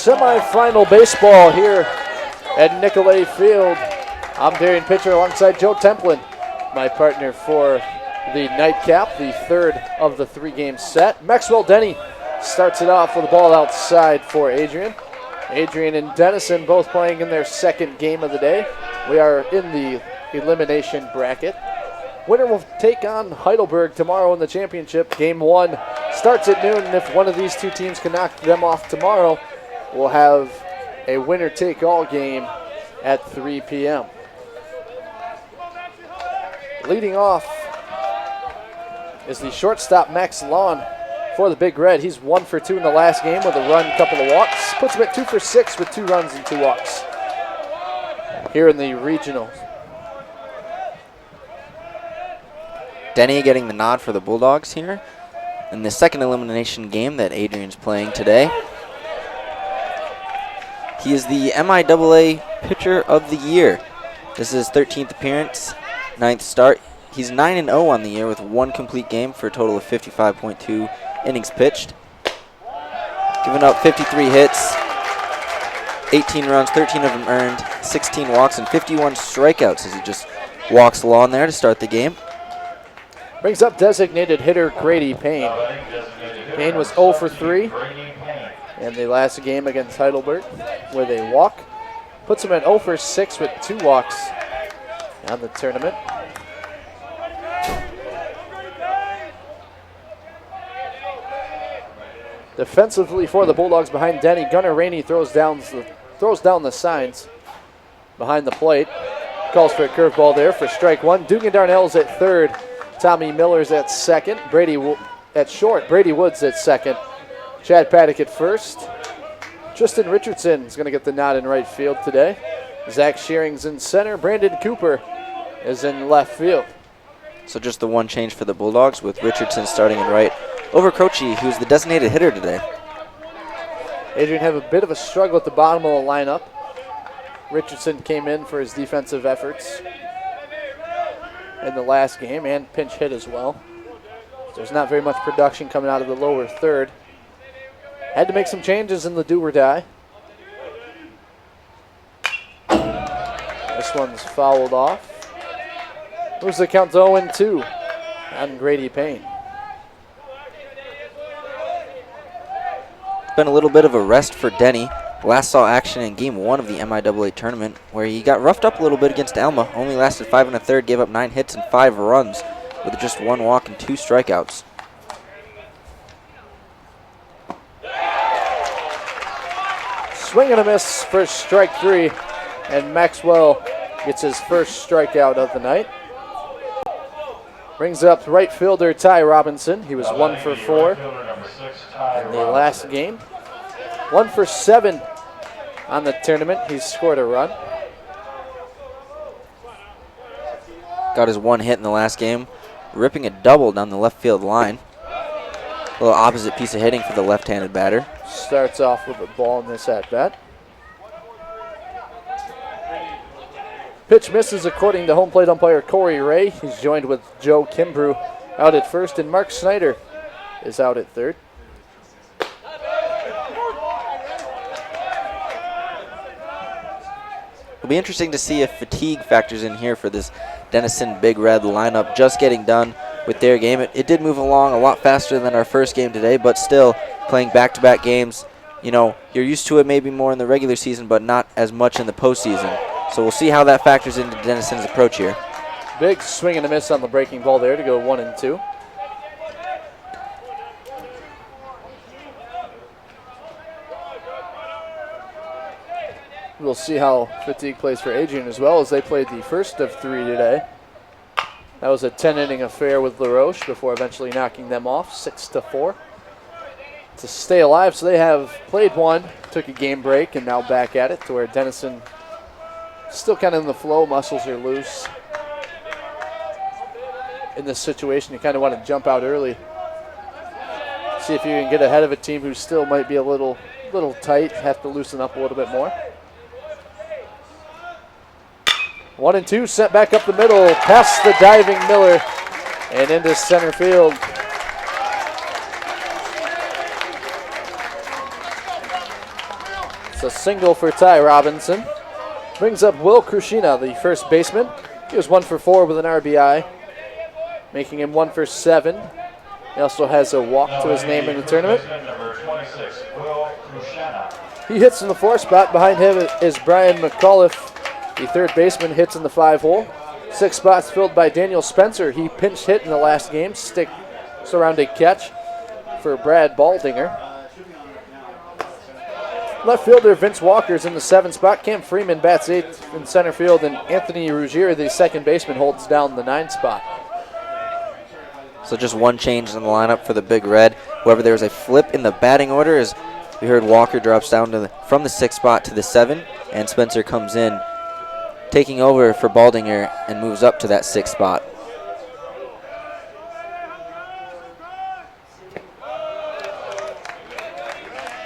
semifinal baseball here at Nicolay Field. I'm Adrian, pitcher, alongside Joe Templin, my partner for the nightcap, the third of the three-game set. Maxwell Denny starts it off with a ball outside for Adrian. Adrian and Denison both playing in their second game of the day. We are in the elimination bracket. Winner will take on Heidelberg tomorrow in the championship. Game one starts at noon, and if one of these two teams can knock them off tomorrow, we'll have a winner-take-all game at 3 p.m. Leading off is the shortstop, Max Lawn, for the Big Red. He's 1 for 2 in the last game with a run, couple of walks. Puts him at 2 for 6 with 2 runs and 2 walks here in the regionals. Denny getting the nod for the Bulldogs here in the second elimination game that Adrian's playing today. He is the MIAA Pitcher of the Year. This is his 13th appearance, 9th start. He's 9-0 on the year with 1 complete game for a total of 55.2 innings pitched. Giving up 53 hits, 18 runs, 13 of them earned, 16 walks, and 51 strikeouts as he just walks along there to start the game. Brings up designated hitter Grady Payne. Payne was 0 for 3 in the last game against Heidelberg with a walk. Puts him at 0 for 6 with 2 walks on the tournament. Defensively for the Bulldogs behind Denny, Gunnar Rainey throws down the signs behind the plate. Calls for a curveball there for strike one. Dugan Darnell's at third. Tommy Miller's at second. At short. Brady Woods at second. Chad Paddock at first. Tristan Richardson is going to get the nod in right field today. Zach Shearing's in center. Brandon Cooper is in left field. So just the one change for the Bulldogs with Richardson starting in right over Croce, who's the designated hitter today. Adrian have a bit of a struggle at the bottom of the lineup. Richardson came in for his defensive efforts in the last game and pinch hit as well. There's not very much production coming out of the lower third. Had to make some changes in the do or die. This one's fouled off. Moves the count to 0-2 on Grady Payne. Been a little bit of a rest for Denny. Last saw action in game 1 of the MIAA tournament where he got roughed up a little bit against Alma. Only lasted 5 1/3, gave up 9 hits and 5 runs with just 1 walk and 2 strikeouts. Swing and a miss for strike 3, and Maxwell gets his first strikeout of the night. Brings up right fielder Ty Robinson. He was 1 for 4 in the last game. 1 for 7 on the tournament. He's scored a run. Got his 1 hit in the last game, ripping a double down the left field line. A little opposite piece of hitting for the left-handed batter. Starts off with a ball in this at-bat. Pitch misses according to home plate umpire Corey Ray. He's joined with Joe Kimbrew out at first, and Mark Snyder is out at third. It'll be interesting to see if fatigue factors in here for this Denison Big Red lineup just getting done with their game. It did move along a lot faster than our first game today, but still playing back-to-back games. You know, you're used to it maybe more in the regular season, but not as much in the postseason. So we'll see how that factors into Denison's approach here. Big swing and a miss on the breaking ball there to go 1-2. We'll see how fatigue plays for Adrian as well, as they played the first of 3 today. That was a 10-inning affair with LaRoche before eventually knocking them off 6-4 to stay alive. So they have played 1, took a game break, and now back at it to where Denison still kind of in the flow. Muscles are loose. In this situation, you kind of want to jump out early. See if you can get ahead of a team who still might be a little tight, have to loosen up a little bit more. 1-2, sent back up the middle, past the diving Miller, and into center field. It's a single for Ty Robinson. Brings up Will Krushina, the first baseman. He was 1 for 4 with an RBI, making him 1 for 7. He also has a walk to his name in the tournament. He hits in the 4 spot. Behind him is Brian McAuliffe. The third baseman hits in the 5 hole. 6 spots filled by Daniel Spencer. He pinch hit in the last game. Stick surrounding catch for Brad Baldinger. Left fielder Vince Walker's in the 7 spot. Cam Freeman bats 8th in center field, and Anthony Ruggier, the second baseman, holds down the 9 spot. So just one change in the lineup for the Big Red. However, there was a flip in the batting order as we heard Walker drops down to from the 6th spot to the 7, and Spencer comes in, taking over for Baldinger and moves up to that 6th spot.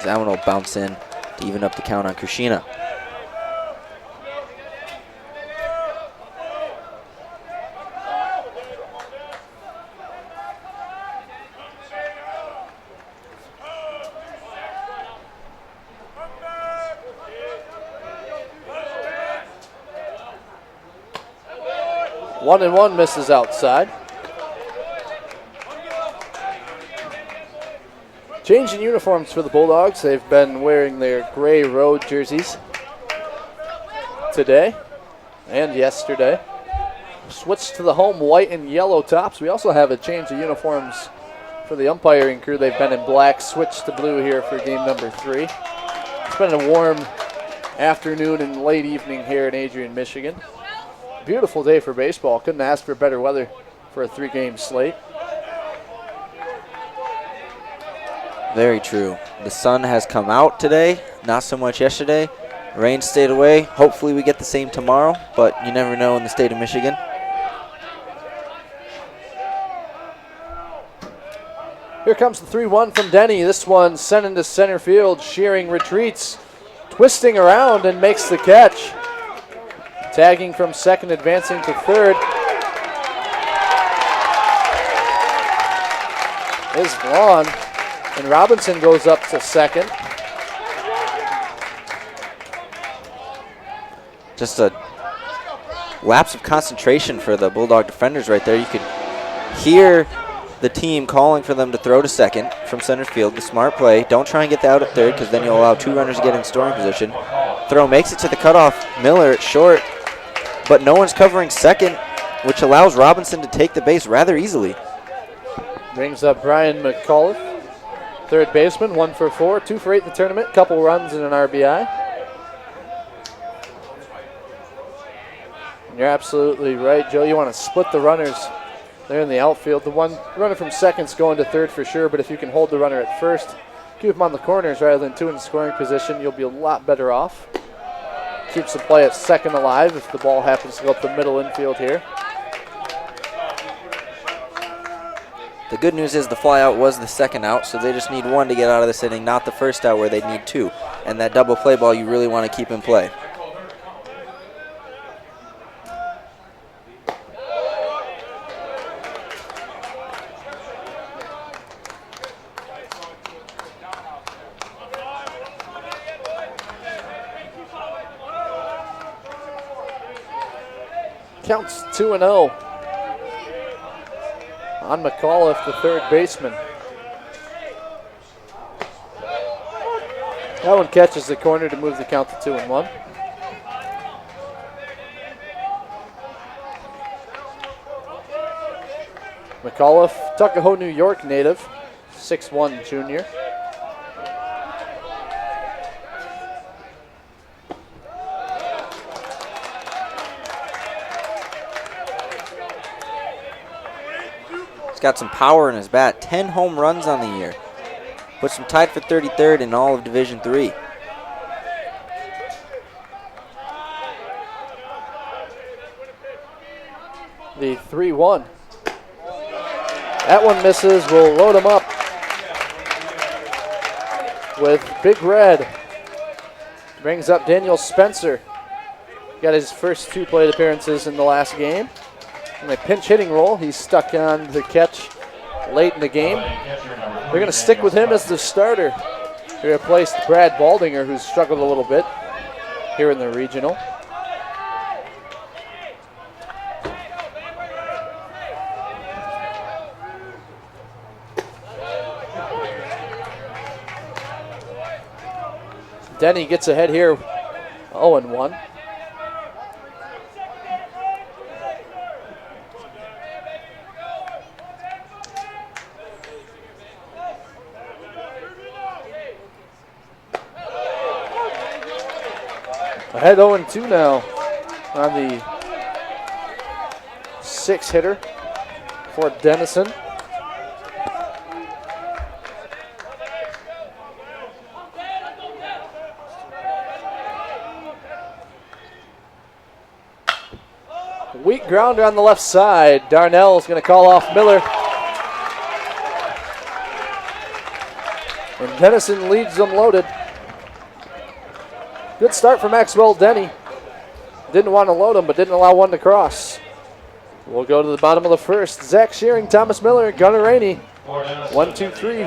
Zaman will bounce in to even up the count on Krushina. One and one misses outside. Change in uniforms for the Bulldogs. They've been wearing their gray road jerseys today and yesterday. Switched to the home white and yellow tops. We also have a change of uniforms for the umpiring crew. They've been in black, switched to blue here for game number 3. It's been a warm afternoon and late evening here in Adrian, Michigan. Beautiful day for baseball. Couldn't ask for better weather for a 3-game slate. Very true. The sun has come out today, not so much yesterday. Rain stayed away. Hopefully we get the same tomorrow, but you never know in the state of Michigan. Here comes the 3-1 from Denny. This one sent into center field. Shearing retreats, twisting around and makes the catch. Tagging from second, advancing to third is Vaughn, and Robinson goes up to second. Just a lapse of concentration for the Bulldog defenders right there. You could hear the team calling for them to throw to second from center field. The smart play. Don't try and get that out at third because then you'll allow 2 runners to get in scoring position. Throw makes it to the cutoff. Miller at short, but no one's covering second, which allows Robinson to take the base rather easily. Brings up Brian McAuliffe, third baseman, 1 for 4, 2 for 8 in the tournament, couple runs and an RBI. And you're absolutely right, Joe. You want to split the runners there in the outfield. The one runner from second's going to third for sure, but if you can hold the runner at first, keep him on the corners rather than 2 in scoring position, you'll be a lot better off. Keeps the play at second alive if the ball happens to go up the middle infield here. The good news is the fly out was the second out, so they just need 1 to get out of this inning, not the first out where they need 2. And that double play ball you really want to keep in play. Counts 2-0 on McAuliffe, the third baseman. That one catches the corner to move the count to 2-1. McAuliffe, Tuckahoe, New York native, 6'1" junior. Got some power in his bat. 10 home runs on the year. Puts him tied for 33rd in all of Division III. The 3-1. That one misses. We'll load him up with Big Red. Brings up Daniel Spencer. Got his first 2 plate appearances in the last game. In a pinch hitting role, he's stuck on the catch late in the game. They're going to stick with him as the starter. He replaced Brad Baldinger, who's struggled a little bit here in the regional. Denny gets ahead here, 0-1. Ahead 0-2 now on the 6-hitter for Denison. Weak grounder on the left side. Darnell's going to call off Miller. And Denison leads them loaded. Good start for Maxwell Denny. Didn't want to load him, but didn't allow one to cross. We'll go to the bottom of the first. Zach Shearing, Thomas Miller, Gunnar Rainey. 1, 2, 3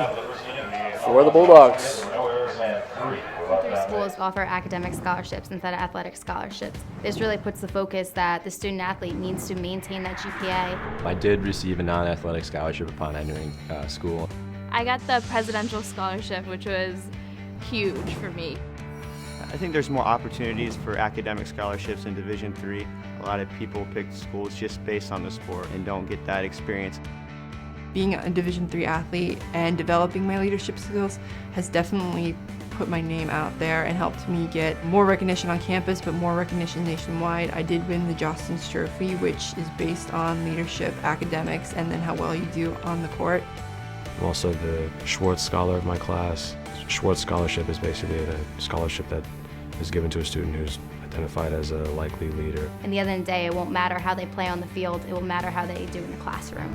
for the Bulldogs. Schools offer academic scholarships instead of athletic scholarships. This really puts the focus that the student athlete needs to maintain that GPA. I did receive a non-athletic scholarship upon entering school. I got the presidential scholarship, which was huge for me. I think there's more opportunities for academic scholarships in Division III. A lot of people pick schools just based on the sport and don't get that experience. Being a Division III athlete and developing my leadership skills has definitely put my name out there and helped me get more recognition on campus, but more recognition nationwide. I did win the Jostens Trophy, which is based on leadership, academics, and then how well you do on the court. I'm also the Schwartz Scholar of my class. Schwartz Scholarship is basically a scholarship that is given to a student who's identified as a likely leader. At the end of the day, it won't matter how they play on the field, it will matter how they do in the classroom.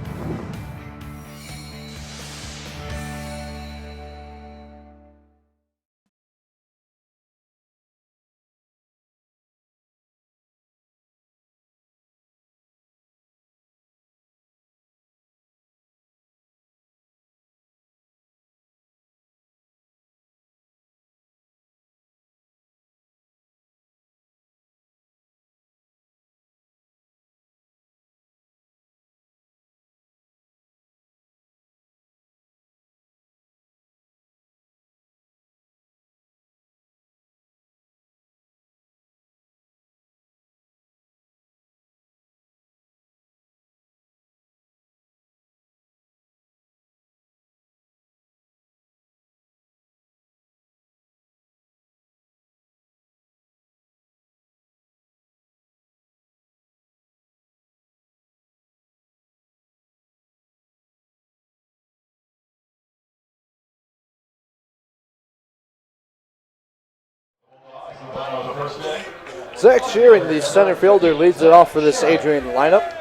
Zach Shearing, the center fielder, leads it off for this Adrian lineup.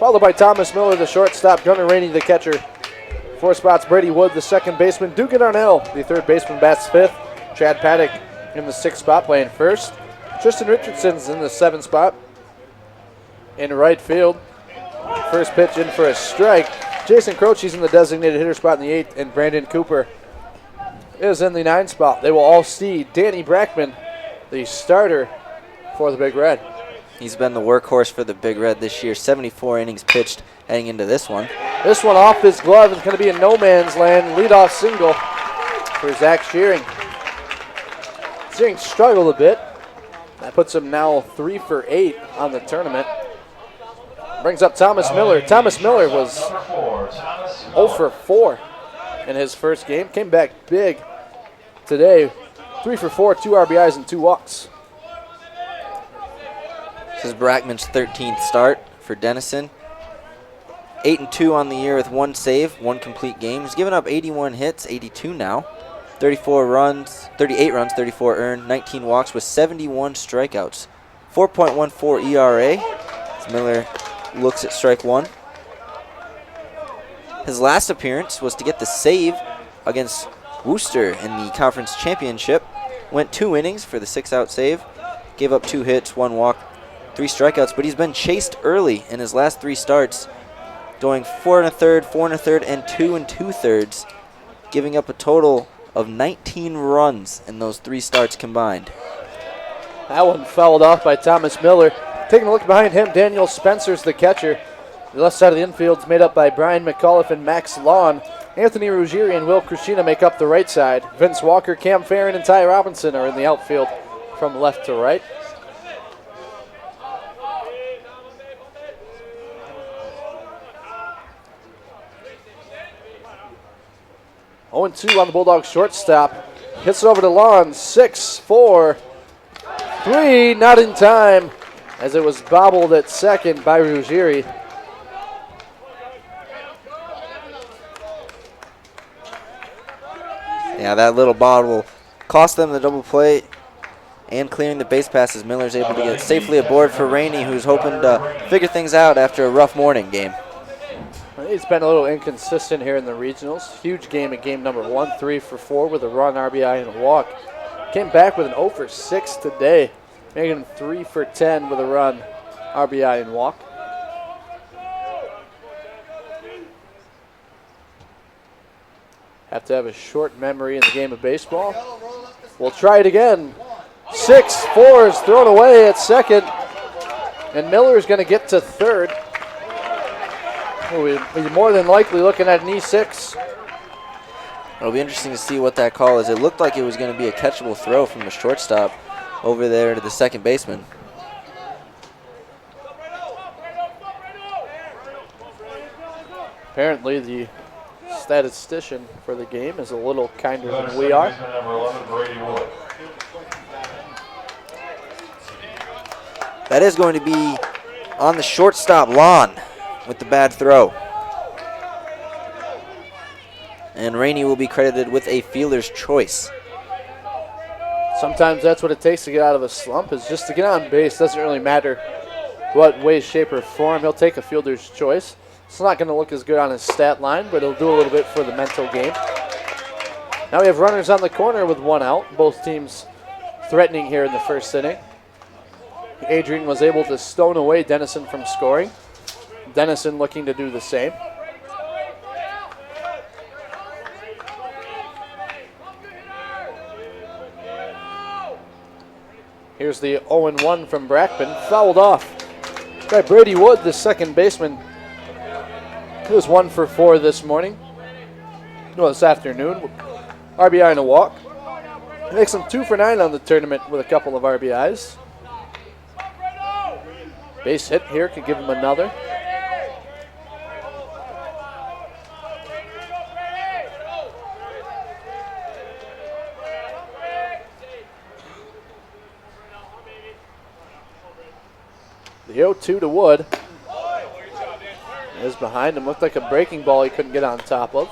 Followed by Thomas Miller, the shortstop, Gunnar Rainey, the catcher. 4 spots, Brady Wood, the second baseman. Dugan Arnell, the third baseman, bats 5th. Chad Paddock in the 6th spot, playing first. Tristan Richardson's in the 7th spot. In right field. First pitch in for a strike. Jason Croce's in the designated hitter spot in the 8th, and Brandon Cooper is in the 9th spot. They will all see Danny Brackman, the starter for the Big Red. He's been the workhorse for the Big Red this year. 74 innings pitched heading into this one. This one off his glove is going to be a no man's land leadoff single for Zach Shearing. Shearing struggled a bit. That puts him now 3 for 8 on the tournament. Brings up Thomas Miller. Thomas Miller was 0 for 4 in his first game. Came back big today. 3 for 4, 2 RBIs and 2 walks. This is Brackman's 13th start for Denison. 8-2 on the year with 1 save, 1 complete game. He's given up 81 hits, 82 now. 38 runs, 34 earned, 19 walks with 71 strikeouts. 4.14 ERA as Miller looks at strike 1. His last appearance was to get the save against Worcester in the conference championship. Went 2 innings for the 6-out save. Gave up 2 hits, 1 walk, 3 strikeouts, but he's been chased early in his last 3 starts, going 4 1/3, 4 1/3, and 2 2/3, giving up a total of 19 runs in those 3 starts combined. That one fouled off by Thomas Miller. Taking a look behind him, Daniel Spencer's the catcher. The left side of the infield is made up by Brian McAuliffe and Max Lawn. Anthony Ruggieri and Will Crucina make up the right side. Vince Walker, Cam Farron, and Ty Robinson are in the outfield from left to right. Oh, 2 on the Bulldogs shortstop. Hits it over to Lawn. 6, 4, 3, not in time, as it was bobbled at second by Ruggieri. Yeah, that little bobble cost them the double play and clearing the base passes. Miller's able to get safely aboard for Rainey, who's hoping to figure things out after a rough morning game. He's been a little inconsistent here in the regionals. Huge game in game number 1, 3 for 4 with a run, RBI, and a walk. Came back with an 0 for 6 today, making him 3 for 10 with a run, RBI, and walk. Have to have a short memory in the game of baseball. We'll try it again. 6, 4 is thrown away at second, and Miller is going to get to third. We'll be more than likely looking at an E6. It'll be interesting to see what that call is. It looked like it was going to be a catchable throw from the shortstop over there to the second baseman. Apparently the statistician for the game is a little kinder than we are. That is going to be on the shortstop lawn with the bad throw. And Rainey will be credited with a fielder's choice. Sometimes that's what it takes to get out of a slump, is just to get on base. Doesn't really matter what way, shape, or form. He'll take a fielder's choice. It's not going to look as good on his stat line, but he'll do a little bit for the mental game. Now we have runners on the corner with 1 out. Both teams threatening here in the first inning. Adrian was able to stone away Denison from scoring. Denison looking to do the same. Here's the 0-1 from Brackman, fouled off by Brady Wood, the second baseman. He was 1 for 4 this morning. No, this afternoon. RBI and a walk. He makes him 2 for 9 on the tournament with a couple of RBIs. Base hit here could give him another. The 0-2 to Wood is behind him. Looked like a breaking ball he couldn't get on top of.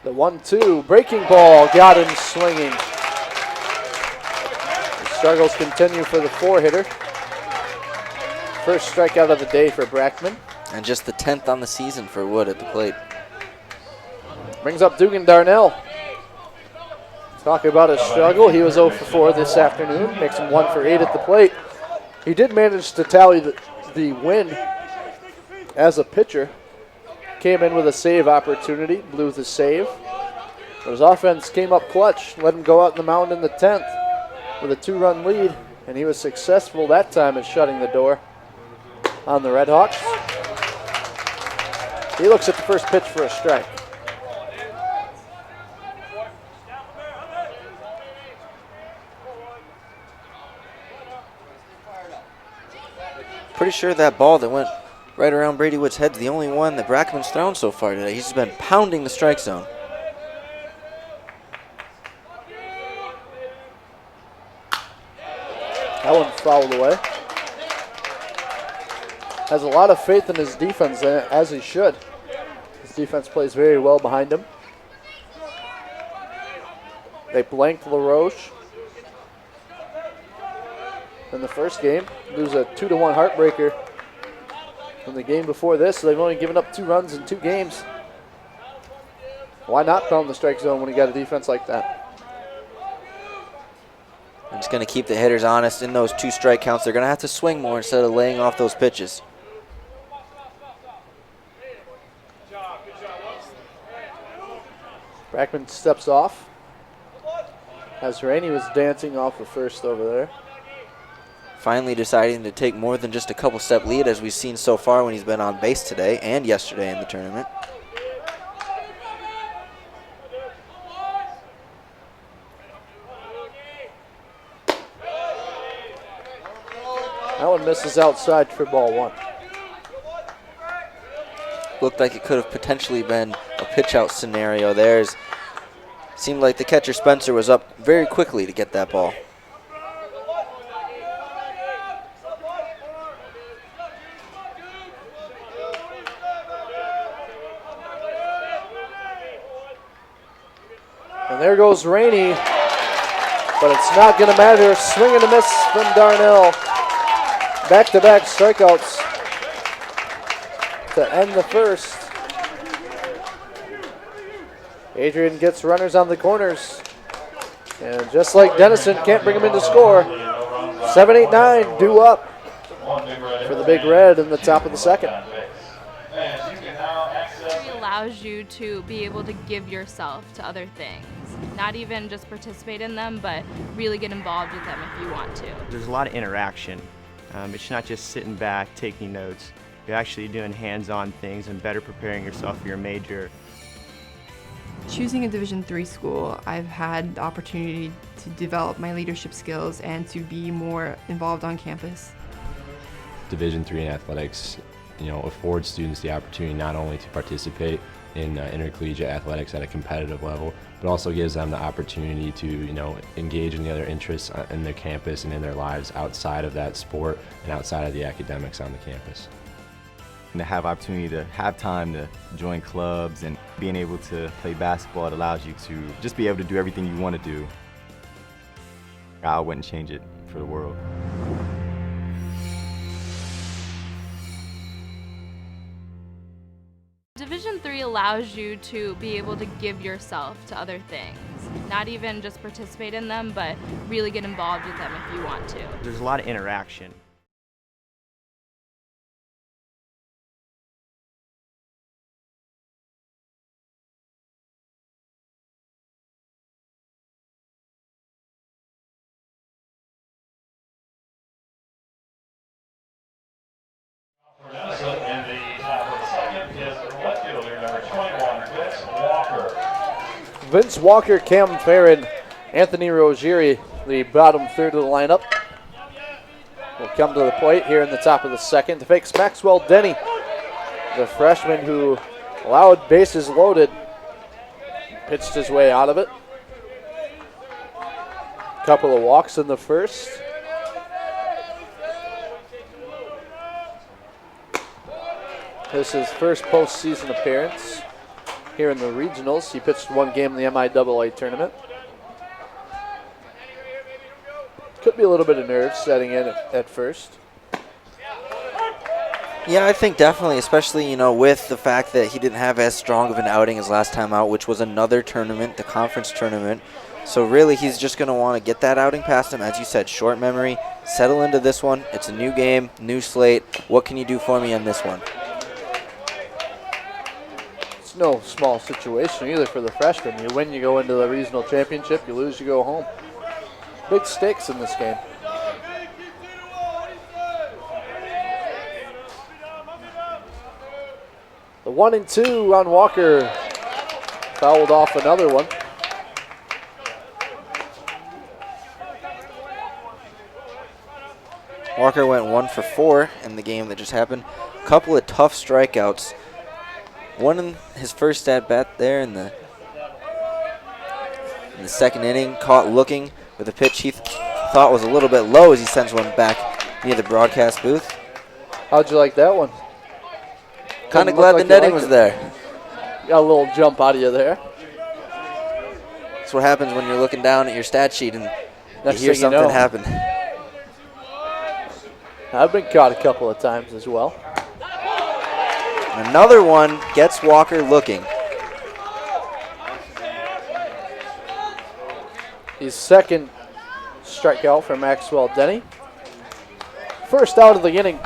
The 1-2, breaking ball, got him swinging. The struggles continue for the 4-hitter. First strikeout of the day for Brackman. And just the 10th on the season for Wood at the plate. Brings up Dugan Darnell. Talking about a struggle, he was 0 for 4 this afternoon. Makes him 1 for 8 at the plate. He did manage to tally the win as a pitcher. Came in with a save opportunity, blew the save. But his offense came up clutch, let him go out in the mound in the 10th with a 2-run lead, and he was successful that time at shutting the door on the Redhawks. He looks at the first pitch for a strike. Pretty sure that ball that went right around Brady Wood's head is the only one that Brackman's thrown so far today. He's just been pounding the strike zone. That one fouled away. Has a lot of faith in his defense, as he should. His defense plays very well behind him. They blanked LaRoche. in the first game, lose a 2-1 heartbreaker. In the game before this, they've only given up 2 runs in 2 games. Why not pound the strike zone when you got a defense like that? I'm just going to keep the hitters honest in those 2 strike counts. They're going to have to swing more instead of laying off those pitches. Brackman steps off as Rainey was dancing off of first over there. Finally deciding to take more than just a couple step lead, as we've seen so far when he's been on base today and yesterday in the tournament. That one misses outside for ball 1. Looked like it could have potentially been a pitch out scenario there. Seemed like the catcher Spencer was up very quickly to get that ball. And there goes Rainey, but it's not going to matter. Swing and a miss from Darnell. Back-to-back strikeouts to end the first. Adrian gets runners on the corners. And just like Denison, can't bring him in to score. 7-8-9 due up for the Big Red in the top of the second. It allows you to be able to give yourself to other things. Not even just participate in them, but really get involved with them if you want to. There's a lot of interaction. It's not just sitting back, taking notes. You're actually doing hands-on things and better preparing yourself for your major. Choosing a Division III school, I've had the opportunity to develop my leadership skills and to be more involved on campus. Division III in athletics, affords students the opportunity not only to participate in intercollegiate athletics at a competitive level, but also gives them the opportunity to, engage in the other interests in their campus and in their lives outside of that sport and outside of the academics on the campus. And to have opportunity to have time to join clubs and being able to play basketball, it allows you to just be able to do everything you want to do. I wouldn't change it for the world. Division III allows you to be able to give yourself to other things. Not even just participate in them, but really get involved with them if you want to. There's a lot of interaction. For Denison, in the top of the second is left fielder number 21, Vince Walker. Vince Walker, Cam Farron, Anthony Rogeri, the bottom third of the lineup, will come to the plate here in the top of the second to face Maxwell Denny, the freshman who allowed bases loaded, pitched his way out of it. Couple of walks in the first. This is his first postseason appearance here in the regionals. He pitched 1 game in the MIAA tournament. Could be a little bit of nerves setting in at first. Yeah, I think definitely, especially, with the fact that he didn't have as strong of an outing as last time out, which was another tournament, the conference tournament. So really, he's just going to want to get that outing past him. As you said, short memory, settle into this one. It's a new game, new slate. What can you do for me on this one? It's no small situation either for the freshman. You win, you go into the regional championship. You lose, you go home. Big stakes in this game. The 1-2 on Walker. Fouled off another one. Walker went 1 for 4 in the game that just happened. Couple of tough strikeouts. One in his first at-bat there in the second inning. Caught looking with a pitch he thought was a little bit low as he sends one back near the broadcast booth. How'd you like that one? Kind of glad the netting was there. Got a little jump out of you there. That's what happens when you're looking down at your stat sheet and you hear something happen. I've been caught a couple of times as well. Another one gets Walker looking. His second strikeout for Maxwell Denny. First out of the inning.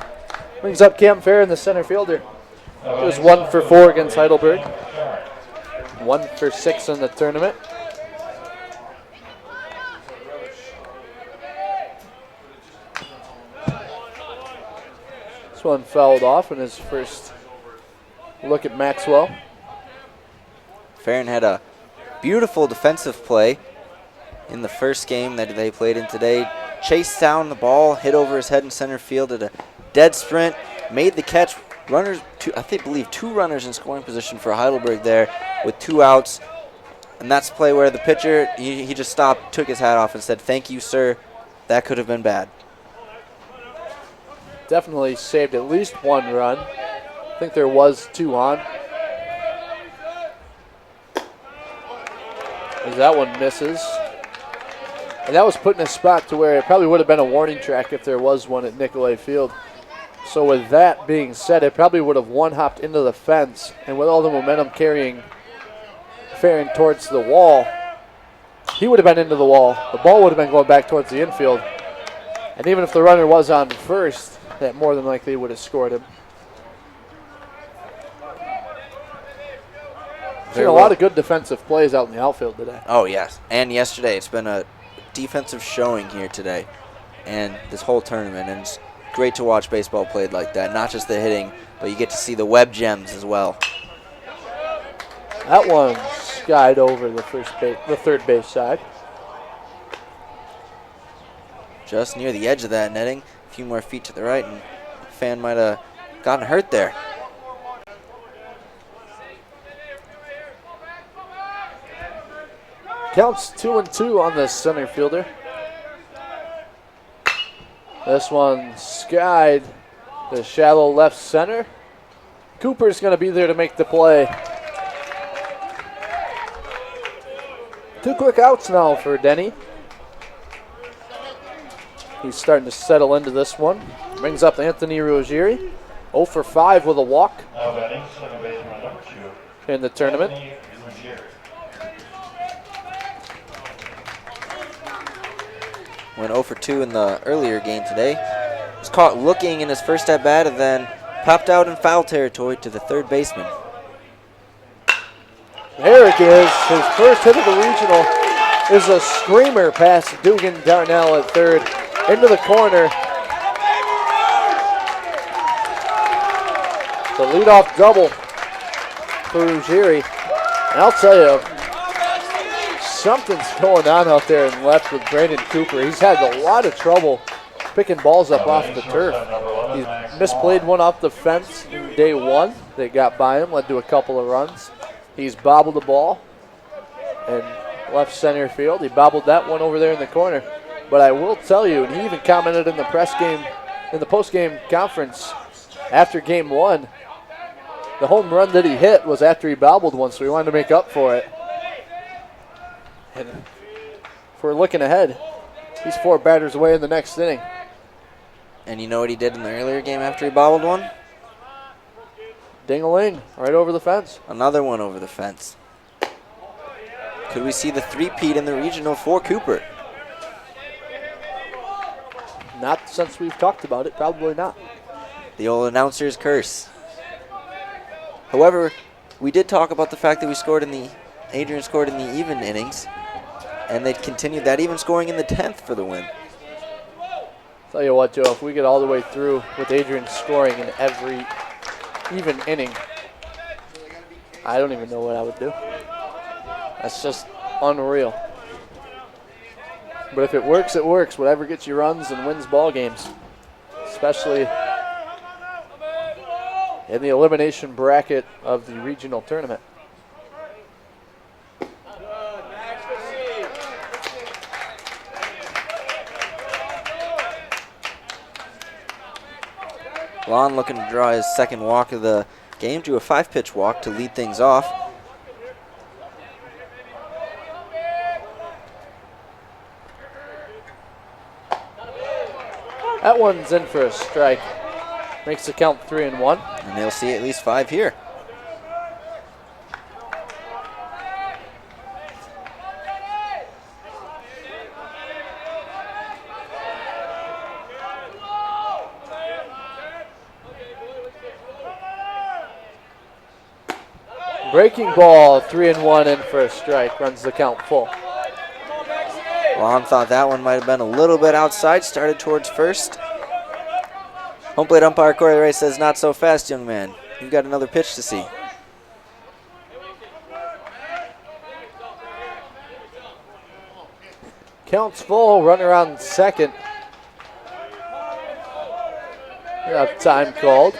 Brings up Cam Fair in the center fielder. He was 1 for 4 against Heidelberg. 1 for 6 in the tournament. This one fouled off in his first look at Maxwell. Farron had a beautiful defensive play in the first game that they played in today. Chased down the ball, hit over his head in center field at a dead sprint, made the catch. Runners, believe two runners in scoring position for Heidelberg there with 2 outs. And that's the play where the pitcher, he just stopped, took his hat off and said, "Thank you, sir. That could have been bad." Definitely saved at least 1 run. I think there was 2 on. As that one misses. And that was put in a spot to where it probably would have been a warning track if there was one at Nicolay Field. So with that being said, it probably would have one-hopped into the fence. And with all the momentum carrying Farron towards the wall, he would have been into the wall. The ball would have been going back towards the infield. And even if the runner was on first, that more than likely would have scored him. Seen a lot of good defensive plays out in the outfield today. Oh, yes. And yesterday, it's been a defensive showing here today and this whole tournament. And it's great to watch baseball played like that. Not just the hitting, but you get to see the web gems as well. That one skied over the third base side. Just near the edge of that netting. A few more feet to the right, and fan might have gotten hurt there. Counts 2-2 on the center fielder. This one skied the shallow left center. Cooper's going to be there to make the play. 2 quick outs now for Denny. He's starting to settle into this one. Brings up Anthony Ruggieri. 0 for 5 with a walk in the tournament. Went 0 for 2 in the earlier game today. Was caught looking in his first at bat and then popped out in foul territory to the third baseman. There it is. His first hit of the regional is a screamer past Dugan Darnell at third into the corner. The leadoff double for Ruggieri. And I'll tell you, something's going on out there in left with Brandon Cooper. He's had a lot of trouble picking balls up off the turf. He misplayed one off the fence in day 1. They got by him, led to a couple of runs. He's bobbled the ball in left center field. He bobbled that one over there in the corner. But I will tell you, and he even commented in the post-game conference after game 1, the home run that he hit was after he bobbled one, so he wanted to make up for it. And if we're looking ahead, he's 4 batters away in the next inning. And you know what he did in the earlier game after he bobbled one? Ding-a-ling, right over the fence. Another one over the fence. Could we see the three-peat in the regional for Cooper? Not since we've talked about it, probably not. The old announcer's curse. However, we did talk about the fact that Adrian scored in the even innings, and they continued that, even scoring in the 10th for the win. Tell you what, Joe, if we get all the way through with Adrian scoring in every even inning, I don't even know what I would do. That's just unreal. But if it works, it works. Whatever gets you runs and wins ball games, especially in the elimination bracket of the regional tournament. Lon looking to draw his second walk of the game, drew a 5-pitch walk to lead things off. That one's in for a strike. Makes the count 3-1. And they'll see at least 5 here. Breaking ball, 3-1 in for a strike. Runs the count full. Lon thought that one might have been a little bit outside, started towards first. Home plate umpire Corey Ray says, not so fast, young man. You've got another pitch to see. Counts full, runner on second. We have time called.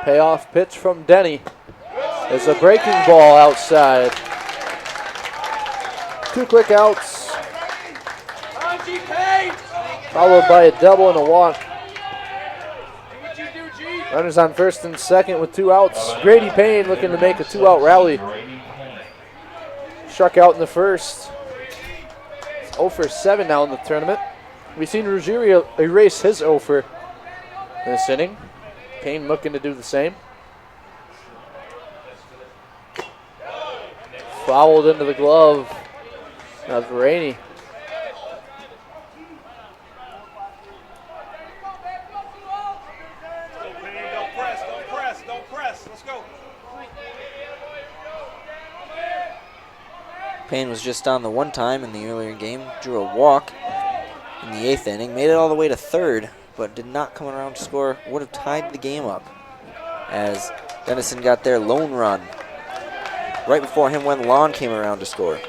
Payoff pitch from Denny. There's a breaking ball outside. 2 quick outs. Followed by a double and a walk. Runners on first and second with 2 outs. Grady Payne looking to make a 2-out rally. Struck out in the first. It's 0 for 7 now in the tournament. We've seen Ruggieri erase his 0 for this inning. Payne looking to do the same. Fouled into the glove of Rainey. Don't press. Let's go. Payne was just on the one time in the earlier game, drew a walk in the 8th inning, made it all the way to 3rd, but did not come around to score. Would have tied the game up as Denison got their lone run right before him when Lon came around to score.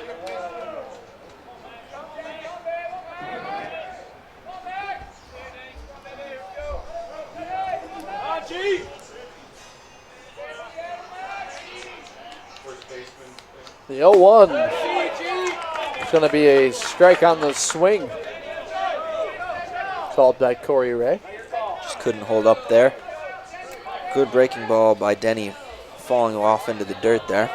The 0-1. It's going to be a strike on the swing. Called by Corey Ray. Just couldn't hold up there. Good breaking ball by Denny, falling off into the dirt there.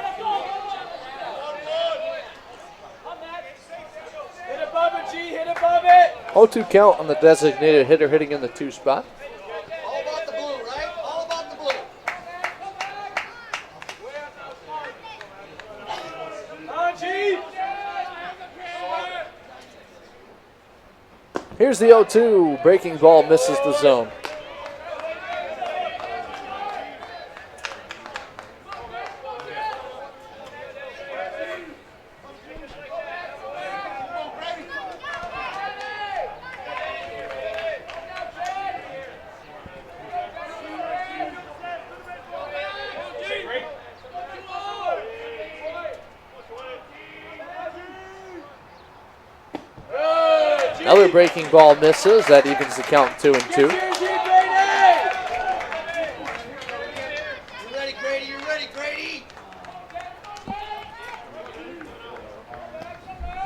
Hit above it, G. Hit above it. 0-2 count on the designated hitter hitting in the 2 spot. All about the blue, right? All about the blue. On, G. Here's the 0-2. Breaking ball misses the zone. Another breaking ball misses. That evens the count 2-2. You ready, Grady? You ready, Grady?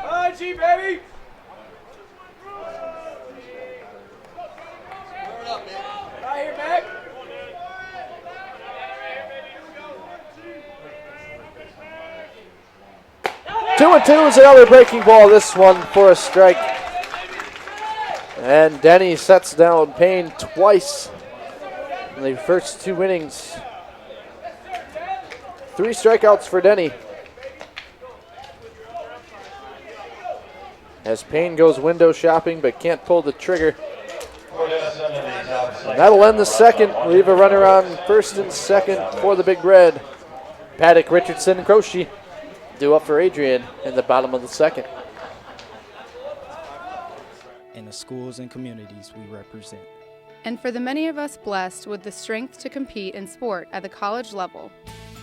On, G, baby. Turn up, man. Right here, Mac. 2-2 is another breaking ball. This one for a strike. And Denny sets down Payne twice in the first 2 innings. 3 strikeouts for Denny. As Payne goes window shopping but can't pull the trigger. And that'll end the second. Leave a runner on first and second for the Big Red. Paddock, Richardson, and Croce due up for Adrian in the bottom of the second. In the schools and communities we represent. And for the many of us blessed with the strength to compete in sport at the college level,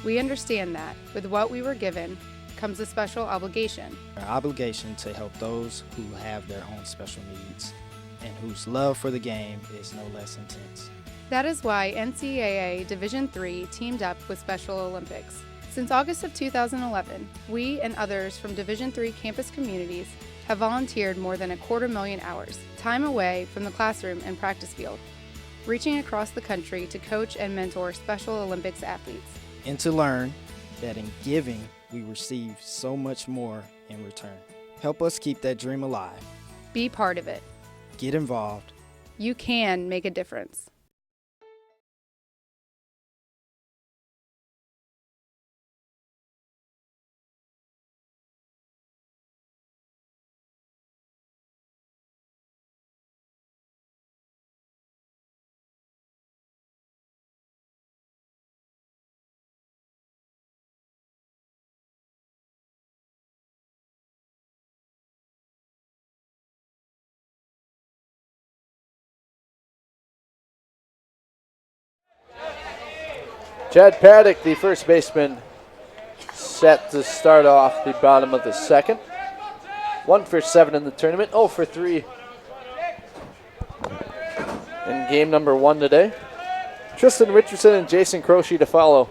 we understand that with what we were given comes a special obligation. Our obligation to help those who have their own special needs and whose love for the game is no less intense. That is why NCAA Division III teamed up with Special Olympics. Since August of 2011, we and others from Division III campus communities have volunteered more than 250,000 hours, time away from the classroom and practice field, reaching across the country to coach and mentor Special Olympics athletes. And to learn that in giving, we receive so much more in return. Help us keep that dream alive. Be part of it. Get involved. You can make a difference. Chad Paddock, the first baseman, set to start off the bottom of the second. 1 for 7 in the tournament, 0 for 3 in game number 1 today. Tristan Richardson and Jason Croce to follow.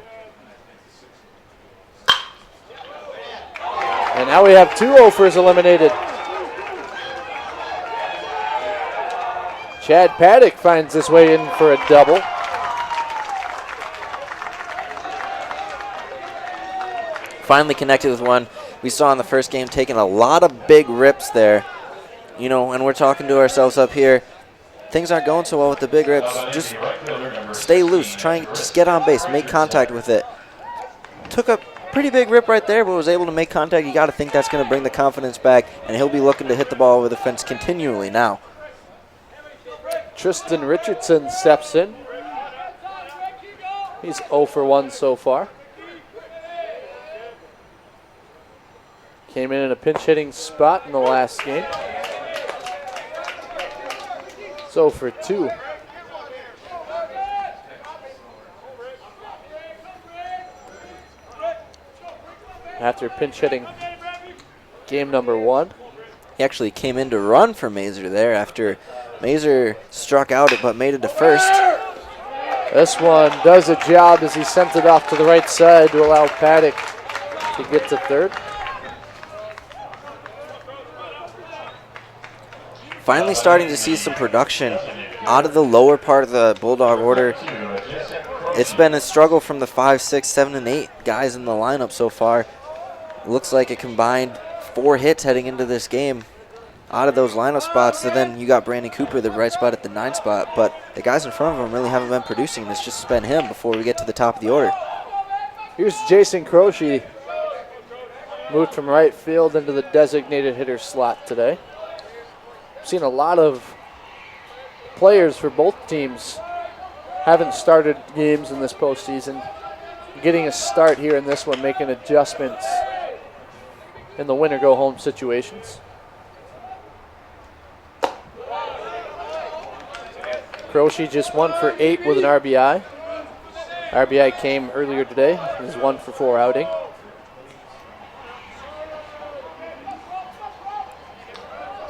And now we have 2 0-fers eliminated. Chad Paddock finds his way in for a double. Finally connected with one. We saw in the first game taking a lot of big rips there. You know, and we're talking to ourselves up here. Things aren't going so well with the big rips. Just stay loose. Try and just get on base. Make contact with it. Took a pretty big rip right there, but was able to make contact. You got to think that's going to bring the confidence back, and he'll be looking to hit the ball over the fence continually now. Tristan Richardson steps in. He's 0 for 1 so far. Came in a pinch hitting spot in the last game. 0 for 2. After pinch hitting game number 1. He actually came in to run for Mazer there after Mazer struck out but made it to first. This one does a job as he sent it off to the right side to allow Paddock to get to third. Finally starting to see some production out of the lower part of the Bulldog order. It's been a struggle from the 5, 6, 7, and 8 guys in the lineup so far. Looks like a combined 4 hits heading into this game out of those lineup spots. And then you got Brandon Cooper, the right spot at the 9 spot. But the guys in front of him really haven't been producing. It's just been him before we get to the top of the order. Here's Jason Croce. Moved from right field into the designated hitter slot today. Seen a lot of players for both teams haven't started games in this postseason. Getting a start here in this one, making adjustments in the win or go home situations. Croce just 1 for 8 with an RBI. RBI came earlier today. His 1 for 4 outing.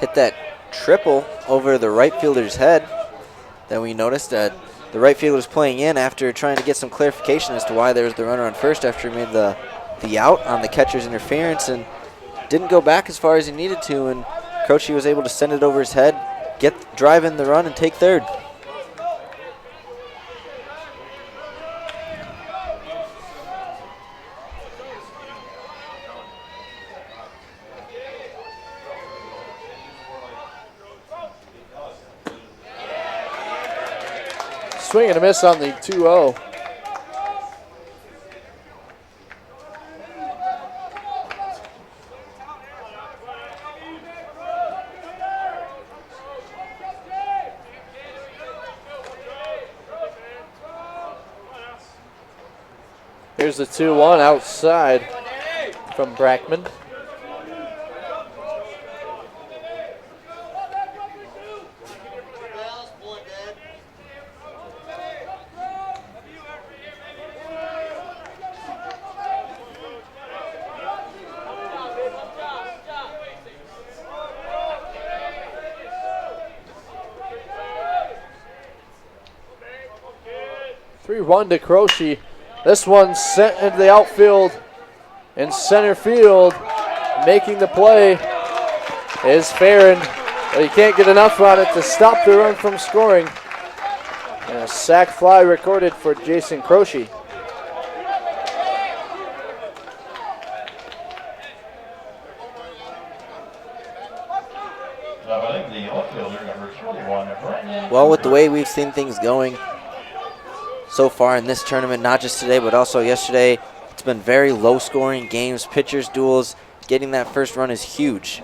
Hit that triple over the right fielder's head. Then we noticed that the right fielder was playing in after trying to get some clarification as to why there was the runner on first after he made the out on the catcher's interference and didn't go back as far as he needed to, and Croce was able to send it over his head, drive in the run, and take third. Swing and a miss on the 2-0. Here's the 2-1 outside from Brackman. Run to Croce. This one sent into the outfield in center field, making the play is Farron, but he can't get enough on it to stop the run from scoring. And a sack fly recorded for Jason Croce. Well, with the way we've seen things going so far in this tournament, not just today, but also yesterday, it's been very low-scoring games, pitchers, duels. Getting that first run is huge.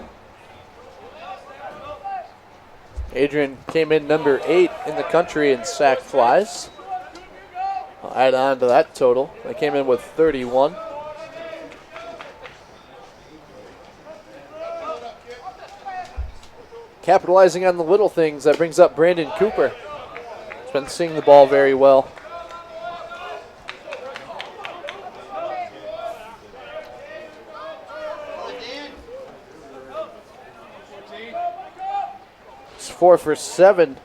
Adrian came in number 8 in the country in sack flies. I'll add on to that total. They came in with 31. Capitalizing on the little things, that brings up Brandon Cooper. He's been seeing the ball very well. It's 4 for 7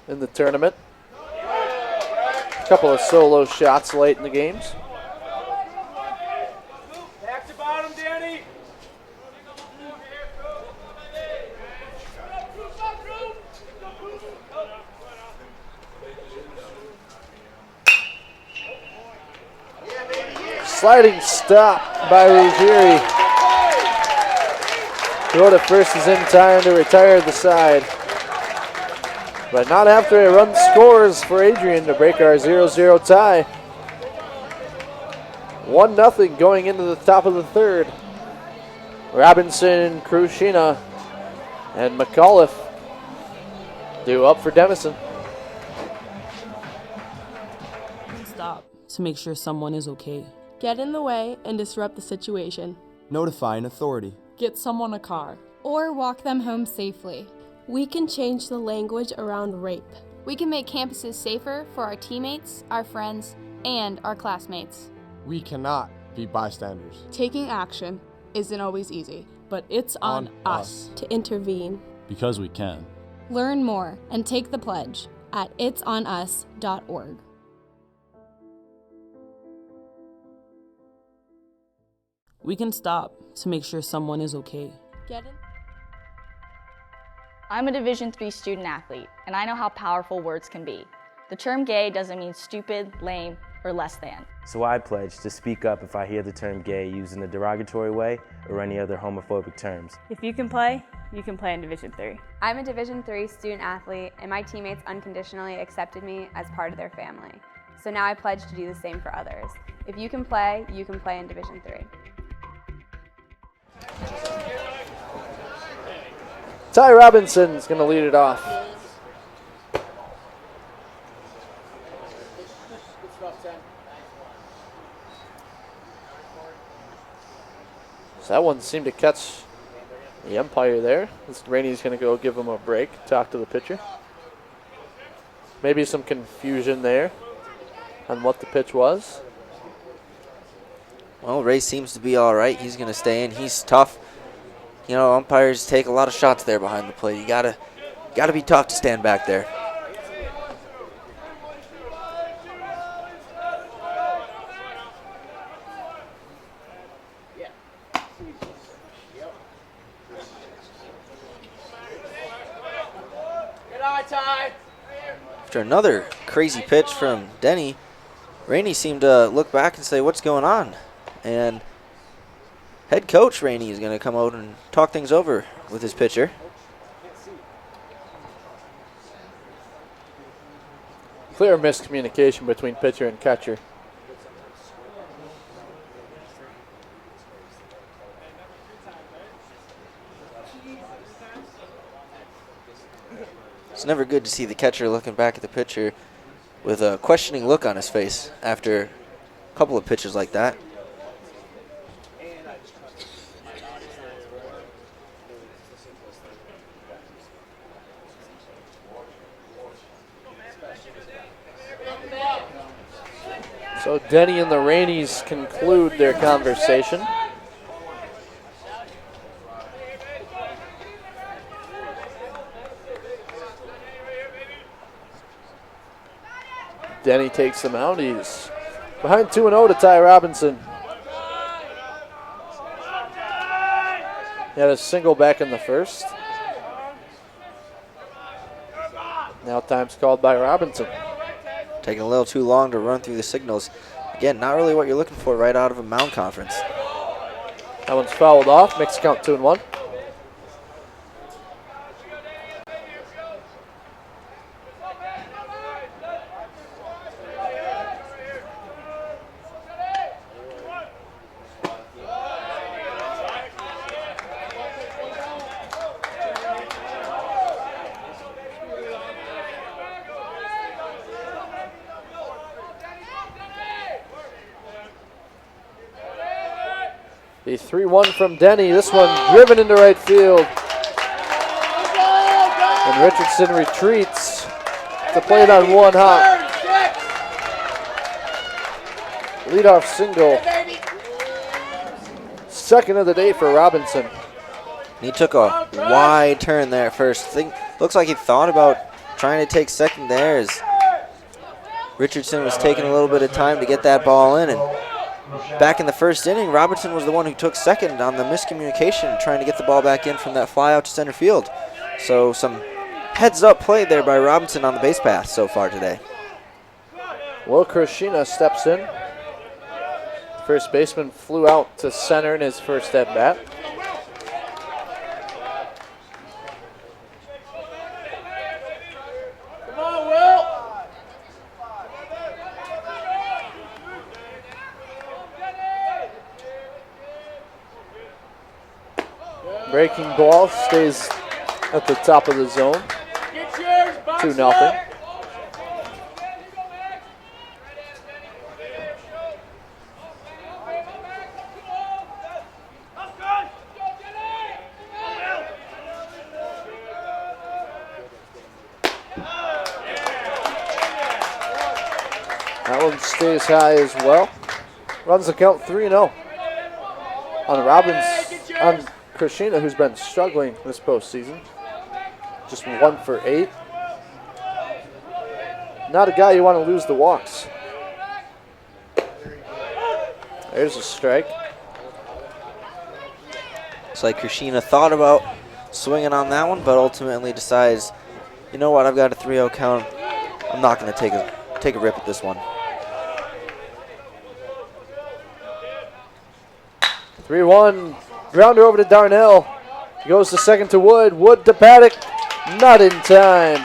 in the tournament. A couple of solo shots late in the games. Back to bottom, Danny. Sliding stop by Ruggieri. Throw to first is in time to retire the side. But not after a run scores for Adrian to break our 0-0 tie. 1-0 going into the top of the third. Robinson, Krushina, and McAuliffe due up for Denison. Stop to make sure someone is okay. Get in the way and disrupt the situation. Notify an authority. Get someone a car. Or walk them home safely. We can change the language around rape. We can make campuses safer for our teammates, our friends, and our classmates. We cannot be bystanders. Taking action isn't always easy, but it's on us to intervene. Because we can. Learn more and take the pledge at itsonus.org. We can stop to make sure someone is okay. Get in. I'm a Division III student athlete, and I know how powerful words can be. The term gay doesn't mean stupid, lame, or less than. So I pledge to speak up if I hear the term gay used in a derogatory way or any other homophobic terms. If you can play in Division III. I'm a Division III student athlete, and my teammates unconditionally accepted me as part of their family. So now I pledge to do the same for others. If you can play in Division III. Ty Robinson is going to lead it off. So that one seemed to catch the umpire there. Rainey's going to go give him a break, talk to the pitcher. Maybe some confusion there on what the pitch was. Well, Ray seems to be all right. He's going to stay in. He's tough. You know, umpires take a lot of shots there behind the plate. You gotta be tough to stand back there. Good eye, Ty. After another crazy pitch from Denny, Rainey seemed to look back and say, "What's going on?" And head coach Rainey is going to come out and talk things over with his pitcher. Clear miscommunication between pitcher and catcher. It's never good to see the catcher looking back at the pitcher with a questioning look on his face after a couple of pitches like that. So Denny and the Rainies conclude their conversation. Denny takes them out. He's behind 2-0 to Ty Robinson. He had a single back in the first. Now time's called by Robinson. Taking a little too long to run through the signals. Again, not really what you're looking for right out of a Mound Conference. That one's fouled off. Makes the count 2-1. The 3-1 from Denny. This one driven into right field. And Richardson retreats to play it on one hop. Leadoff single. Second of the day for Robinson. He took a wide turn there at first. Looks like he thought about trying to take second there as Richardson was taking a little bit of time to get that ball in. And back in the first inning, Robinson was the one who took second on the miscommunication, trying to get the ball back in from that fly out to center field. So some heads-up play there by Robinson on the base pass so far today. Will Krishina steps in. First baseman flew out to center in his first at-bat. Come on, Will! Breaking ball stays at the top of the zone. 2-0. That one stays high as well. Runs the count 3-0 on Krishina, who's been struggling this postseason. Just 1 for 8. Not a guy you want to lose the walks. There's a strike. It's like Krishina thought about swinging on that one, but ultimately decides, you know what, I've got a 3-0 count. I'm not going to take a rip at this one. 3-1. Grounder over to Darnell. He goes to second to Wood. Wood to Paddock. Not in time.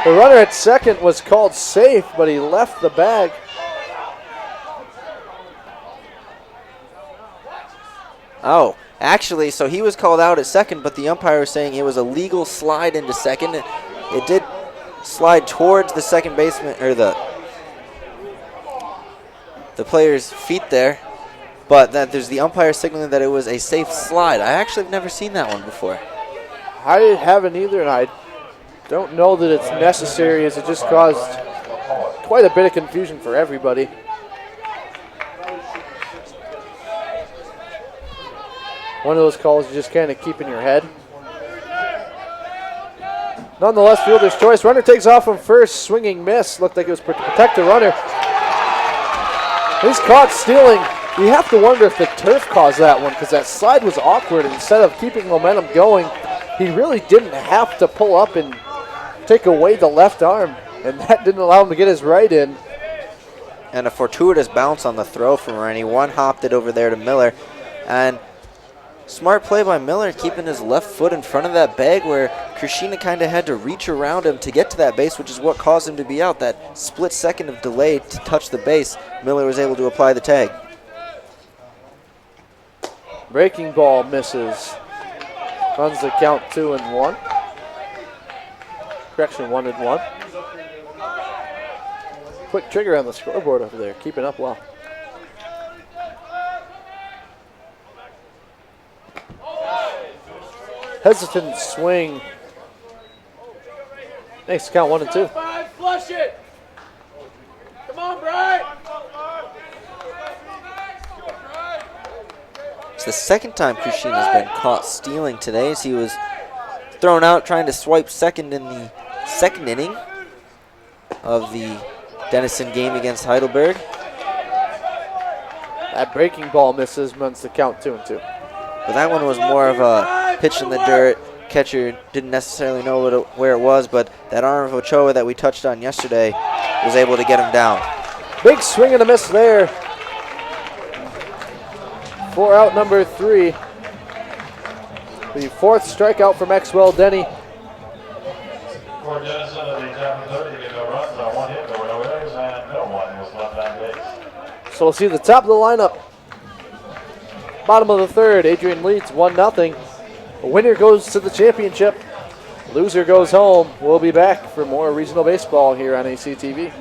The runner at second was called safe, but he left the bag. Oh, actually, so he was called out at second, but the umpire was saying it was a legal slide into second. It did slide towards the second baseman, or the player's feet there, but that there's the umpire signaling that it was a safe slide. I actually have never seen that one before. I haven't either, and I don't know that it's necessary, as it just caused quite a bit of confusion for everybody. One of those calls you just kind of keep in your head. Nonetheless, fielder's choice. Runner takes off from first. Swinging miss. Looked like it was to protect the runner. He's caught stealing. You have to wonder if the turf caused that one, because that slide was awkward. Instead of keeping momentum going, he really didn't have to pull up and take away the left arm, and that didn't allow him to get his right in. And a fortuitous bounce on the throw from Rennie. One-hopped it over there to Miller. And smart play by Miller, keeping his left foot in front of that bag where Krishina kind of had to reach around him to get to that base, which is what caused him to be out. That split second of delay to touch the base, Miller was able to apply the tag. Breaking ball misses. Runs the count 2-1. Correction, 1-1. Quick trigger on the scoreboard over there, keeping up well. Hesitant swing. Makes the count 1-2. Flush it! Come on, Brian! It's the second time Krishina's been caught stealing today, as he was thrown out trying to swipe second in the second inning of the Denison game against Heidelberg. That breaking ball misses, runs the count 2-2. But that one was more of a pitch in the dirt. Catcher didn't necessarily know where it was, but that arm of Ochoa that we touched on yesterday was able to get him down. Big swing and a miss there. For out number 3. The 4th strikeout for Maxwell Denny. For Denison of the top of 30, no runs on 1 hit, there were no errors, and no one was left on base. So we'll see the top of the lineup. Bottom of the 3rd, Adrian leads 1-0. The winner goes to the championship. Loser goes home. We'll be back for more regional baseball here on ACTV.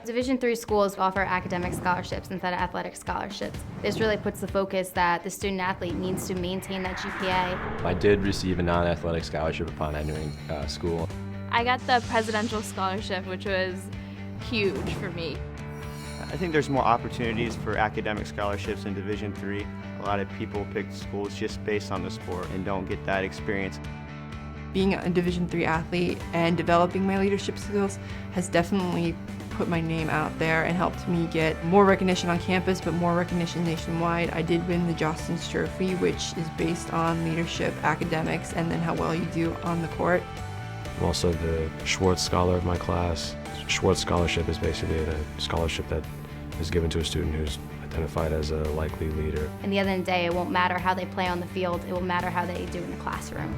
Division III schools offer academic scholarships instead of athletic scholarships. This really puts the focus that the student athlete needs to maintain that GPA. I did receive a non-athletic scholarship upon entering school. I got the presidential scholarship, which was huge for me. I think there's more opportunities for academic scholarships in Division III. A lot of people pick schools just based on the sport and don't get that experience. Being a Division III athlete and developing my leadership skills has definitely put my name out there and helped me get more recognition on campus, but more recognition nationwide. I did win the Jostens Trophy, which is based on leadership, academics, and then how well you do on the court. I'm also the Schwartz Scholar of my class. Schwartz Scholarship is basically a scholarship that is given to a student who's identified as a likely leader. At the end of the day, it won't matter how they play on the field, it will matter how they do in the classroom.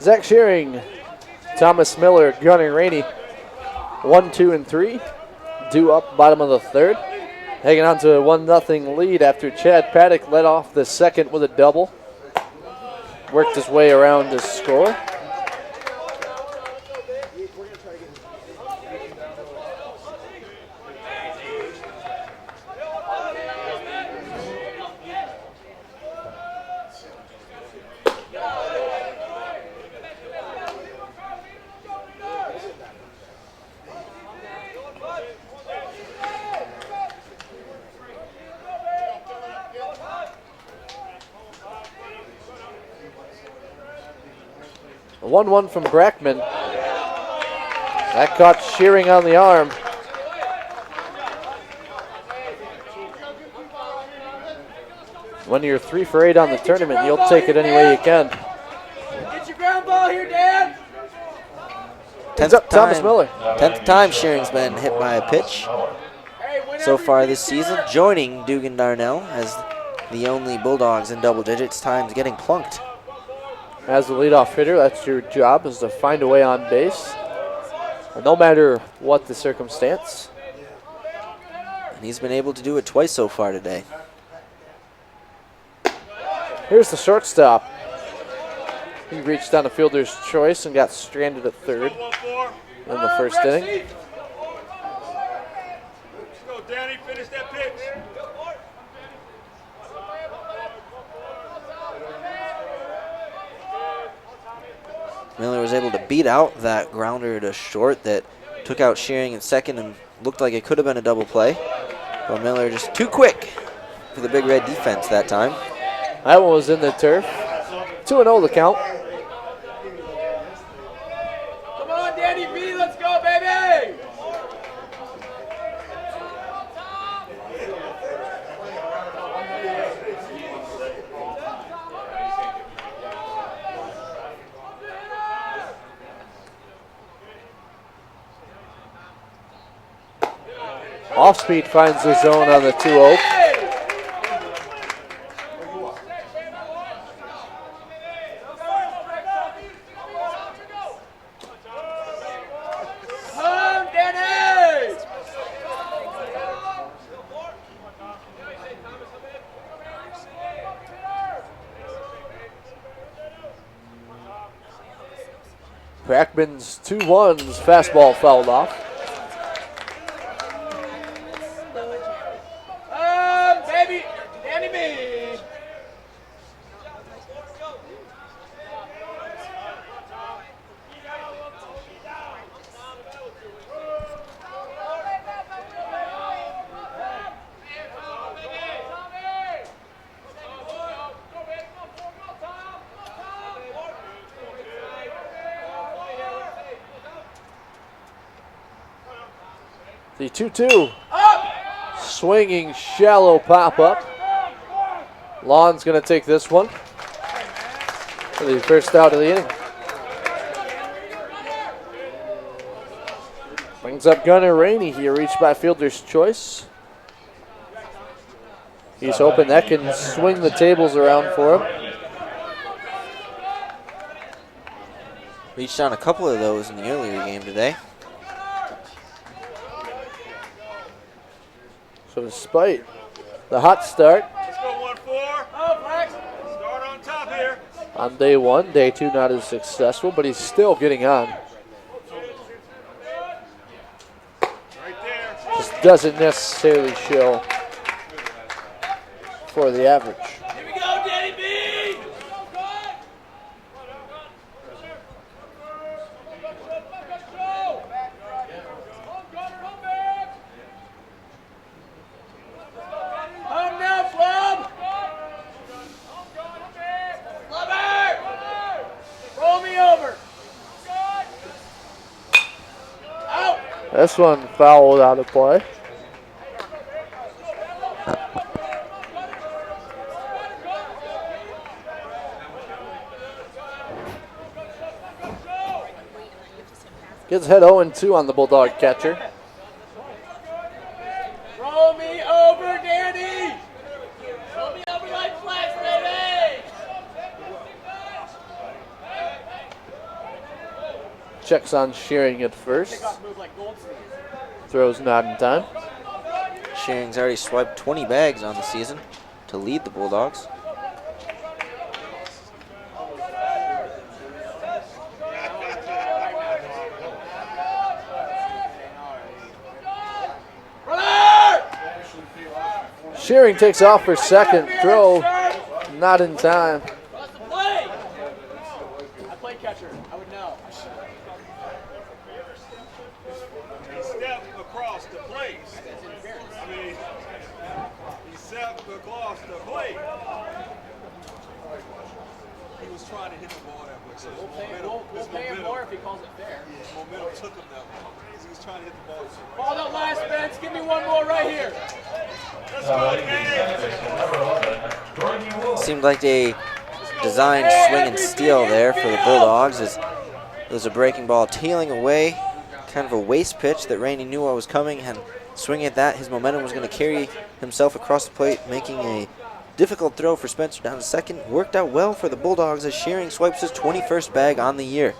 Zach Shearing, Thomas Miller, Gunnar Rainey, 1, 2, and 3. Due up bottom of the 3rd. Hanging on to a 1-0 lead after Chad Paddock led off the 2nd with a double. Worked his way around to score. A 1-1 from Brackman. That caught Shearing on the arm. When you're 3 for 8 on the tournament, you'll take it any way you can. Get your ground ball here, Dad. Thomas Miller. 10th time Shearing's been hit by a pitch so far this season, joining Dugan Darnell as the only Bulldogs in double digits times getting plunked. As the leadoff hitter, that's your job, is to find a way on base, no matter what the circumstance. And he's been able to do it twice so far today. Here's the shortstop. He reached on a fielder's choice and got stranded at 3rd in the 1st inning. Let's go, Danny. Finish that pitch. Miller was able to beat out that grounder to short that took out Shearing in 2nd and looked like it could have been a double play. But Miller just too quick for the Big Red defense that time. That one was in the turf. 2-0 the count. Come on, Danny B. Let's go, baby. Off speed finds the zone on the 2-0. Brackman's 2-1s fastball fouled off. Baby, Danny B. The 2-2. Swinging shallow pop-up. Lawn's going to take this one for the first out of the inning. Brings up Gunnar Rainey. He reached by fielder's choice. He's hoping that can swing the tables around for him. Reached on a couple of those in the earlier game today. So despite the hot start Start on top here. on day one, day two not as successful, but he's still getting on. Just doesn't necessarily show for the average. Here we go, Danny B. Home now, Flub. Flubber. Roll me over. Out. This one fouled out of play. Gets head 0-2 on the Bulldog catcher. Roll me over, Danny. Roll me over like flags, baby. Checks on Shearing at first. Throws not in time. Shearing's already swiped 20 bags on the season to lead the Bulldogs. Shearing takes off for second. Throw not in time. I play catcher. I would know. He stepped across the plate. I mean, he stepped across the plate. He was trying to hit the ball that way. So We'll pay him more if he calls it fair. His momentum took him that way. He was trying to hit the ball. Ball that last bench. Give me one more right here. Seemed like a designed swing and steal there for the Bulldogs as it was a breaking ball tailing away, kind of a waste pitch that Rainey knew what was coming, and swinging at that, his momentum was going to carry himself across the plate, making a difficult throw for Spencer down to second. Worked out well for the Bulldogs as Shearing swipes his 21st bag on the year.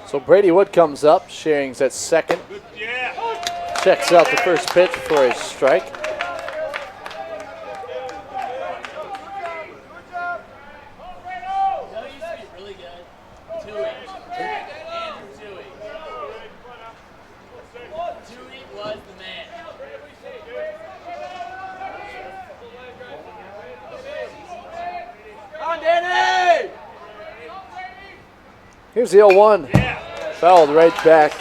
So Brady Wood comes up. Shearing's at second. Checks out the first pitch for a strike. Here's the 0-1. Fouled right back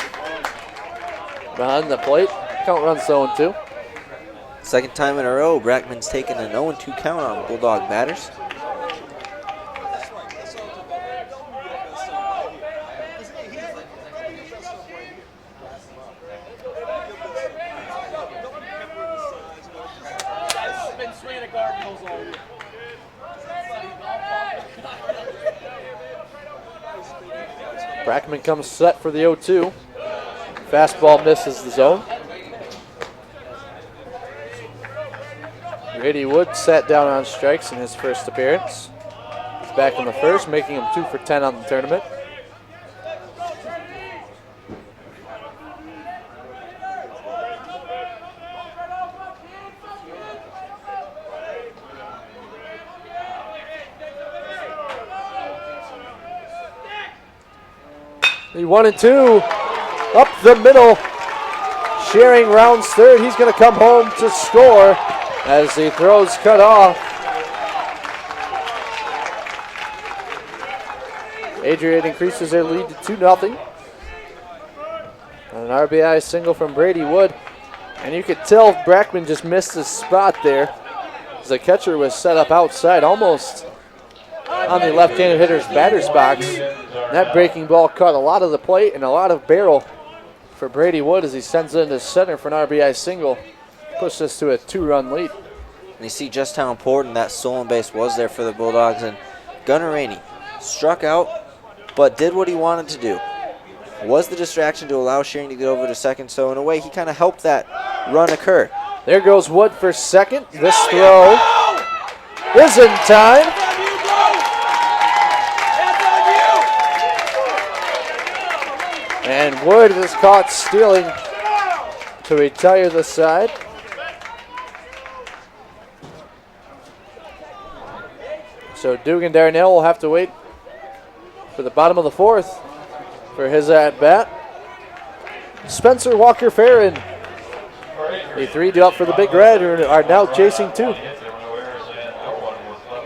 behind the plate. Count runs 0-2. Second time in a row, Brackman's taken an 0-2 count on Bulldog batters. Brackman comes set for the 0-2. Fastball misses the zone. Brady Wood sat down on strikes in his first appearance. He's back in the first, making him 2 for 10 on the tournament. The 1 and 2 up the middle. Sharing rounds third. He's going to come home to score as the throw's cut off. Adrian increases their lead to 2-0. An RBI single from Brady Wood. And you could tell Brackman just missed his spot there as the catcher was set up outside, almost on the left-handed hitter's batter's box. That breaking ball caught a lot of the plate and a lot of barrel for Brady Wood as he sends it into center for an RBI single. Push this to a 2-run lead. And you see just how important that stolen base was there for the Bulldogs. And Gunnar Rainey struck out, but did what he wanted to do. Was the distraction to allow Shearing to get over to second, so in a way he kind of helped that run occur. There goes Wood for second. This throw is in time. And Wood is caught stealing to retire the side. So Dugan Darnell will have to wait for the bottom of the fourth for his at-bat. Spencer Walker-Farron, the 3 up for the Big Red, who are now chasing 2.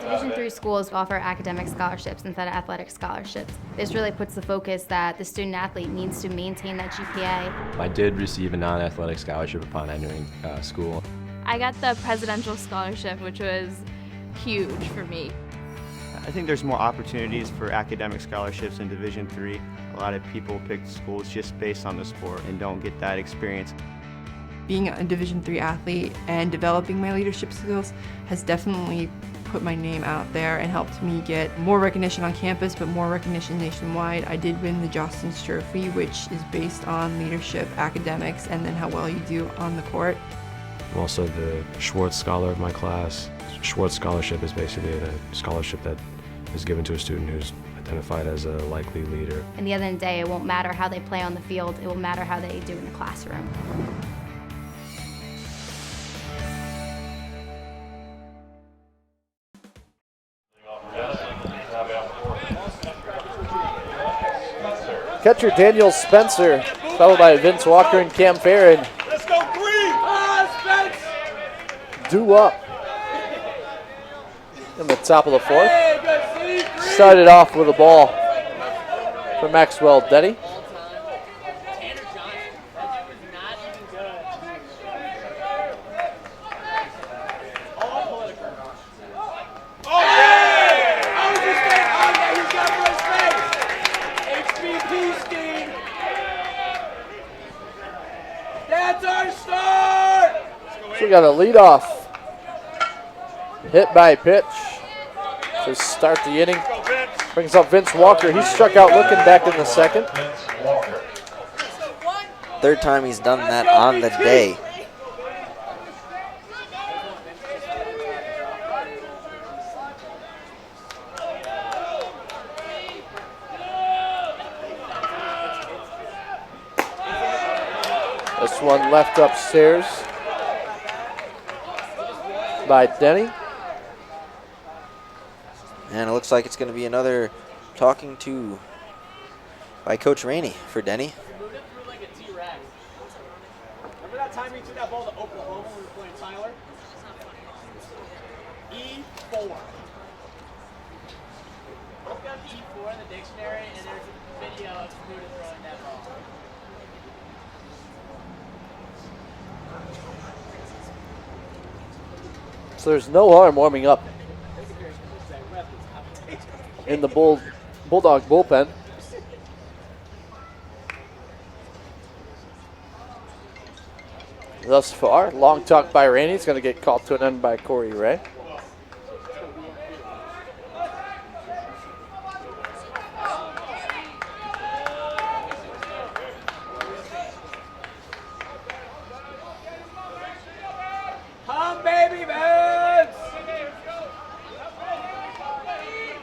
Division III schools offer academic scholarships instead of athletic scholarships. This really puts the focus that the student athlete needs to maintain that GPA. I did receive a non-athletic scholarship upon entering school. I got the presidential scholarship, which was huge for me. I think there's more opportunities for academic scholarships in Division III. A lot of people pick schools just based on the sport and don't get that experience. Being a Division III athlete and developing my leadership skills has definitely put my name out there and helped me get more recognition on campus, but more recognition nationwide. I did win the Jostens Trophy, which is based on leadership, academics, and then how well you do on the court. I'm also the Schwartz Scholar of my class. Schwartz Scholarship is basically a scholarship that is given to a student who's identified as a likely leader. In the end of the day, it won't matter how they play on the field, it will matter how they do in the classroom. Catcher Daniel Spencer, followed by Vince Walker and Cam Farron. Let's go green! Due up in the top of the fourth. Started off with a ball for Maxwell Denny. So we got a leadoff hit by pitch to start the inning. Brings up Vince Walker. He struck out looking back in the second. Third time he's done that on the day. This one left upstairs by Denny. And it looks like it's going to be another talking to by Coach Rainey for Denny. Remember that time we took that ball to Oklahoma when we were playing Tyler? E4. Look up E4 in the dictionary, and there's a video of Smoota throwing that ball. So there's no arm warming up in the Bulldog bullpen. Thus far, long talk by Rainey. It's going to get called to an end by Corey Ray. Come, baby, Vince!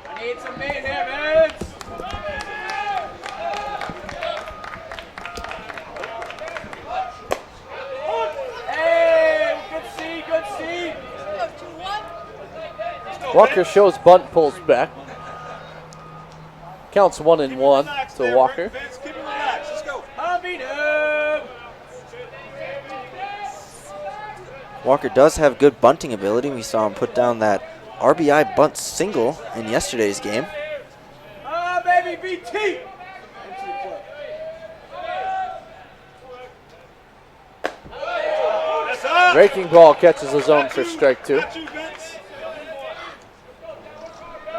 I need some meat here, Vince! Hey, good seat, good seat! Walker shows bunt, pulls back. Counts 1-1 to Walker. Vince, keep Walker does have good bunting ability. We saw him put down that RBI bunt single in yesterday's game. Baby, BT! Breaking ball catches his own for strike 2. Come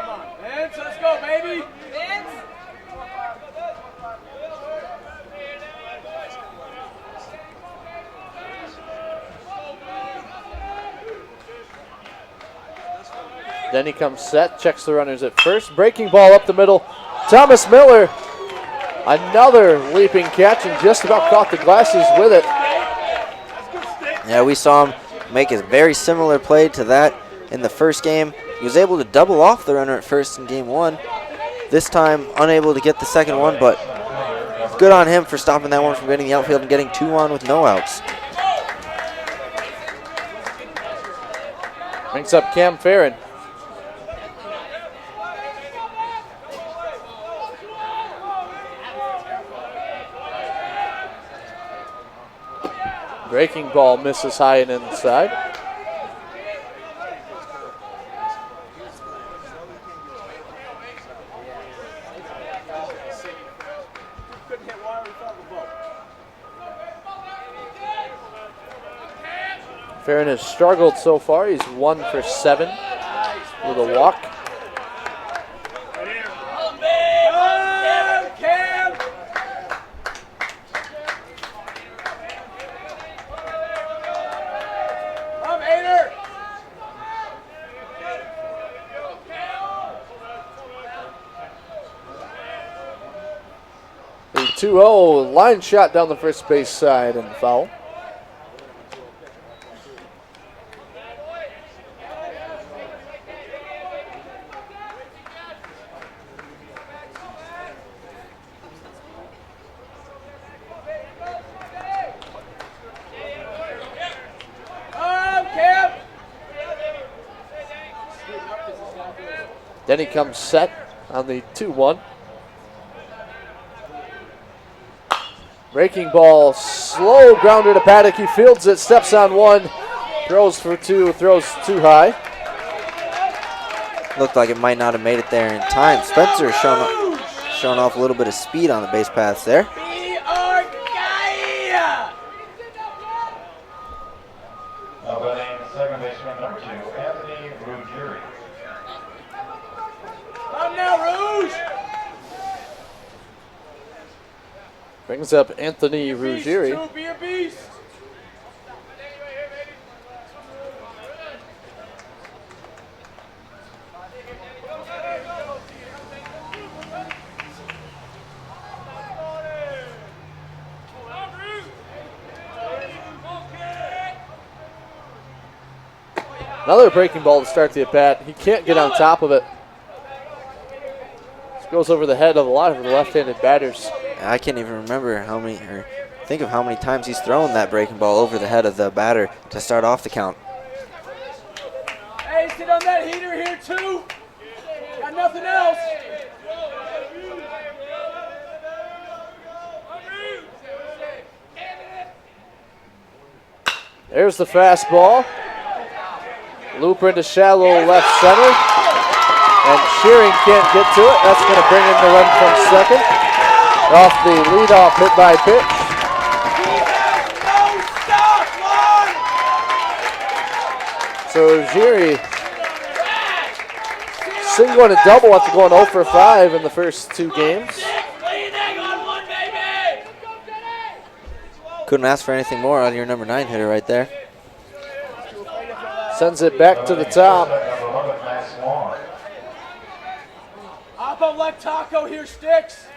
on, Vince, let's go, baby! Vince! Then he comes set, checks the runners at first. Breaking ball up the middle. Thomas Miller, another leaping catch, and just about caught the glasses with it. Yeah, we saw him make a very similar play to that in the first game. He was able to double off the runner at first in game 1. This time, unable to get the second one, but good on him for stopping that one from getting the outfield and getting 2 on with no outs. Brings up Cam Farron. Breaking ball misses high and inside. Farron has struggled so far. He's 1 for 7 with a walk. The 2-0 line shot down the first base side and foul. Then he comes set on the 2-1. Breaking ball, slow grounder to Paddock. He fields it, steps on 1, throws for 2, throws too high. Looked like it might not have made it there in time. Spencer showing off a little bit of speed on the base paths there. Now batting second baseman number 2, Anthony Ruggieri. Come now, Rouge! Brings up Anthony Ruggieri. Be a beast! Another breaking ball to start the at-bat. He can't get on top of it. This goes over the head of a lot of the left-handed batters. I can't even remember or think of how many times he's thrown that breaking ball over the head of the batter to start off the count. Hey, sit on that heater here too. Got nothing else. There's the fastball. Looper into shallow left center. And Shearing can't get to it. That's going to bring in the run from second. Off the leadoff hit by pitch. So Ruggieri, single and a double after going 0 for 5 in the first 2 games. Couldn't ask for anything more out of your number 9 hitter right there. Sends it back to the top. Up on left taco here, Sticks.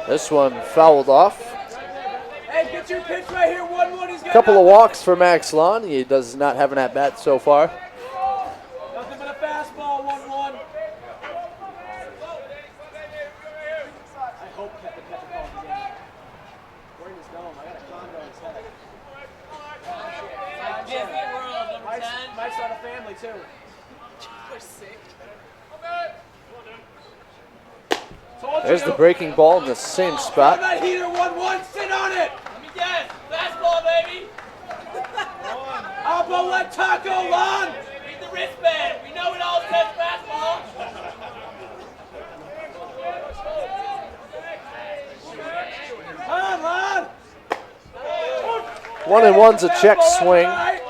This one fouled off. Hey, get your pitch right here. 1-1. A couple of walks for Max Lawn. He does not have an at-bat so far. Nothing but a fastball. 1-1. I hope Kevin calls the game. Where he's going? I got a condo in his head. Disney World, number 10. Might start a family too. We're sick. There's the breaking ball in the same spot. That heater 1-1, sit on it. Let me guess. Fastball, baby. Elbow leg taco, Lon. Read the wristband. We know it all says fastball. Come on, Lon. 1-1's a check swing Get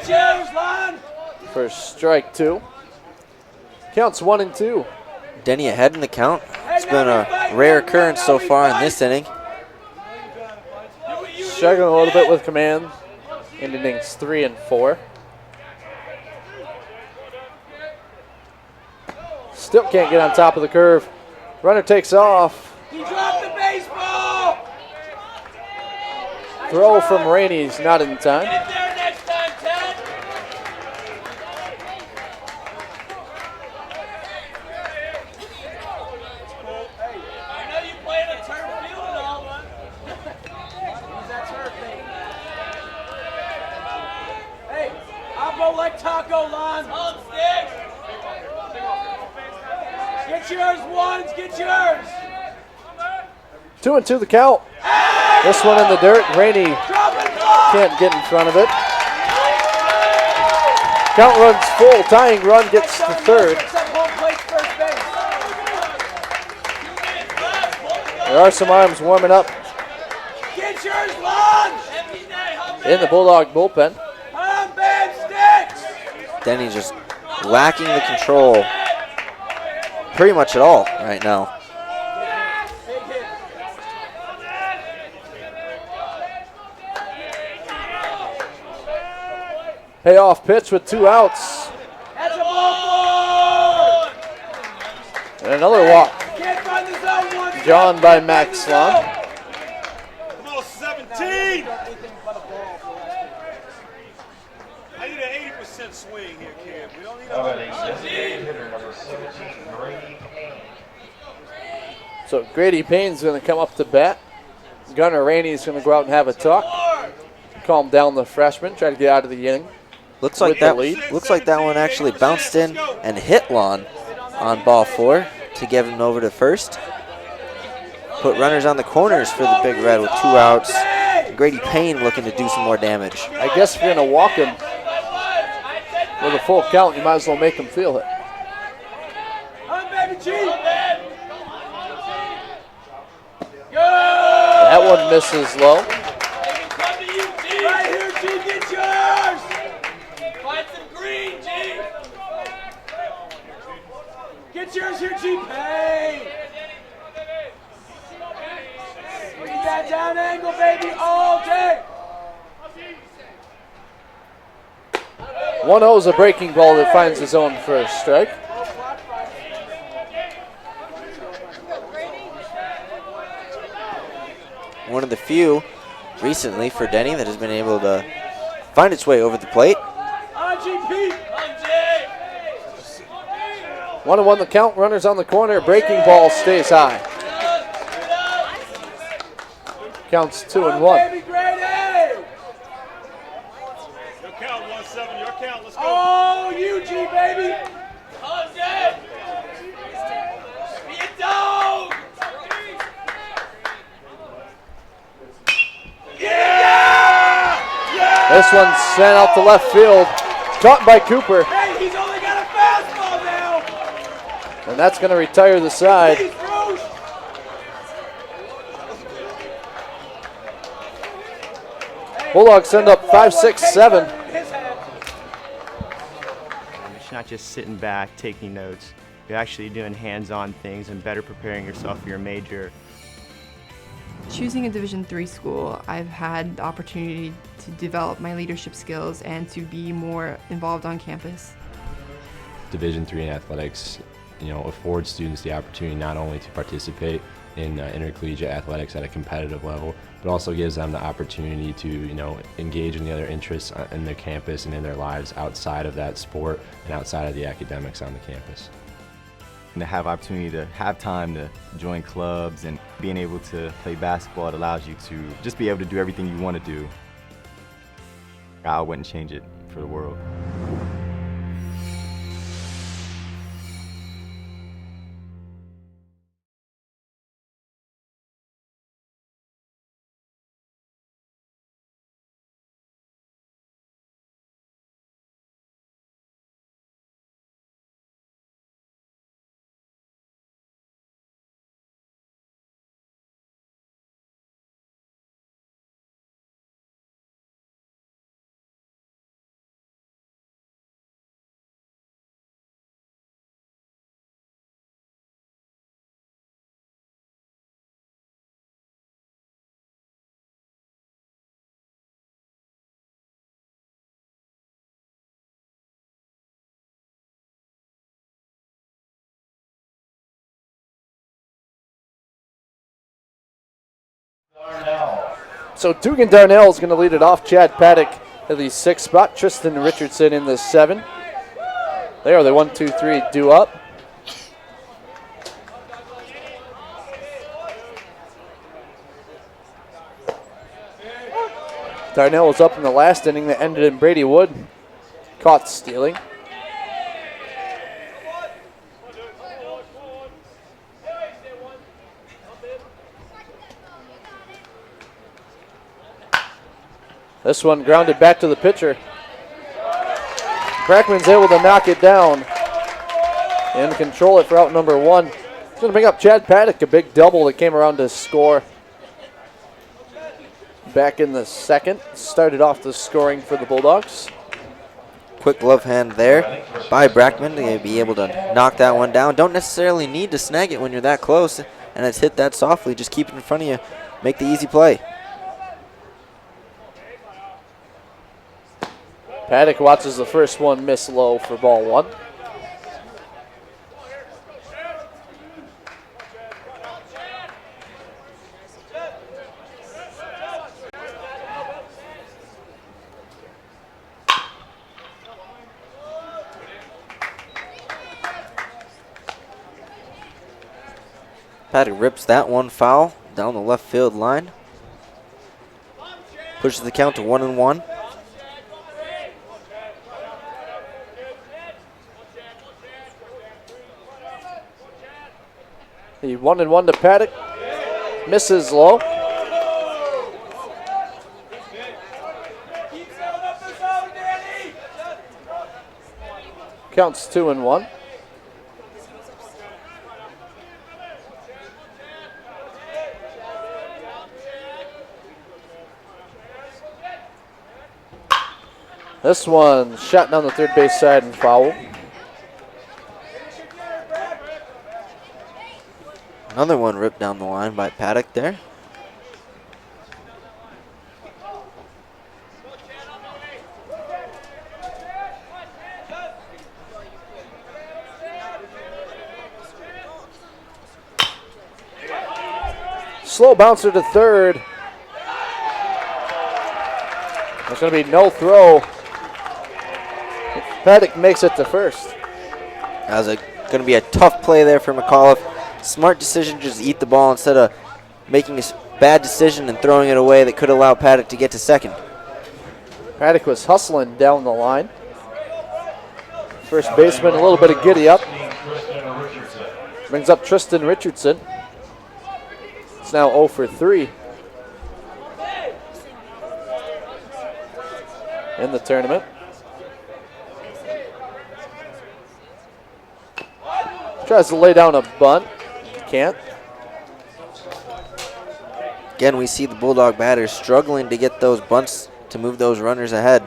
yours, Lon. for strike 2. Counts 1-2. Denny ahead in the count. It's been a rare occurrence so far in this inning. Struggling a little bit with command in innings 3 and 4. Still can't get on top of the curve. Runner takes off. He dropped the baseball. Throw from Rainey's not in time. Get there next time, Ted. I know you play in a turf field and all, but That's her thing. Hey, elbow leg taco, Lon. hold stick. Get yours, ones. Get yours. 2-2 the count. This one in the dirt. Rainey can't get in front of it. Count runs full. Tying run gets to third. There are some arms warming up Get yours, Lon. in the Bulldog bullpen. Come, babe, sticks. Denny just lacking the control pretty much at all right now. Payoff pitch with 2 outs. That's a ball. And another walk. Can't find the zone, one. Drawn by Max Long. Come on, 17. I need an 80% swing here, kid. We don't need a hitter number 17, Grady Payne. So Grady Payne's going to come up to bat. Gunnar Rainey's going to go out and have a talk. Calm down the freshman. Try to get out of the inning. Looks like that one actually bounced in and hit Lon on ball 4 to give him over to first. Put runners on the corners for the Big Red with 2 outs. Grady Payne looking to do some more damage. I guess if you're going to walk him with a full count, you might as well make him feel it. Come, baby G. That one misses low. Right here, G. Get yours. Find some green, G. Get yours here, G. Pay. Get that down angle, baby, all day. 1-0 is a breaking ball that finds his own first strike. One of the few recently for Denny that has been able to find its way over the plate. 1-1 the count. Runners on the corner. Breaking ball stays high. Counts 2-1. Your count, 1-7. Your count. Let's go. Oh, UG, baby. Oh, Jay. Be a dog. This one's sent out to left field. Caught by Cooper. Hey, he's only got a fastball now. And that's going to retire the side. Bulldogs send up 5, 6, 7. It's not just sitting back, taking notes. You're actually doing hands-on things and better preparing yourself for your major. Choosing a Division III school, I've had the opportunity to develop my leadership skills and to be more involved on campus. Division III in athletics, affords students the opportunity not only to participate in intercollegiate athletics at a competitive level, but also gives them the opportunity to, engage in the other interests in their campus and in their lives outside of that sport and outside of the academics on the campus. And to have opportunity to have time to join clubs and being able to play basketball, it allows you to just be able to do everything you want to do. I wouldn't change it for the world. So Dugan Darnell is going to lead it off. Chad Paddock at the 6th spot. Tristan Richardson in the 7. There, the 1, 2, 3 due up. Darnell was up in the last inning that ended in Brady Wood caught stealing. This one grounded back to the pitcher. Brackman's able to knock it down and control it for out number 1. He's going to bring up Chad Paddock, a big double that came around to score. Back in the 2nd, started off the scoring for the Bulldogs. Quick glove hand there by Brackman to be able to knock that one down. Don't necessarily need to snag it when you're that close, and it's hit that softly. Just keep it in front of you. Make the easy play. Paddock watches the first one miss low for ball 1. Paddock rips that one foul down the left field line. Pushes the count to 1-1. The 1-1 to Paddock. Misses low. Counts 2-1. This one shot down the third base side and foul. Another one ripped down the line by Paddock there. Slow bouncer to third. There's going to be no throw. Paddock makes it to first. That was going to be a tough play there for McAuliffe. Smart decision, just eat the ball instead of making a bad decision and throwing it away that could allow Paddock to get to second. Paddock was hustling down the line. First baseman, a little bit of giddy up. Brings up Tristan Richardson. It's now 0 for 3 in the tournament. Tries to lay down a bunt. Can't. Again, we see the Bulldog batters struggling to get those bunts to move those runners ahead.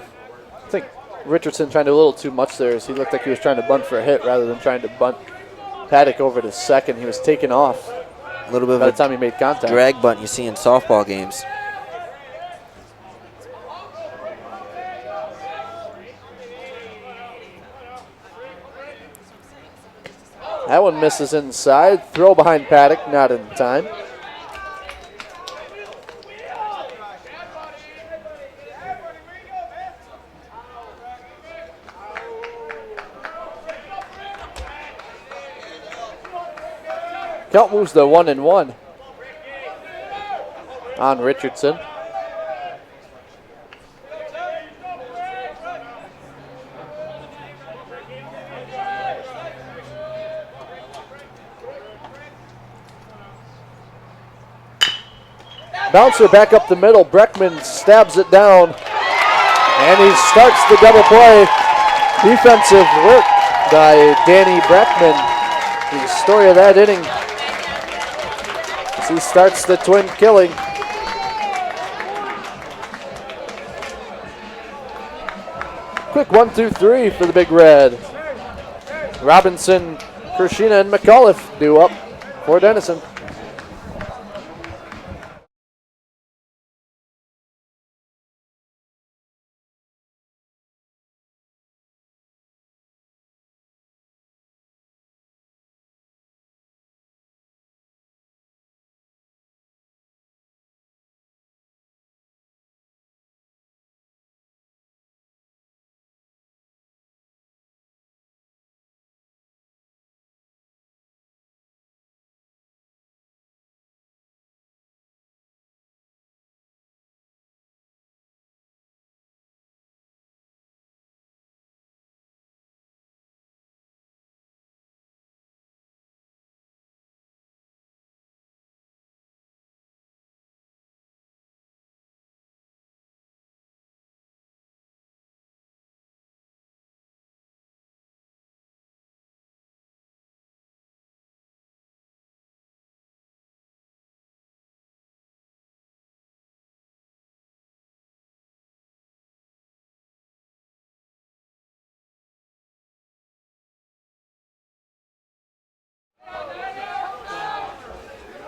I think Richardson trying to do a little too much there as he looked like he was trying to bunt for a hit rather than trying to bunt Paddock over to second. He was taken off a little bit by of the time he made contact. Drag bunt you see in softball games. That one misses inside. Throw behind Paddock, not in time. Count moves to 1-1 on Richardson. Bouncer back up the middle. Breckman stabs it down, and he starts the double play. Defensive work by Danny Breckman. The story of that inning as he starts the twin killing. Quick 1-2-3 for the Big Red. Robinson, Kershina, and McAuliffe due up for Denison.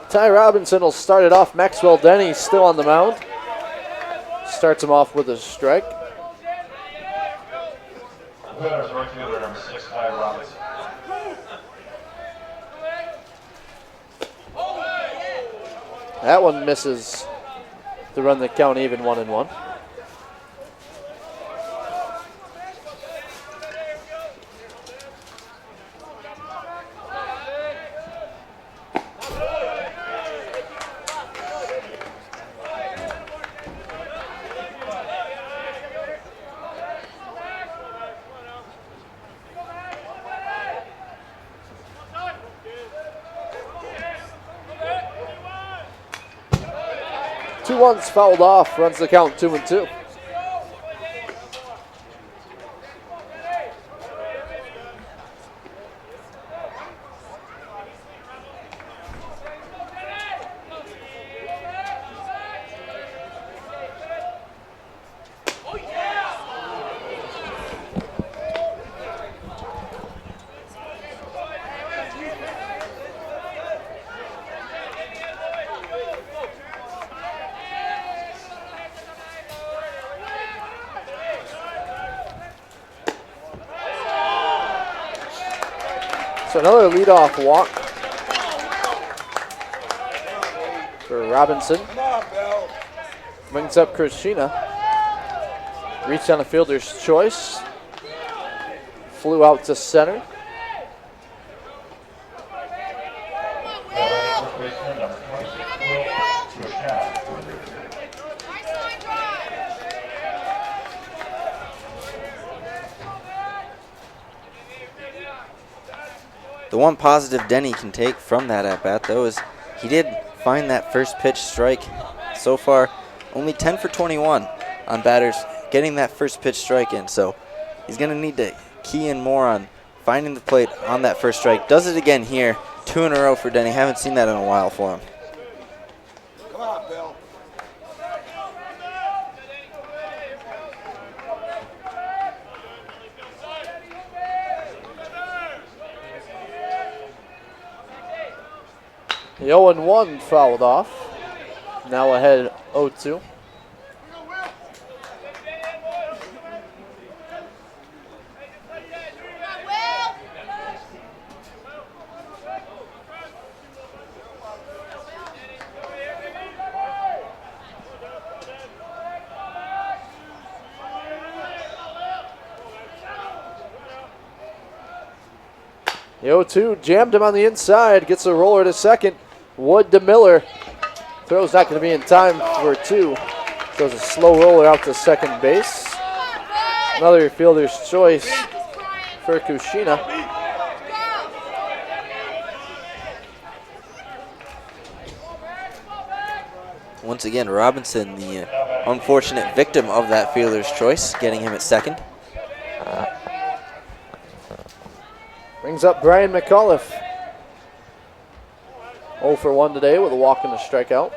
Ty Robinson will start it off. Maxwell Denny still on the mound. Starts him off with a strike. Winners, right fielder number 6, Ty Robinson. That one misses to run the count even, 1-1. Two ones fouled off, runs the count 2-2. So another leadoff walk for Robinson. Brings up Krishina. Reached on a fielder's choice. Flew out to center. The one positive Denny can take from that at-bat, though, is he did find that first pitch strike. So far, only 10 for 21 on batters getting that first pitch strike in. So he's going to need to key in more on finding the plate on that first strike. Does it again here. 2 in a row for Denny. Haven't seen that in a while for him. Come on, Bill. The 0-1 fouled off. Now ahead 0-2. The 0-2 jammed him on the inside, gets a roller to second. Wood to Miller. Throw's not going to be in time for 2. Throws a slow roller out to second base. Another fielder's choice for Kushina. Once again, Robinson, the unfortunate victim of that fielder's choice, getting him at second. Brings up Brian McAuliffe. 0 for 1 today with a walk and a strikeout.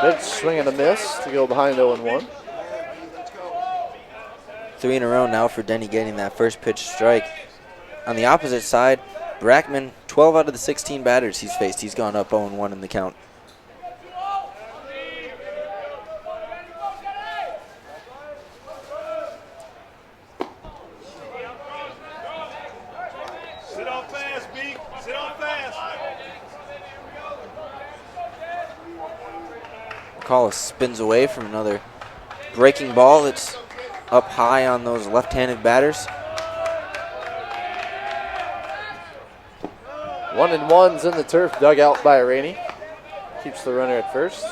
Big swing and a miss to go behind 0-1. 3 in a row now for Denny getting that first pitch strike. On the opposite side, Brackman, 12 out of the 16 batters he's faced, he's gone up 0-1 in the count. McAuliffe spins away from another breaking ball that's up high on those left-handed batters. 1-1's in the turf, dug out by Rainey. Keeps the runner at first.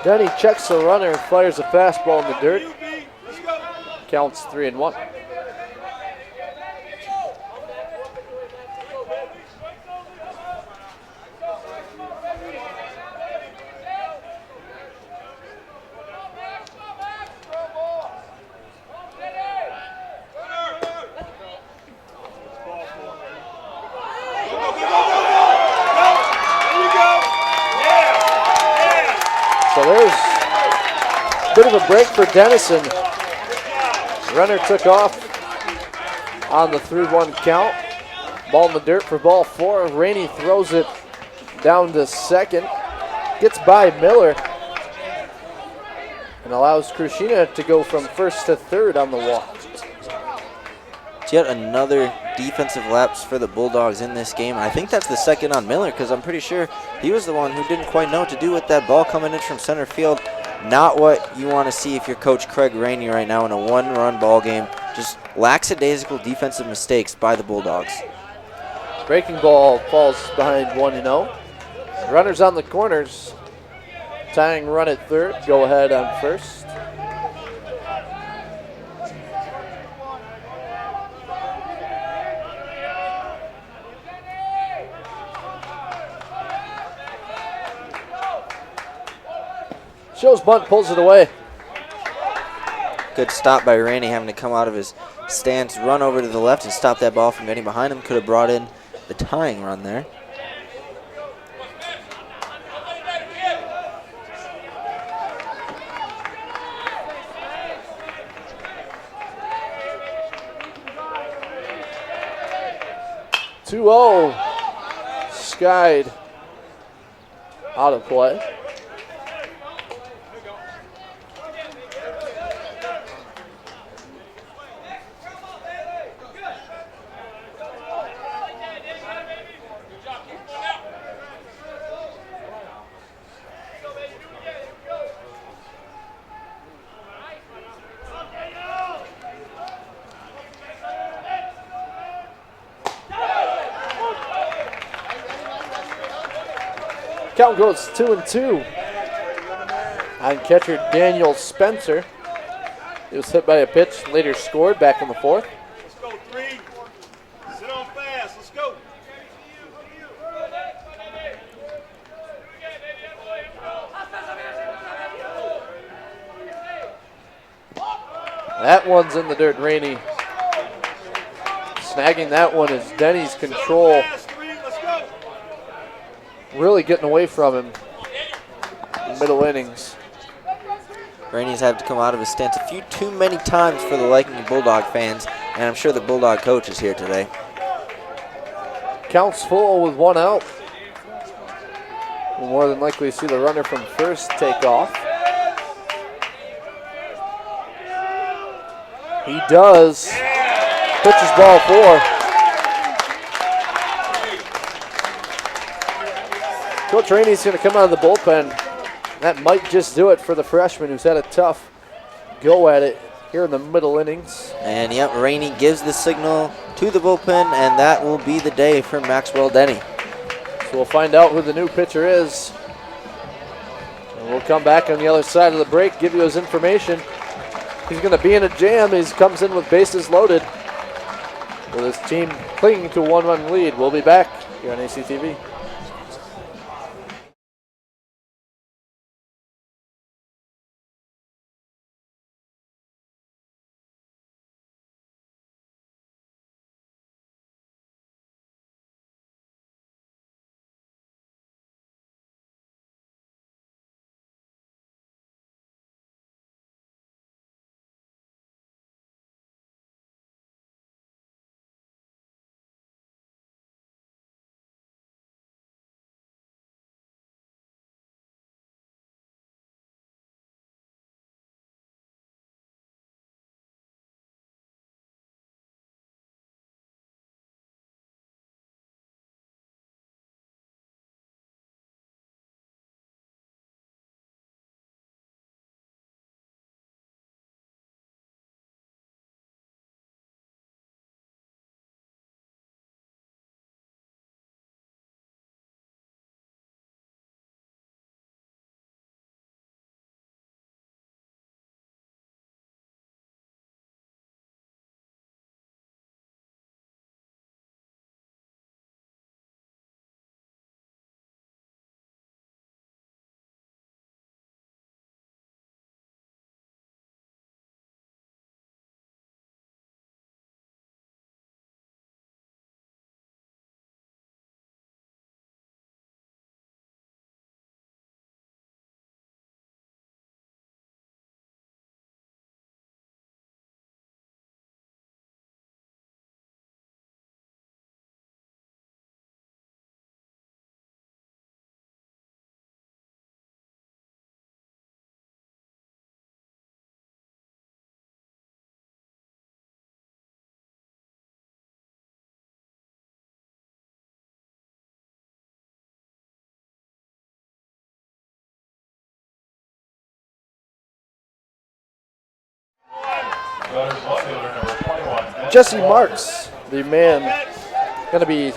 Denny checks the runner, fires a fastball in the dirt. Counts 3-1. So there's a bit of a break for Denison. Runner took off on the 3-1 count. Ball in the dirt for ball 4. Rainey throws it down to second. Gets by Miller and allows Krushina to go from first to third on the walk. It's yet another defensive lapse for the Bulldogs in this game. I think that's the second on Miller, because I'm pretty sure he was the one who didn't quite know what to do with that ball coming in from center field. Not what you want to see if you're Coach Craig Rainey right now in a one-run ball game. Just lackadaisical defensive mistakes by the Bulldogs. Breaking ball falls behind 1-0. Runners on the corners. Tying run at third. Go ahead on first. Shows bunt, pulls it away. Good stop by Rainey, having to come out of his stance, run over to the left and stop that ball from getting behind him. Could have brought in the tying run there. Skied out of play. Count goes 2-2 on catcher Daniel Spencer. He was hit by a pitch, later scored back in the fourth. Let's go, 3. Sit on fast. Let's go. That one's in the dirt, Rainey. Snagging that one is Denny's control. Really getting away from him in middle innings. Rainey's had to come out of his stance a few too many times for the liking of Bulldog fans, and I'm sure the Bulldog coach is here today. Counts full with 1 out. We'll more than likely see the runner from first take off. He does. Pitches ball 4. Coach Rainey's going to come out of the bullpen. That might just do it for the freshman who's had a tough go at it here in the middle innings. And yep, Rainey gives the signal to the bullpen, and that will be the day for Maxwell Denny. So we'll find out who the new pitcher is. And we'll come back on the other side of the break, give you his information. He's going to be in a jam. He comes in with bases loaded, with his team clinging to a 1-run lead. We'll be back here on ACTV. Jesse Marks, the man, going to be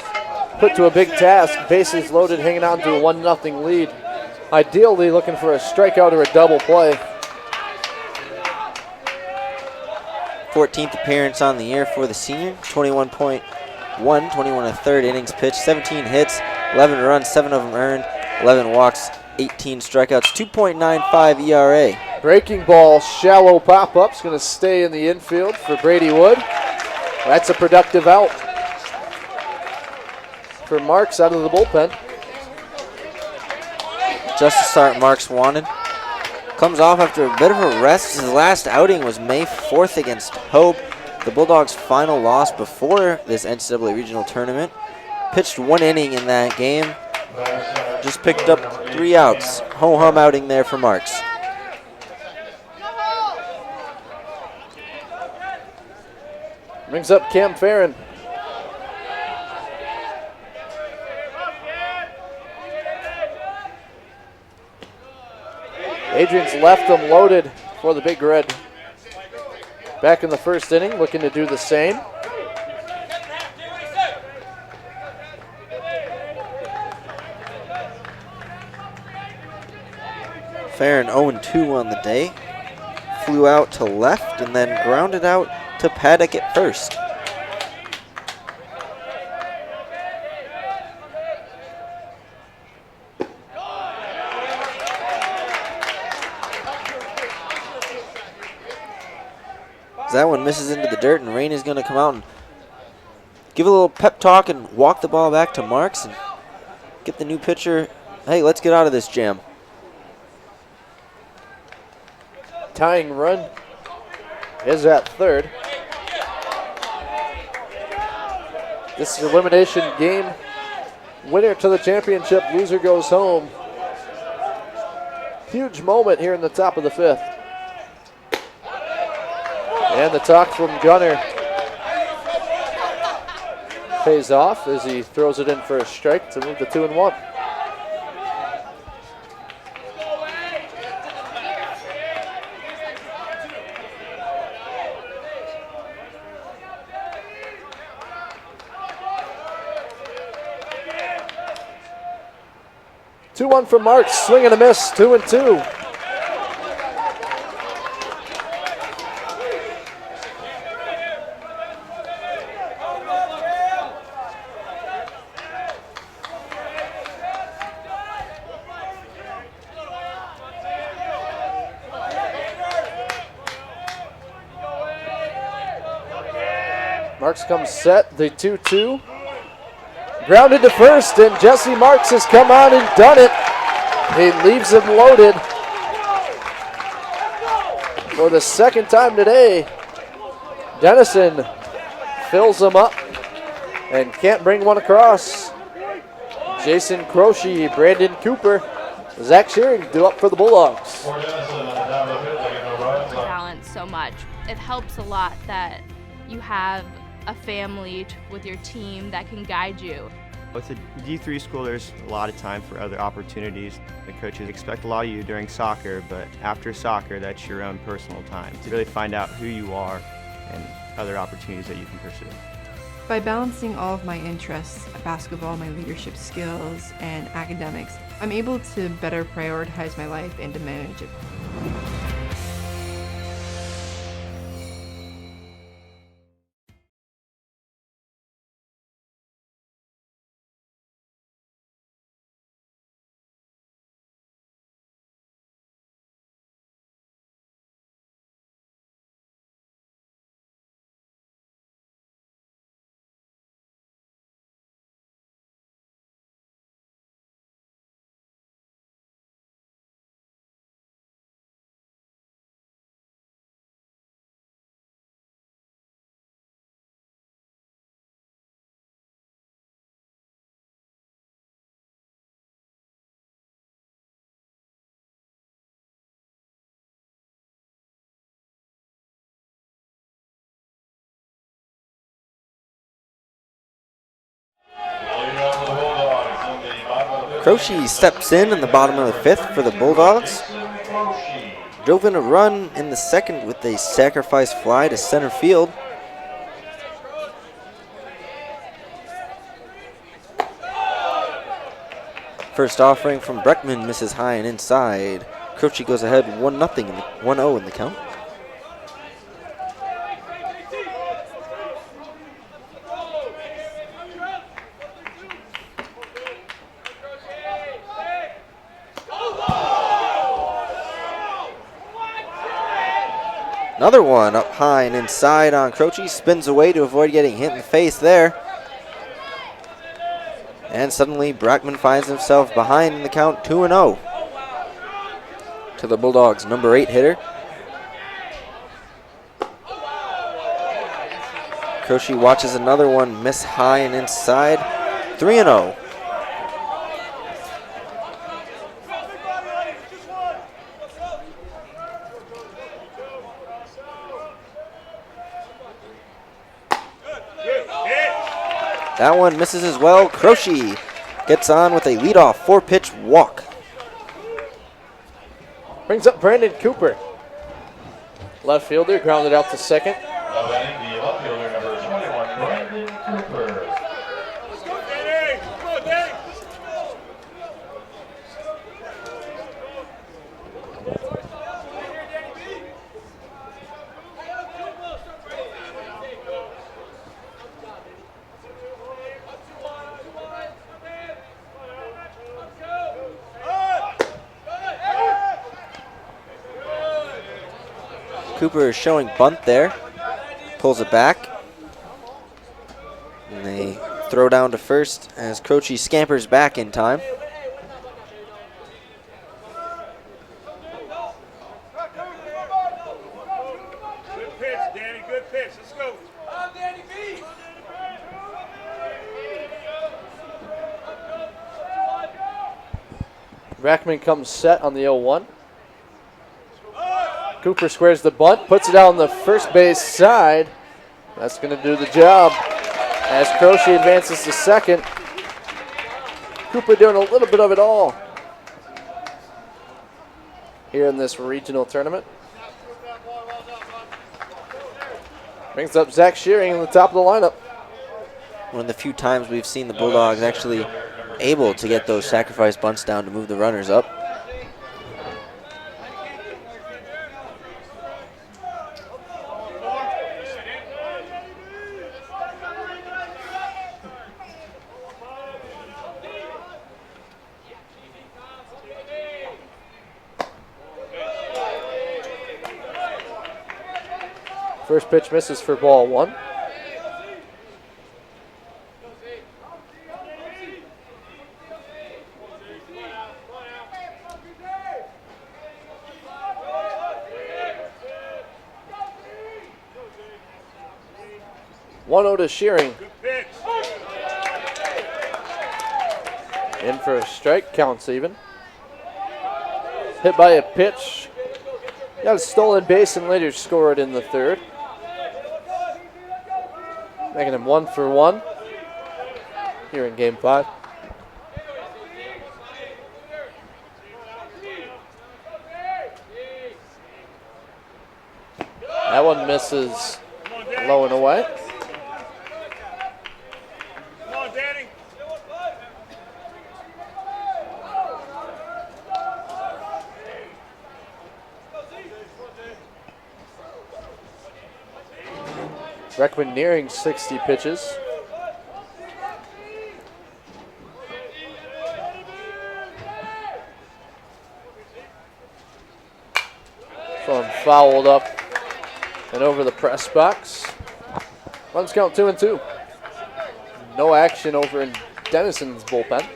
put to a big task. Bases loaded, hanging on to a 1-0 lead. Ideally looking for a strikeout or a double play. 14th appearance on the year for the senior. 21 1/3 innings pitched, 17 hits, 11 runs, 7 of them earned, 11 walks, 18 strikeouts, 2.95 ERA. Breaking ball, shallow pop-up's going to stay in the infield for Brady Wood. That's a productive out for Marks out of the bullpen. Just to start, Marks wanted. Comes off after a bit of a rest. His last outing was May 4th against Hope, the Bulldogs' final loss before this NCAA regional tournament. Pitched 1 inning in that game. Just picked up 3 outs. Ho-hum outing there for Marks. Brings up Cam Farron. Adrian's left him loaded for the Big Red. Back in the first inning, looking to do the same. Farron 0-2 on the day. Flew out to left and then grounded out to Paddock at first. That one misses into the dirt, and Rainey's going to come out and give a little pep talk and walk the ball back to Marks and get the new pitcher, hey, let's get out of this jam. Tying run is at third. This is elimination game. Winner to the championship, loser goes home. Huge moment here in the top of the 5th. And the talk from Gunner pays off as he throws it in for a strike to move to 2-1. Two-one for Marks, swing and a miss, 2-2. Marks comes set, the 2-2. Grounded to first, and Jesse Marks has come on and done it. He leaves him loaded for the second time today. Denison fills him up and can't bring one across. Jason Croce, Brandon Cooper, Zach Shearing do up for the Bulldogs. Balance so much. It helps a lot that you have a family with your team that can guide you. With a D3 school, there's a lot of time for other opportunities. The coaches expect a lot of you during soccer, but after soccer, that's your own personal time to really find out who you are and other opportunities that you can pursue. By balancing all of my interests, basketball, my leadership skills, and academics, I'm able to better prioritize my life and to manage it. Croce steps in the bottom of the 5th for the Bulldogs. drove in a run in the second with a sacrifice fly to center field. First offering from Breckman misses high and inside. Croce goes ahead 1-0 in the count. Another one up high and inside on Croce. Spins away to avoid getting hit in the face there. And suddenly Brackman finds himself behind in the count 2-0 to the Bulldogs' number 8 hitter. Croce watches another one miss high and inside. 3-0. That one misses as well. Croce gets on with a leadoff 4-pitch walk. Brings up Brandon Cooper. Left fielder grounded out to second. Now batting the left fielder, number 21, Brandon Cooper. Cooper is showing bunt there. Pulls it back. And they throw down to first as Croce scampers back in time. Good pitch, Danny. Good pitch. Let's go. I'm Danny B. Brackman comes set on the 0-1. Cooper squares the bunt, puts it out on the first base side. That's going to do the job. As Croce advances to second, Cooper doing a little bit of it all here in this regional tournament. Brings up Zach Shearing in the top of the lineup. One of the few times we've seen the Bulldogs actually able to get those sacrifice bunts down to move the runners up. First pitch misses for ball 1. To Shearing. In for a strike, counts even. Hit by a pitch. Got a stolen base and later scored in the third. Making him 1 for 1 here in game 5. That one misses low and away. Breckman nearing 60 pitches. This one fouled up and over the press box. Runs count 2-2. No action over in Denison's bullpen.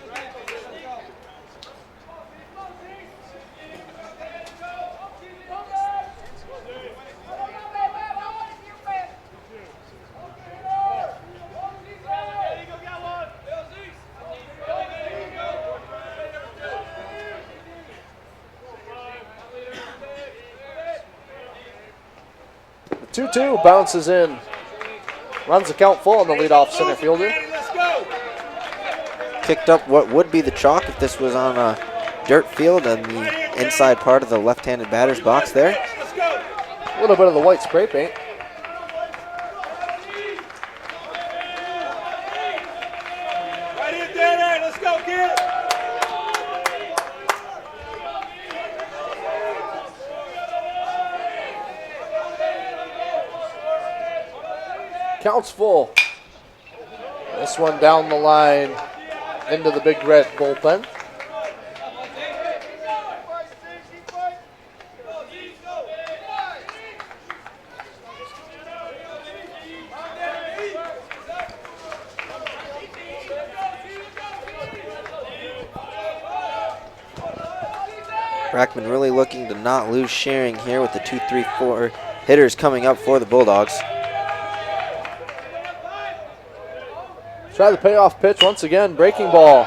The 2-2 bounces in. Runs the count full on the leadoff center fielder. Kicked up what would be the chalk if this was on a dirt field, and the inside part of the left-handed batter's box there. A little bit of the white spray paint. Right here, Danny. Let's go, kid. Counts full. This one down the line into the big red bullpen. Brackman really looking to not lose sharing here with the 2, 3, 4 hitters coming up for the Bulldogs. Try the payoff pitch once again. Breaking ball.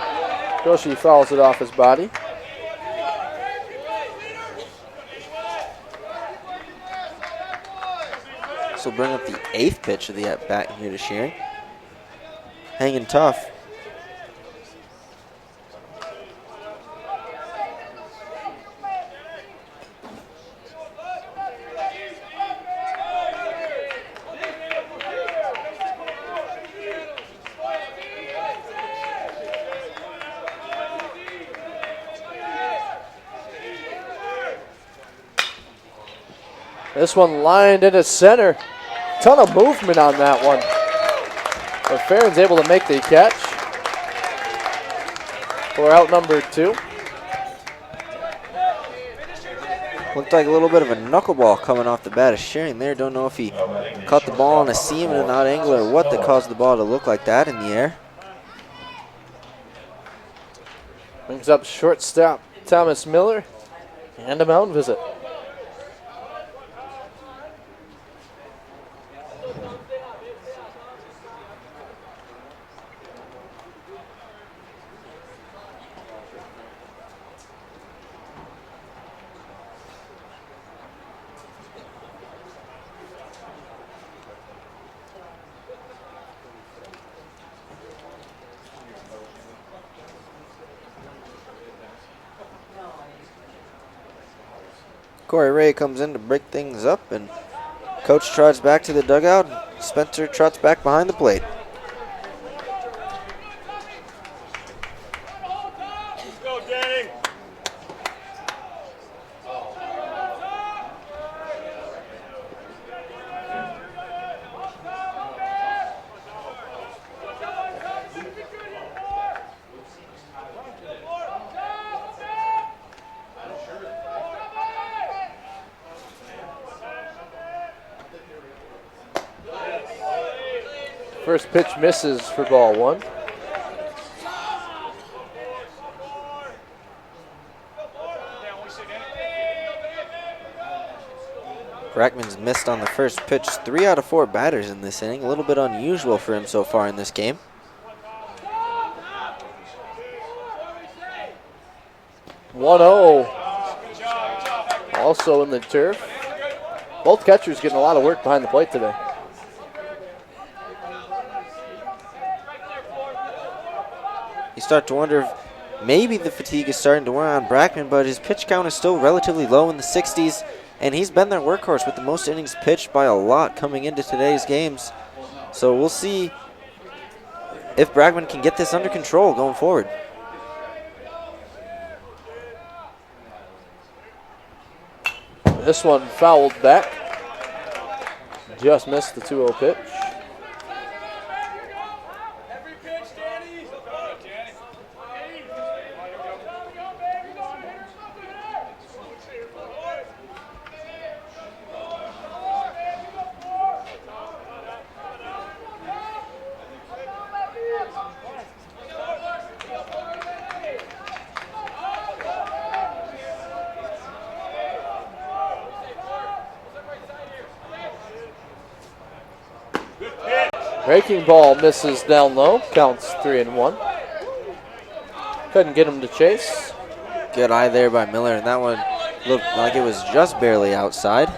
Joshi fouls it off his body. This will bring up the 8th pitch of the at-bat here to Shearing. Hanging tough. This one lined into center. Ton of movement on that one. But Farron's able to make the catch for out number 2. Looked like a little bit of a knuckleball coming off the bat of Shearing there. Don't know if he caught the ball on a seam and an odd angle or what that caused the ball to look like that in the air. Brings up shortstop Thomas Miller and a mound visit. Corey Ray comes in to break things up, and Coach trots back to the dugout. Spencer trots back behind the plate. Let's go, Danny. First pitch misses for ball 1. Brackman's missed on the first pitch 3 out of 4 batters in this inning. A little bit unusual for him so far in this game. (1-0) also in the turf. Both catchers getting a lot of work behind the plate today. You start to wonder if maybe the fatigue is starting to wear on Brackman, but his pitch count is still relatively low in the 60s, and he's been their workhorse with the most innings pitched by a lot coming into today's games. So we'll see if Brackman can get this under control going forward. This one fouled back. Just missed the 2-0 pitch. Breaking ball misses down low. Counts 3-1. Couldn't get him to chase. Good eye there by Miller, and that one looked like it was just barely outside.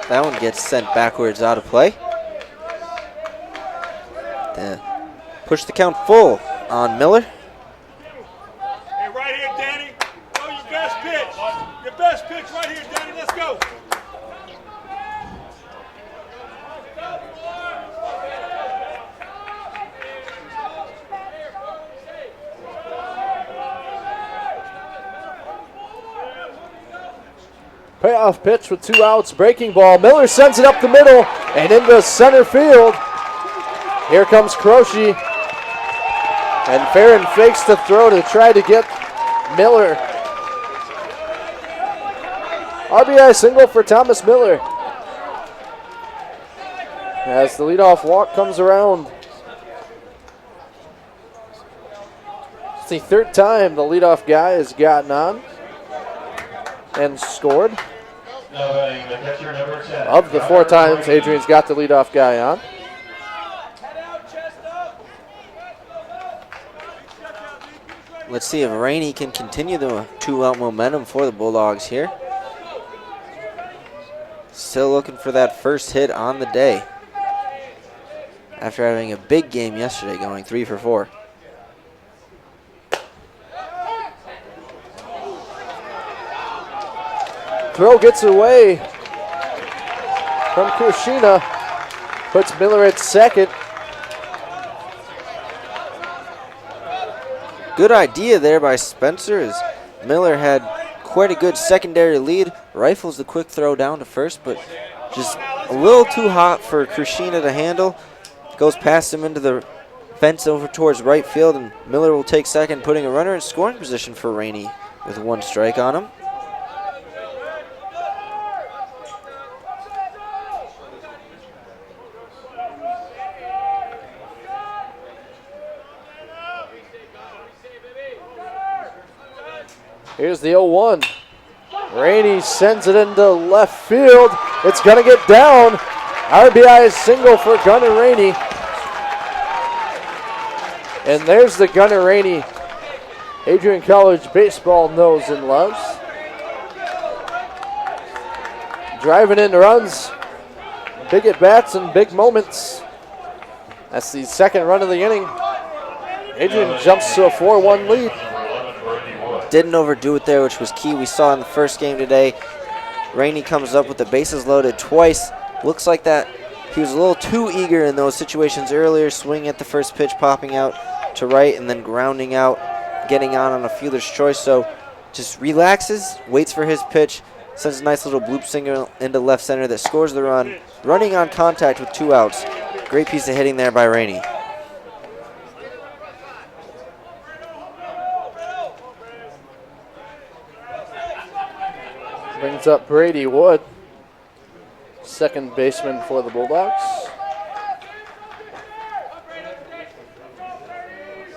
That one gets sent backwards out of play. Push the count full on Miller. Hey, right here, Danny. Throw your best pitch. Your best pitch right here, Danny. Let's go. Payoff pitch with 2 outs, breaking ball. Miller sends it up the middle and into center field. Here comes Croce. And Farron fakes the throw to try to get Miller. RBI single for Thomas Miller. As the leadoff walk comes around. It's the 3rd time the leadoff guy has gotten on and scored. Of the 4 times Adrian's got the leadoff guy on. Let's see if Rainey can continue the 2-out momentum for the Bulldogs here. Still looking for that first hit on the day after having a big game yesterday, going 3 for 4. Throw gets away from Kushina. Puts Miller at second. Good idea there by Spencer, as Miller had quite a good secondary lead. Rifles the quick throw down to first, but just a little too hot for Kushina to handle. Goes past him into the fence over towards right field, and Miller will take second, putting a runner in scoring position for Rainey with 1 strike on him. Here's the 0-1. Rainey sends it into left field. It's going to get down. RBI single for Gunnar Rainey. And there's the Gunnar Rainey Adrian College baseball knows and loves. Driving in runs, big at-bats and big moments. That's the 2nd run of the inning. Adrian jumps to a 4-1 lead. Didn't overdo it there, which was key. We saw in the first game today, Rainey comes up with the bases loaded twice. Looks like that he was a little too eager in those situations earlier, swinging at the first pitch, popping out to right, and then grounding out, getting on a fielder's choice. So just relaxes, waits for his pitch, sends a nice little bloop signal into left center that scores the run, running on contact with 2 outs. Great piece of hitting there by Rainey. Brings up Brady Wood, 2nd baseman for the Bulldogs.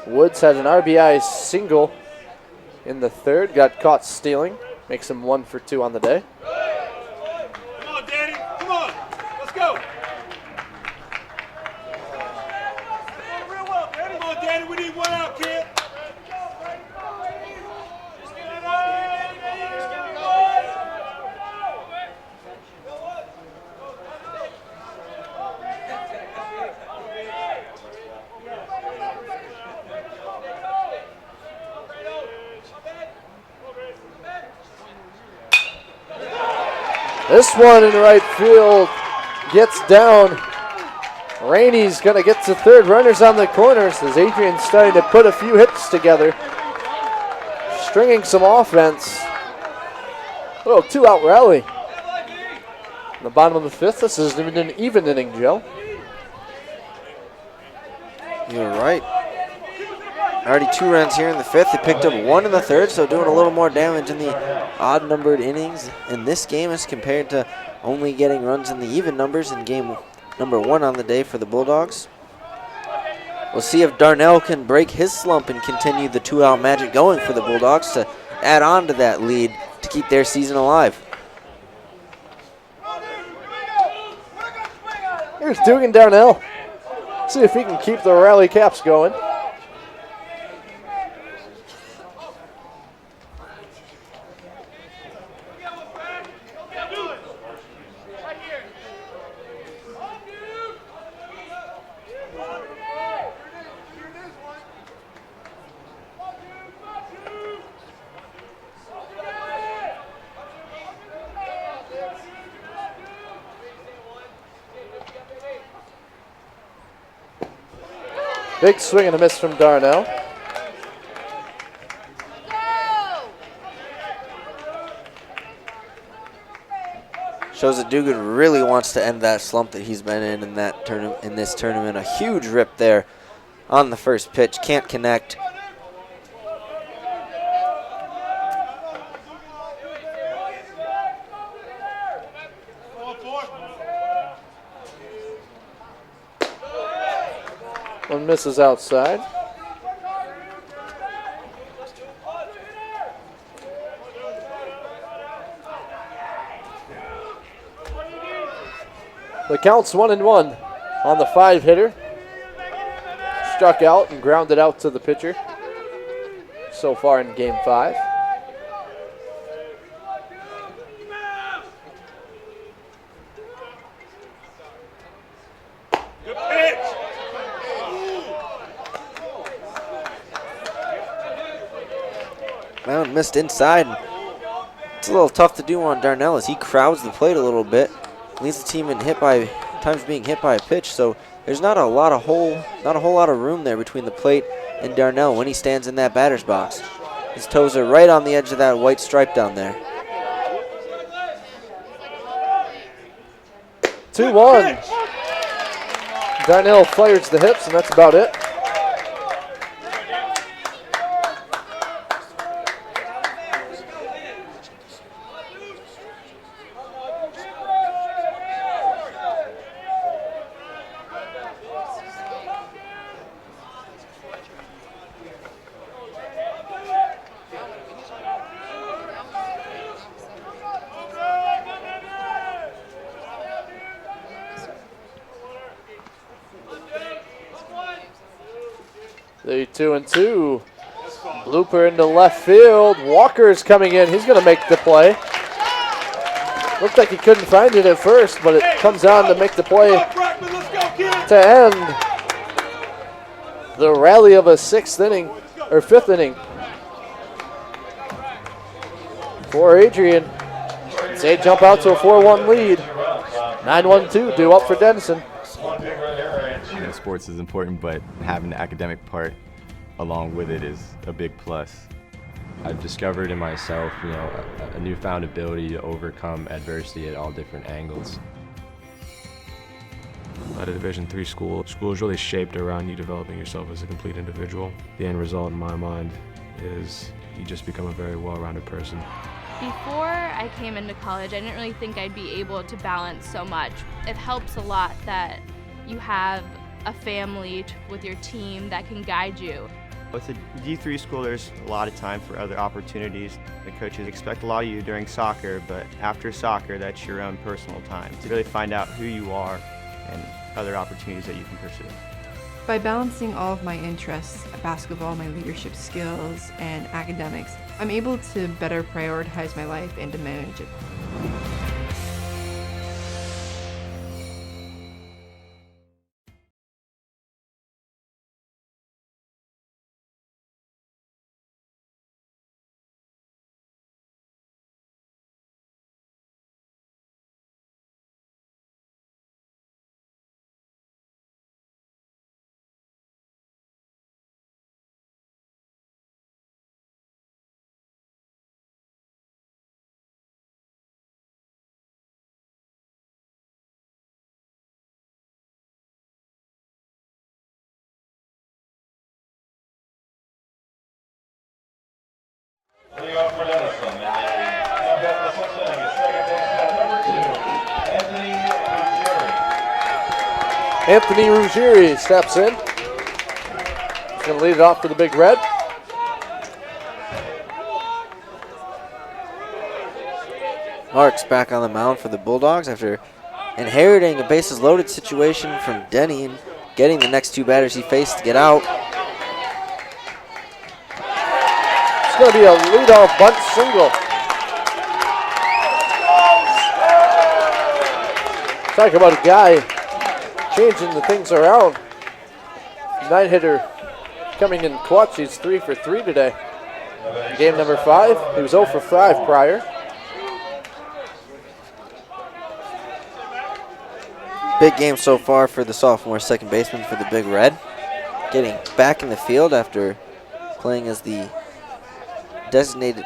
Woods had an RBI single in the 3rd, got caught stealing, makes him 1 for 2 on the day. Come on, Danny. Come on. Let's go. Come on, Danny. We need 1 out, kid. This one in right field gets down. Rainey's going to get to 3rd. Runners on the corners as Adrian's starting to put a few hits together. Stringing some offense. A little 2-out rally. In the bottom of the 5th, this is an even inning, Joe. You're right. Already 2 runs here in the 5th. They picked up 1 in the 3rd, so doing a little more damage in the odd-numbered innings in this game as compared to only getting runs in the even numbers in game number 1 on the day for the Bulldogs. We'll see if Darnell can break his slump and continue the 2-out magic going for the Bulldogs to add on to that lead to keep their season alive. Here's Dugan Darnell. See if he can keep the rally caps going. Big swing and a miss from Darnell. Shows that Dugan really wants to end that slump that he's been in that in this tournament. A huge rip there on the first pitch. Can't connect. One misses outside. The count's 1-1 on the 5-hitter. Struck out and grounded out to the pitcher so far in game 5. Good pitch. Mound missed inside. It's a little tough to do on Darnell as he crowds the plate a little bit. Leads the team in times being hit by a pitch, so there's not a whole lot of room there between the plate and Darnell when he stands in that batter's box. His toes are right on the edge of that white stripe down there. 2-1. Darnell fires the hips, and that's about it. The 2-2. Blooper into left field. Walker's coming in. He's going to make the play. Looked like he couldn't find it at first, but it comes on to make the play to end the rally of a 5th inning for Adrian. They jump out to a 4-1 lead. 9-1-2 due up for Denison. Sports is important, but having the academic part along with it is a big plus. I've discovered in myself, a newfound ability to overcome adversity at all different angles. At a Division III school is really shaped around you developing yourself as a complete individual. The end result in my mind is you just become a very well-rounded person. Before I came into college, I didn't really think I'd be able to balance so much. It helps a lot that you have a family with your team that can guide you. With a D3 school, there's a lot of time for other opportunities. The coaches expect a lot of you during soccer, but after soccer, that's your own personal time to really find out who you are and other opportunities that you can pursue. By balancing all of my interests, basketball, my leadership skills, and academics, I'm able to better prioritize my life and to manage it. Leading off for Denison, and they got the first inning, second baseman, number 2, Anthony Ruggieri steps in. He's going to lead it off for the Big Red. Marks back on the mound for the Bulldogs after inheriting a bases loaded situation from Denny and getting the next 2 batters he faced to get out. It's going to be a leadoff bunt single. Talk about a guy changing the things around. 9-hitter coming in clutch. He's 3 for 3 today. Game number 5. He was 0 for 5 prior. Big game so far for the sophomore second baseman for the Big Red. getting back in the field after playing as the designated,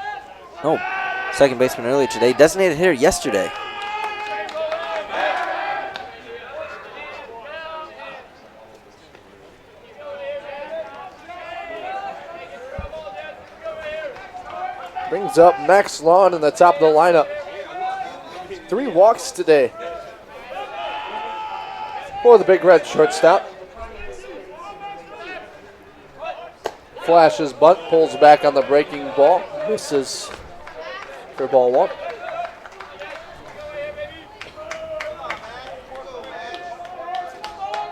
second baseman earlier today, designated hitter yesterday. Brings up Max Lawn in the top of the lineup. 3 walks today for the Big Red shortstop. Flashes bunt, pulls back on the breaking ball. Misses for ball 1.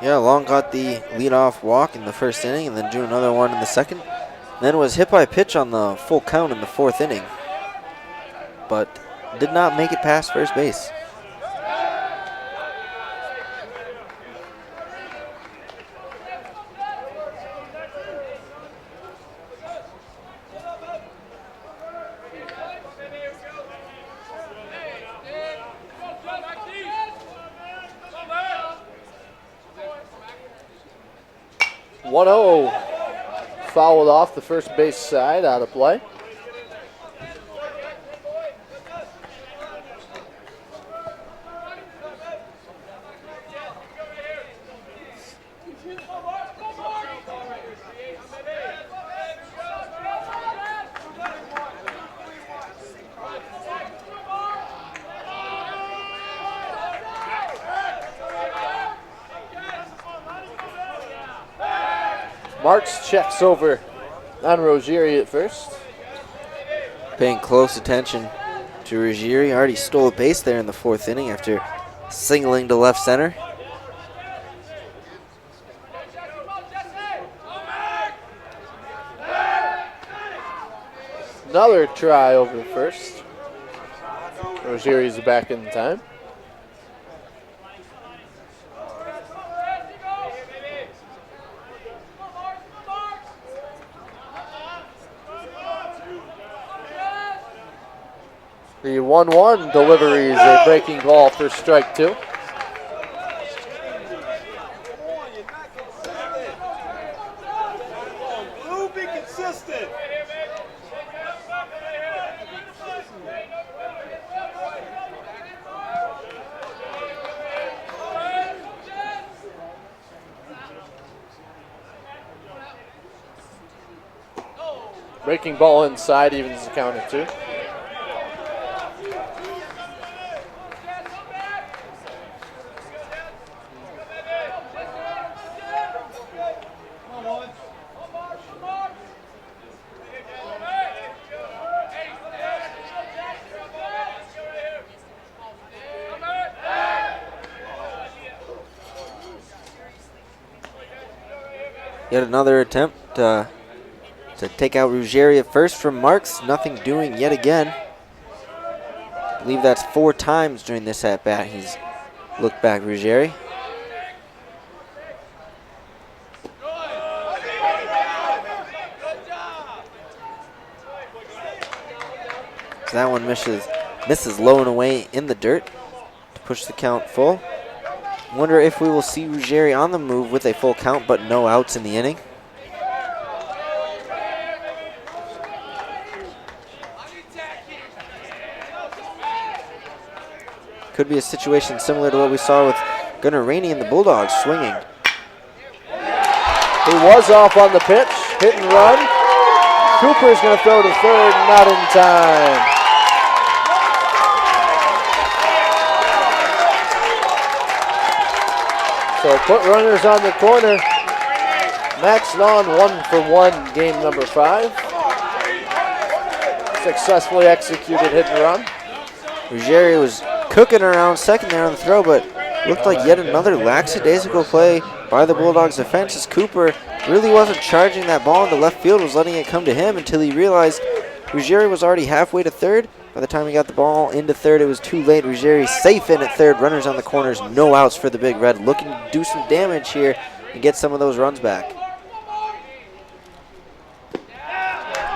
Yeah, Long got the leadoff walk in the first inning and then drew another one in the second. Then was hit by a pitch on the full count in the 4th inning, but did not make it past first base. Fouled off the first base side, out of play. Marks checks over on Ruggieri at first. Paying close attention to Ruggieri. Already stole a base there in the 4th inning after singling to left center. Another try over first. Ruggieri's back in time. The 1-1 delivery is a breaking ball for strike 2. Blue, be consistent. Breaking ball inside evens the count at 2. Yet another attempt to take out Ruggieri at first from Marks. Nothing doing yet again. I believe that's 4 times during this at-bat he's looked back Ruggieri. So that one misses low and away in the dirt to push the count full. Wonder if we will see Ruggieri on the move with a full count but no outs in the inning. Could be a situation similar to what we saw with Gunnar Rainey and the Bulldogs swinging. He was off on the pitch, hit and run. Cooper's going to throw to third, not in time. So put runners on the corner. Max Lawn 1 for 1, game number 5. Successfully executed hit and run. Ruggieri was cooking around second there on the throw, but looked like yet another lackadaisical play by the Bulldogs defense as Cooper really wasn't charging that ball into left field, was letting it come to him until he realized Ruggieri was already halfway to third. By the time he got the ball into third, it was too late. Ruggieri safe in at third, runners on the corners, no outs for the Big Red, looking to do some damage here and get some of those runs back.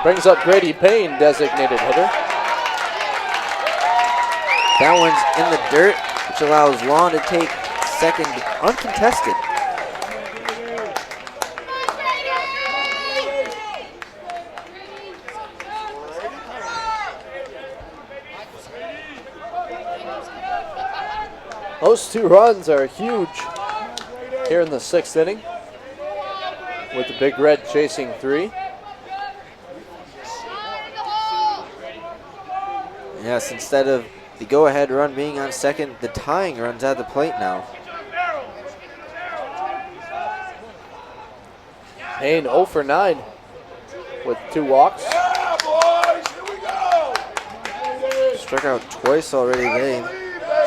Brings up Grady Payne, designated hitter. That one's in the dirt, which allows Lawn to take second uncontested. Those 2 runs are huge here in the 6th inning, with the Big Red chasing 3. Yes, instead of the go-ahead run being on second, the tying run's at the plate now. Hain 0 for 9 with 2 walks. Struck out twice already today,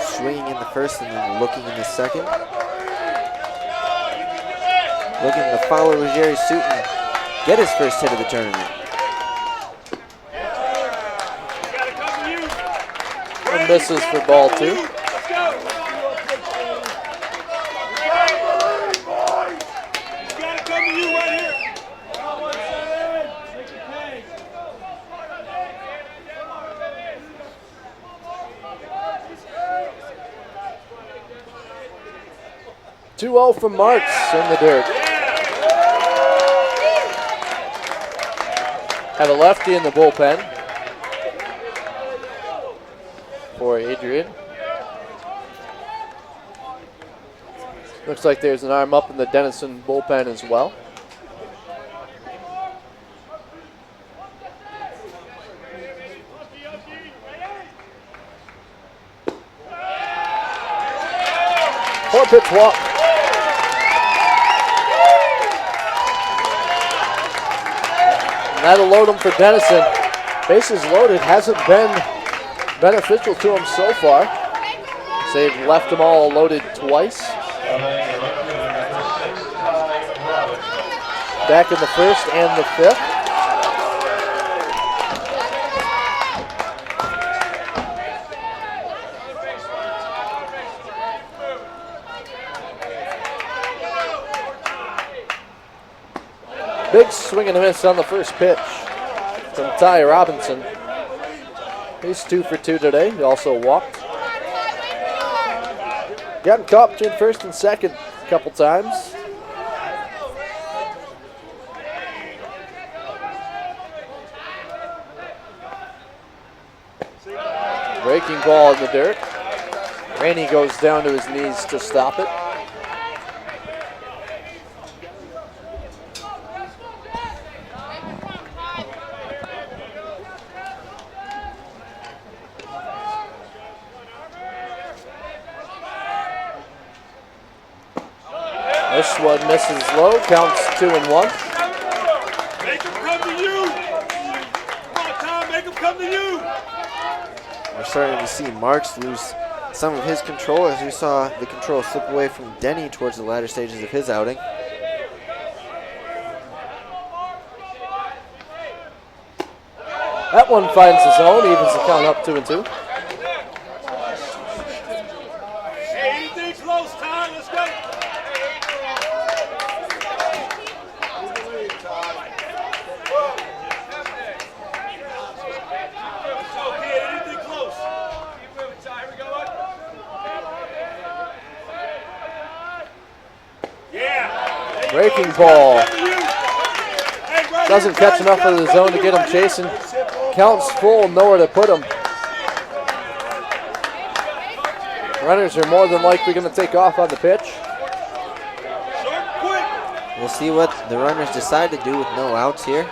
swinging in the first and then looking in the second. Looking to follow Jerry Sutton, get his first hit of the tournament. And misses for ball 2. Two-0 from Marks in the dirt. Have a lefty in the bullpen for Adrian. Looks like there's an arm up in the Denison bullpen as well. Four-pitch walk. And that'll load him for Denison. Bases loaded hasn't been beneficial to him so far. They've left them all loaded twice. Back in the 1st and the 5th. Big swing and a miss on the first pitch from Ty Robinson. He's 2 for 2 today. He also walked. Gotten caught between 1st and 2nd a couple times. Breaking ball in the dirt. Rainey goes down to his knees to stop it. This one misses low, counts 2-1. Make him come to you. Come on, Tom, make him come to you. We're starting to see Marks lose some of his control as we saw the control slip away from Denny towards the latter stages of his outing. That one finds the zone, evens the count up 2-2. Hey, anything close, Tom, let's go. Breaking ball. Doesn't catch enough of the zone to get him chasing. Counts full, nowhere to put him. Runners are more than likely going to take off on the pitch. We'll see what the runners decide to do with no outs here.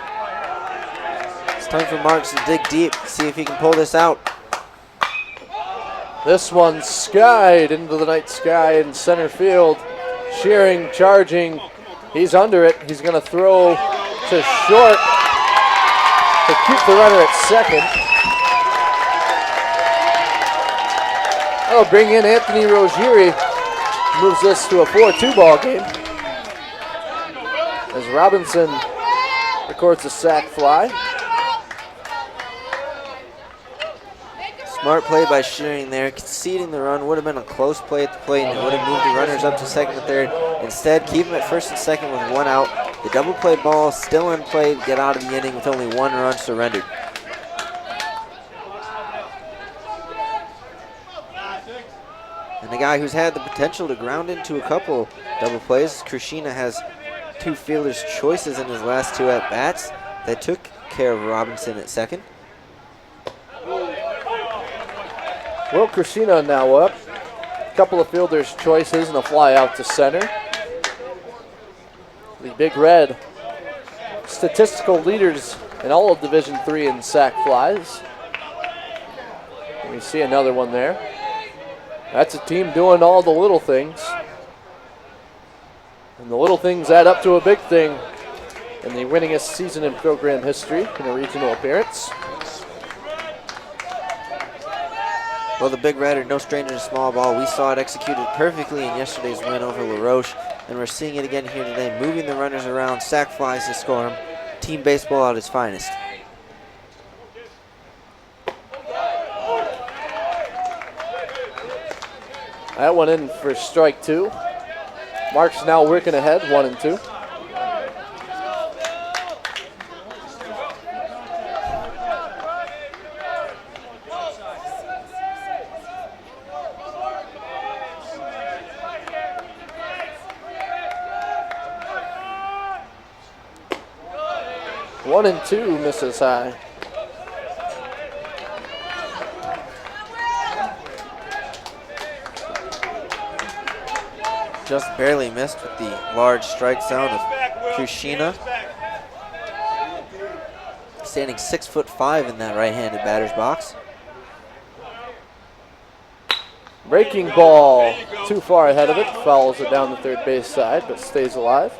It's time for Marks to dig deep, see if he can pull this out. This one skied into the night sky in center field. Shearing, charging. He's under it. He's going to throw to short to keep the runner at second. That'll bring in Anthony Rogeri. Moves this to a 4-2 ball game. As Robinson records a sac fly. Smart play by Shearing there, conceding the run. Would have been a close play at the plate, and it would have moved the runners up to second and third. Instead, keep him at first and second with 1 out. The double play ball still in play to get out of the inning with only 1 run surrendered. And the guy who's had the potential to ground into a couple double plays, Krishina, has 2 fielder's choices in his last 2 at-bats that took care of Robinson at second. Will Krishina now up. couple of fielders' choices and a fly out to center. The Big Red, statistical leaders in all of Division III in sack flies. And we see another one there. That's a team doing all the little things. And the little things add up to a big thing in the winningest season in program history in a regional appearance. Well, the Big Red are no stranger to small ball. We saw it executed perfectly in yesterday's win over La Roche, and we're seeing it again here today, moving the runners around, sack flies to score them. Team baseball at its finest. That one in for strike two. Mark's now working ahead, 1-2. One and two misses high. Just barely missed with the large strike zone of Kushina. Standing 6'5" in that right-handed batter's box. Breaking ball, too far ahead of it, fouls it down the third base side, but stays alive.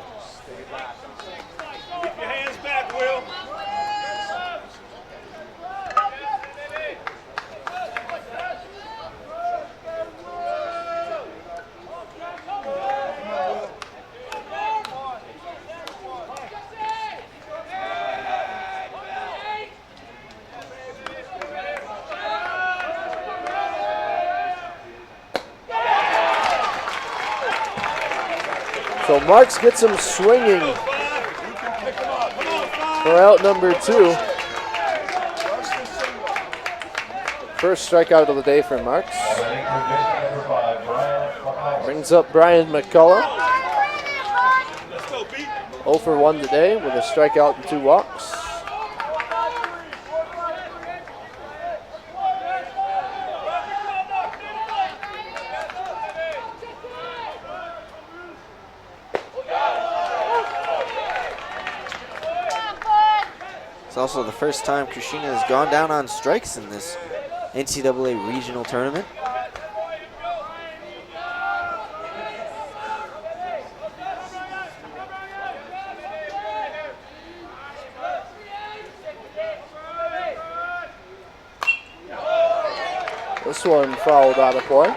So Marks gets him swinging for out number two. First strikeout of the day for Marks. Brings up Brian McCullough. 0 for 1 today with a strikeout and 2 walks. It's also the first time Kushina has gone down on strikes in this NCAA regional tournament. This one fouled out of play.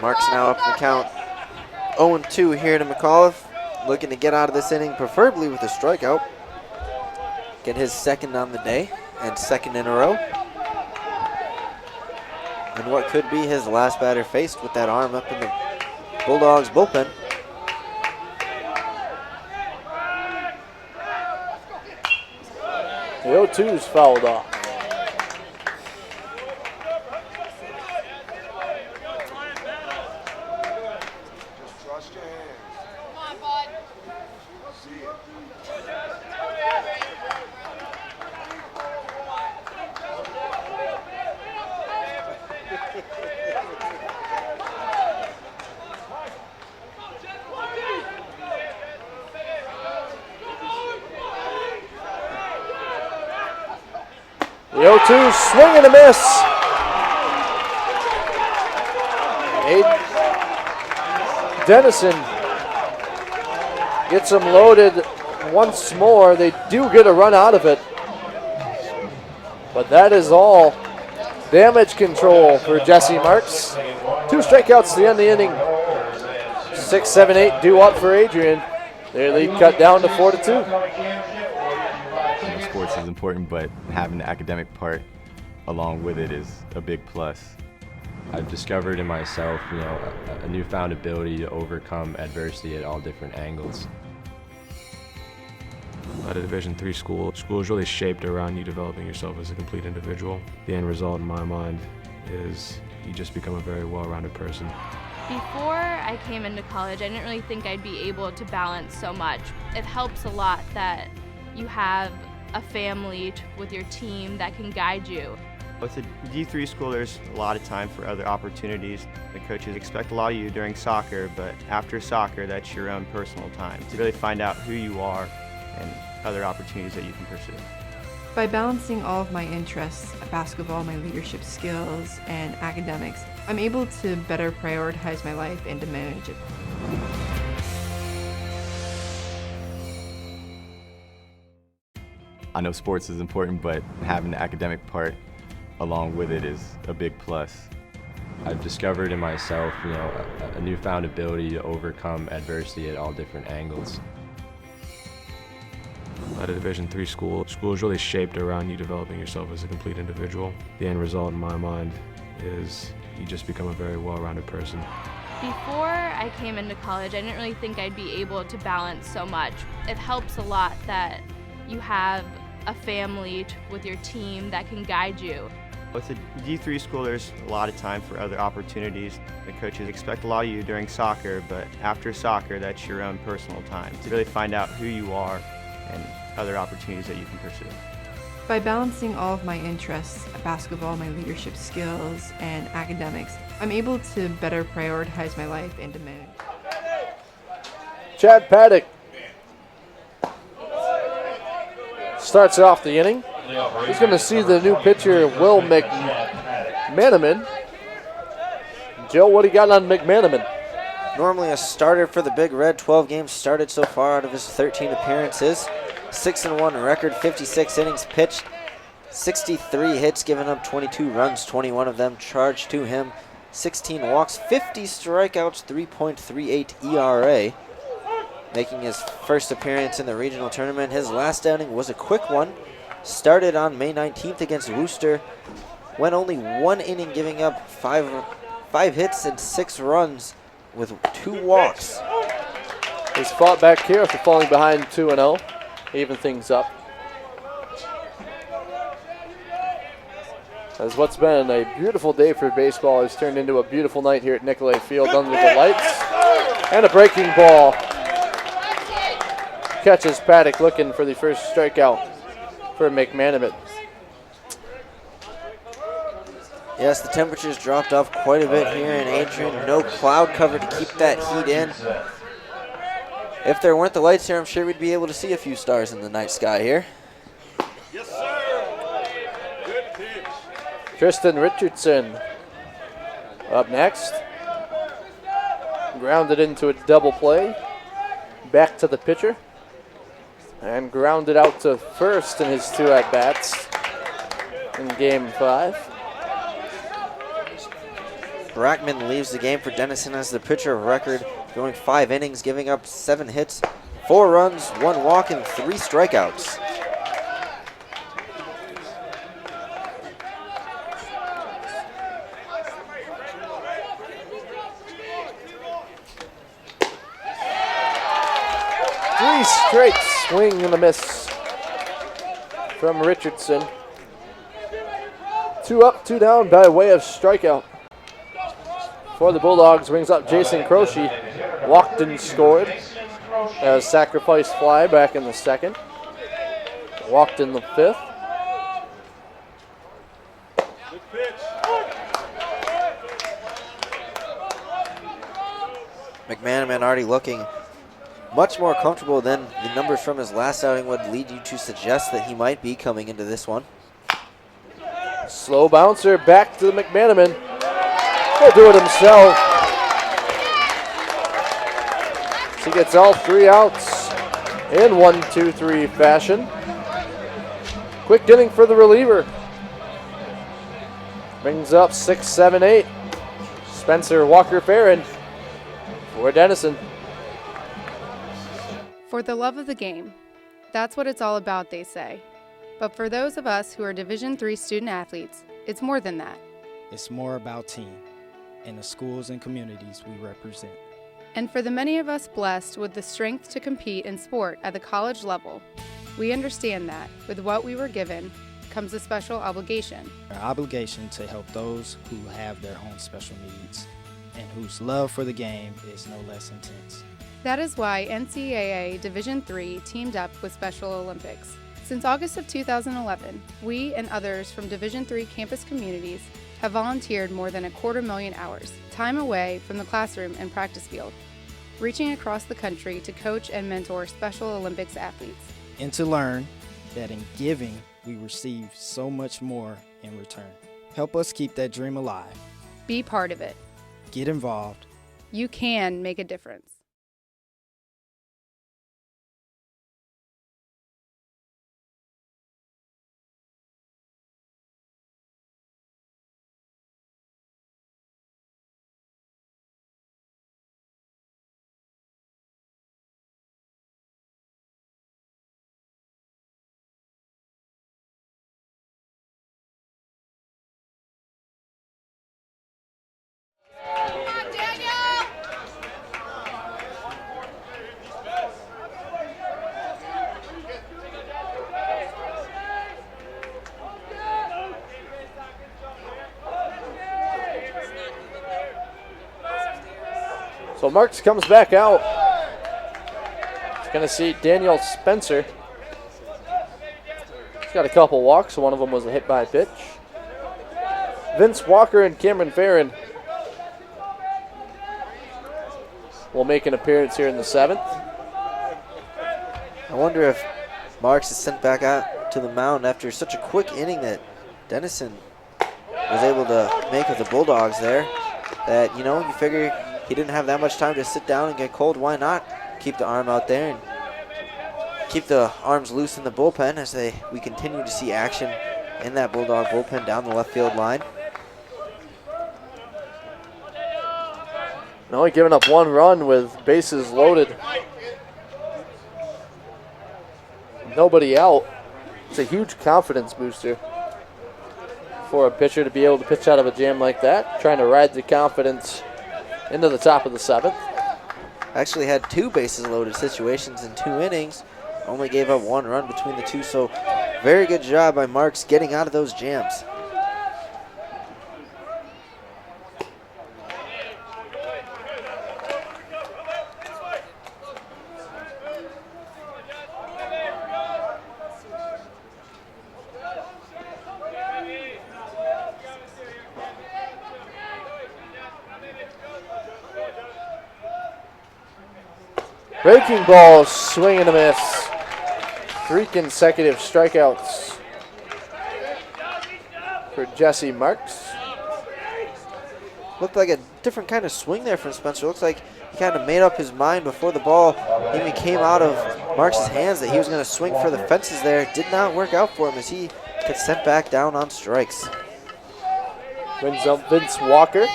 Mark's now up in the count. 0-2 here to McAuliffe, looking to get out of this inning, preferably with a strikeout. Get his second on the day and second in a row. And what could be his last batter faced with that arm up in the Bulldogs bullpen. The 0-2's fouled off. The 0-2 swing and a miss. Denison gets them loaded once more. They do get a run out of it, but that is all damage control for Jesse Marks. 2 strikeouts to the end of the inning. 6, 7, 8 due up for Adrian. Their lead cut down to 4-2. Sports is important, but having the academic part along with it is a big plus. I've discovered in myself, a newfound ability to overcome adversity at all different angles. At a Division III school is really shaped around you developing yourself as a complete individual. The end result in my mind is you just become a very well-rounded person. Before I came into college, I didn't really think I'd be able to balance so much. It helps a lot that you have a family with your team that can guide you. With a D3 school, there's a lot of time for other opportunities. The coaches expect a lot of you during soccer, but after soccer, that's your own personal time to really find out who you are and other opportunities that you can pursue. By balancing all of my interests, basketball, my leadership skills, and academics, I'm able to better prioritize my life and to manage it. I know sports is important, but having the academic part along with it is a big plus. I've discovered in myself, a newfound ability to overcome adversity at all different angles. At a Division III school is really shaped around you developing yourself as a complete individual. The end result in my mind is you just become a very well-rounded person. Before I came into college, I didn't really think I'd be able to balance so much. It helps a lot that you have a family with your team that can guide you. With a D3 school, there's a lot of time for other opportunities. The coaches expect a lot of you during soccer, but after soccer, that's your own personal time to really find out who you are and other opportunities that you can pursue. By balancing all of my interests, basketball, my leadership skills, and academics, I'm able to better prioritize my life and to manage. Chad Paddock starts off the inning. He's going to see the new pitcher, Will McManaman. Joe, what do you got on McManaman? Normally a starter for the Big Red, 12 games started so far out of his 13 appearances. 6-1 record, 56 innings pitched, 63 hits, given up 22 runs, 21 of them charged to him, 16 walks, 50 strikeouts, 3.38 ERA. Making his first appearance in the regional tournament. His last outing was a quick one. Started on May 19th against Worcester. Went only one inning, giving up five hits and 6 runs with 2 walks. He's fought back here after falling behind 2-0. Even things up. As what's been a beautiful day for baseball has turned into a beautiful night here at Nicolay Field under the lights. And a breaking ball. Catches Paddock looking for the first strikeout for McManaman. Yes, the temperatures dropped off quite a bit here in Adrian. No cloud cover to keep that heat in. If there weren't the lights here, I'm sure we'd be able to see a few stars in the night sky here. Yes, sir. Good pitch. Tristan Richardson up next. Grounded into a double play. Back to the pitcher. And grounded out to first in his 2 at-bats in Game 5. Brackman leaves the game for Denison as the pitcher of record, going 5 innings, giving up 7 hits, 4 runs, 1 walk, and 3 strikeouts. Three straight swing and a miss from Richardson. 2 up, 2 down by way of strikeout. For the Bulldogs, brings up Jason Croce. Walked and scored. A sacrifice fly back in the 2nd. Walked in the 5th. McManaman already looking much more comfortable than the numbers from his last outing would lead you to suggest that he might be coming into this one. Slow bouncer back to McManaman. He'll do it himself. He gets all 3 outs in 1-2-3 fashion. Quick inning for the reliever. Brings up 6, 7, 8. Spencer Walker-Farron for Denison. For the love of the game. That's what it's all about, they say. But for those of us who are Division III student athletes, it's more than that. It's more about team and the schools and communities we represent. And for the many of us blessed with the strength to compete in sport at the college level, we understand that with what we were given comes a special obligation. Our obligation to help those who have their own special needs and whose love for the game is no less intense. That is why NCAA Division III teamed up with Special Olympics Since August of 2011, we and others from Division III campus communities have volunteered more than 250,000 hours, time away from the classroom and practice field, reaching across the country to coach and mentor Special Olympics athletes. And to learn that in giving, we receive so much more in return. Help us keep that dream alive. Be part of it. Get involved. You can make a difference. So Marks comes back out. He's going to see Daniel Spencer. He's got a couple walks. One of them was a hit by pitch. Vince Walker and Cameron Farron will make an appearance here in the 7th. I wonder if Marks is sent back out to the mound after such a quick inning that Denison was able to make with the Bulldogs there. That, you know, you figure he didn't have that much time to sit down and get cold. Why not keep the arm out there and keep the arms loose in the bullpen as we continue to see action in that Bulldog bullpen down the left field line. Only giving up 1 run with bases loaded. Nobody out. It's a huge confidence booster for a pitcher to be able to pitch out of a jam like that, trying to ride the confidence into the top of the 7th. Actually had 2 bases loaded situations in 2 innings. Only gave up 1 run between the 2, so very good job by Marks getting out of those jams. Breaking ball, swing and a miss. 3 consecutive strikeouts for Jesse Marks. Looked like a different kind of swing there from Spencer. Looks like he kind of made up his mind before the ball even came out of Marks' hands that he was going to swing for the fences there. Did not work out for him as he gets sent back down on strikes. Brings up Vince Walker,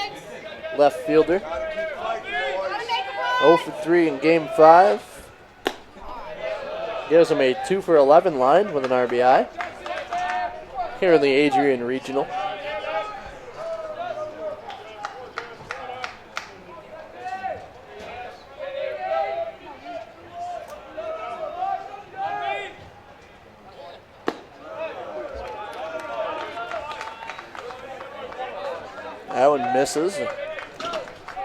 left fielder. 0 for 3 in game 5. Gives him a 2 for 11 line with an RBI here in the Adrian Regional. That one misses.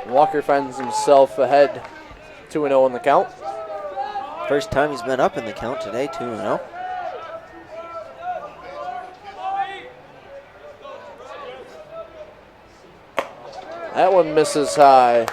Walker finds himself ahead 2-0 in the count. First time he's been up in the count today, 2-0. That one misses high.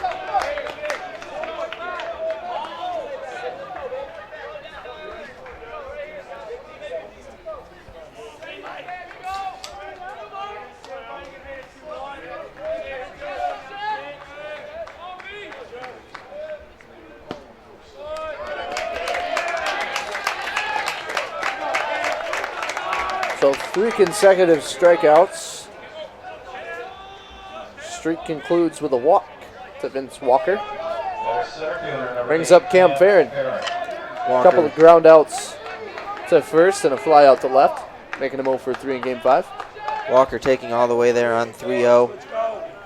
So 3 consecutive strikeouts. Streak concludes with a walk to Vince Walker. Brings up Cam Farron. A couple of ground outs to first and a fly out to left, making him 0 for 3 in game 5. Walker taking all the way there on 3-0.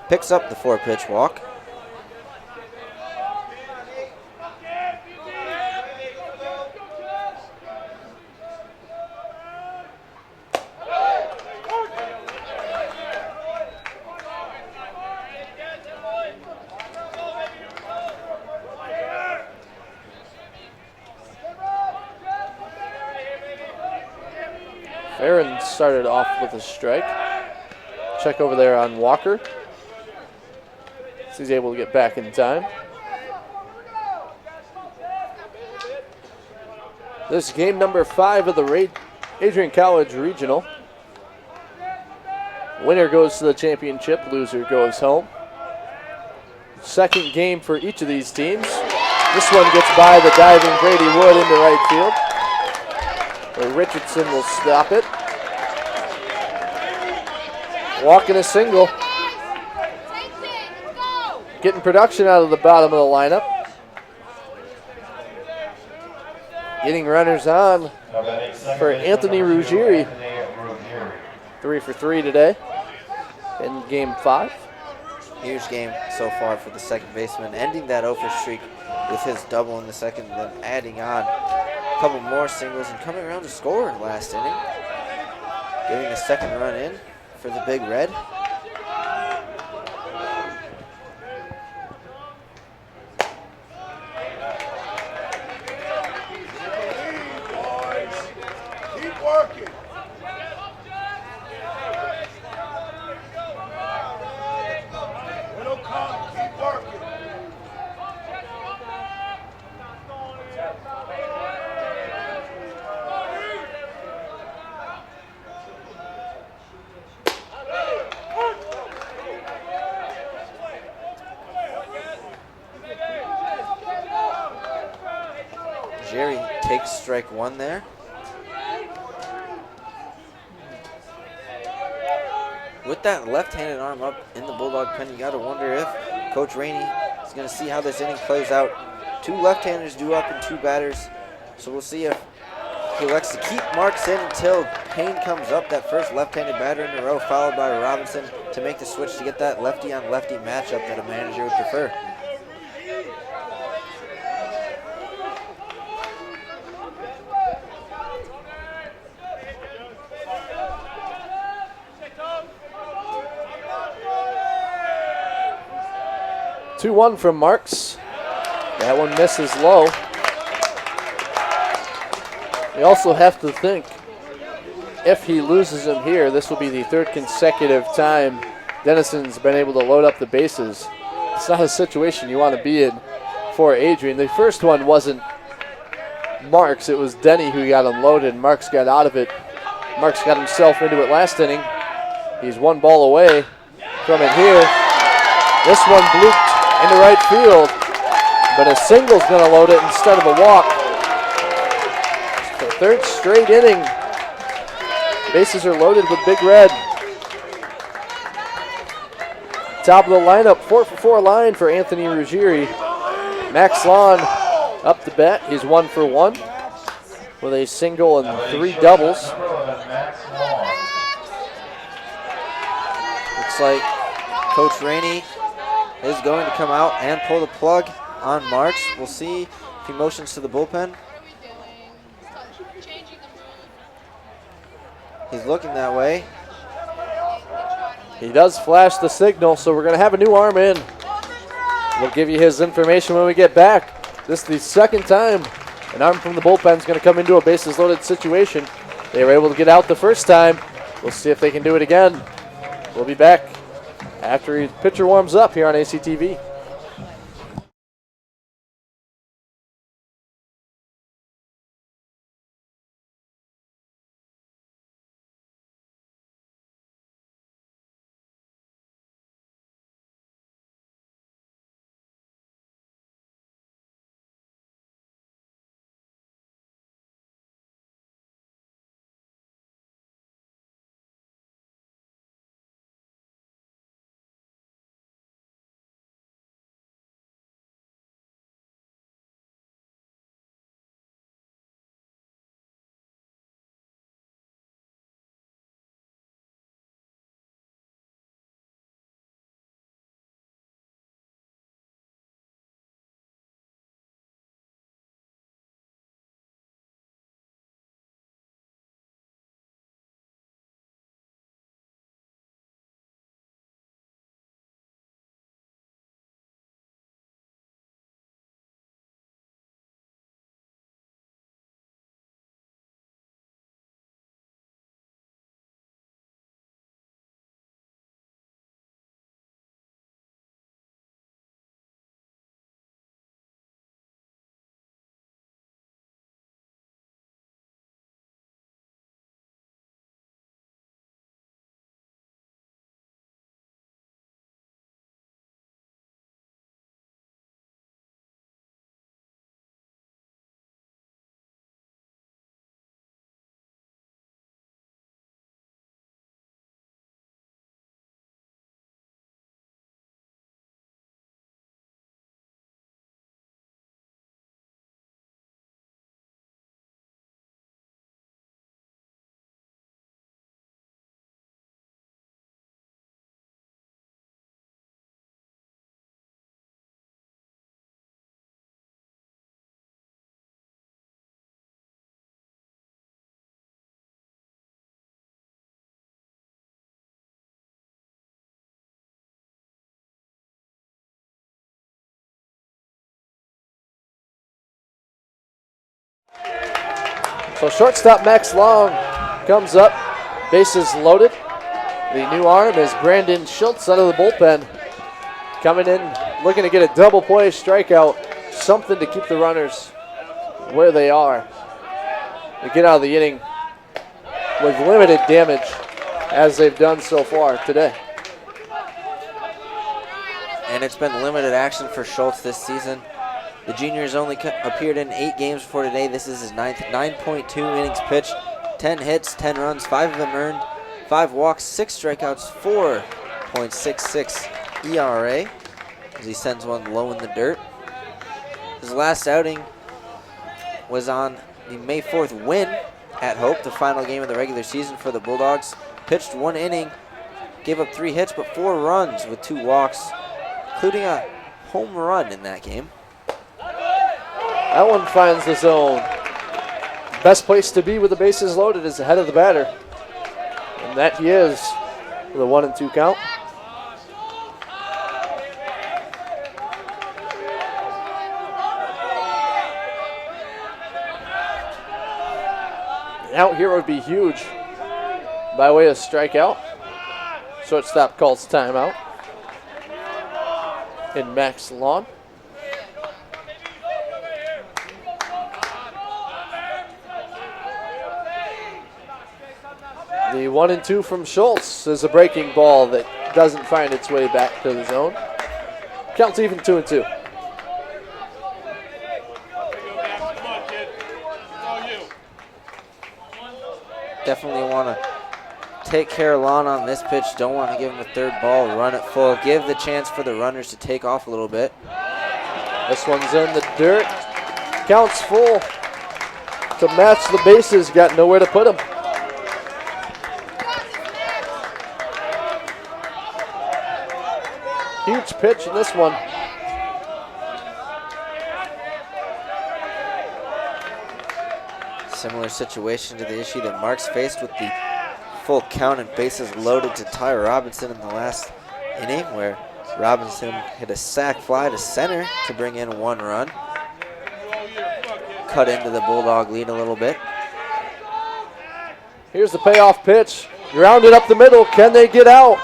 Picks up the 4-pitch walk. Farron started off with a strike. Check over there on Walker. So he's able to get back in time. This is game number 5 of the Adrian College Regional. Winner goes to the championship, loser goes home. Second game for each of these teams. This one gets by the diving Brady Wood into right field, where Richardson will stop it. Walking a single. Getting production out of the bottom of the lineup. Getting runners on for Anthony Ruggieri. 3 for 3 today in game 5. Huge game so far for the second baseman, ending that 0 for streak with his double in the second, then adding on a couple more singles and coming around to score in last inning. Getting a second run in for the Big Red. Keep working. It'll come. Keep working. Jerry takes strike 1 there. With that left-handed arm up in the Bulldog pen, you got to wonder if Coach Rainey is going to see how this inning plays out. 2 left-handers due up and 2 batters, so we'll see if he elects to keep Marks in until Payne comes up, that first left-handed batter in a row, followed by Robinson to make the switch to get that lefty-on-lefty matchup that a manager would prefer. Two 2-1 from Marks. That one misses low. We also have to think, if he loses him here, this will be the 3rd consecutive time Denison's been able to load up the bases. It's not a situation you want to be in for Adrian. The first one wasn't Marks, it was Denny who got unloaded. Marks got out of it. Marks got himself into it last inning. He's 1 ball away from it here. This one blooped into right field, but a single's going to load it instead of a walk. The 3rd straight inning. Bases are loaded with Big Red. Top of the lineup, 4 for 4 line for Anthony Ruggieri. Max Lawn up to bat. He's 1 for 1 with a single and 3 doubles. Looks like Coach Rainey is going to come out and pull the plug on Marks. We'll see if he motions to the bullpen. He's looking that way. He does flash the signal, so we're going to have a new arm in. We'll give you his information when we get back. This is the second time an arm from the bullpen is going to come into a bases loaded situation. They were able to get out the first time. We'll see if they can do it again. We'll be back after his pitcher warms up here on ACTV. So shortstop Max Long comes up, bases loaded. The new arm is Brandon Schultz out of the bullpen. Coming in, looking to get a double play strikeout, something to keep the runners where they are. They get out of the inning with limited damage, as they've done so far today. And it's been limited action for Schultz this season. The junior has only appeared in 8 games before today. This is his 9th, 9.2 innings pitched, 10 hits, 10 runs, 5 of them earned, 5 walks, 6 strikeouts, 4.66 ERA as he sends one low in the dirt. His last outing was on the May 4th win at Hope, the final game of the regular season for the Bulldogs. Pitched 1 inning, gave up 3 hits but 4 runs with 2 walks, including a home run in that game. That one finds the zone. Best place to be with the bases loaded is ahead of the batter. And that he is with a 1-2 count. The out here would be huge by way of strikeout. Shortstop calls timeout in Max Lawn. The 1-2 from Schultz is a breaking ball that doesn't find its way back to the zone. Counts even 2-2. Definitely want to take care of Lon on this pitch. Don't want to give him a third ball, run it full. Give the chance for the runners to take off a little bit. This one's in the dirt. Counts full. To match the bases, got nowhere to put him. Huge pitch in this one. Similar situation to the issue that Marks faced with the full count and bases loaded to Ty Robinson in the last inning, where Robinson hit a sac fly to center to bring in 1 run. Cut into the Bulldog lead a little bit. Here's the payoff pitch. Grounded up the middle. Can they get out?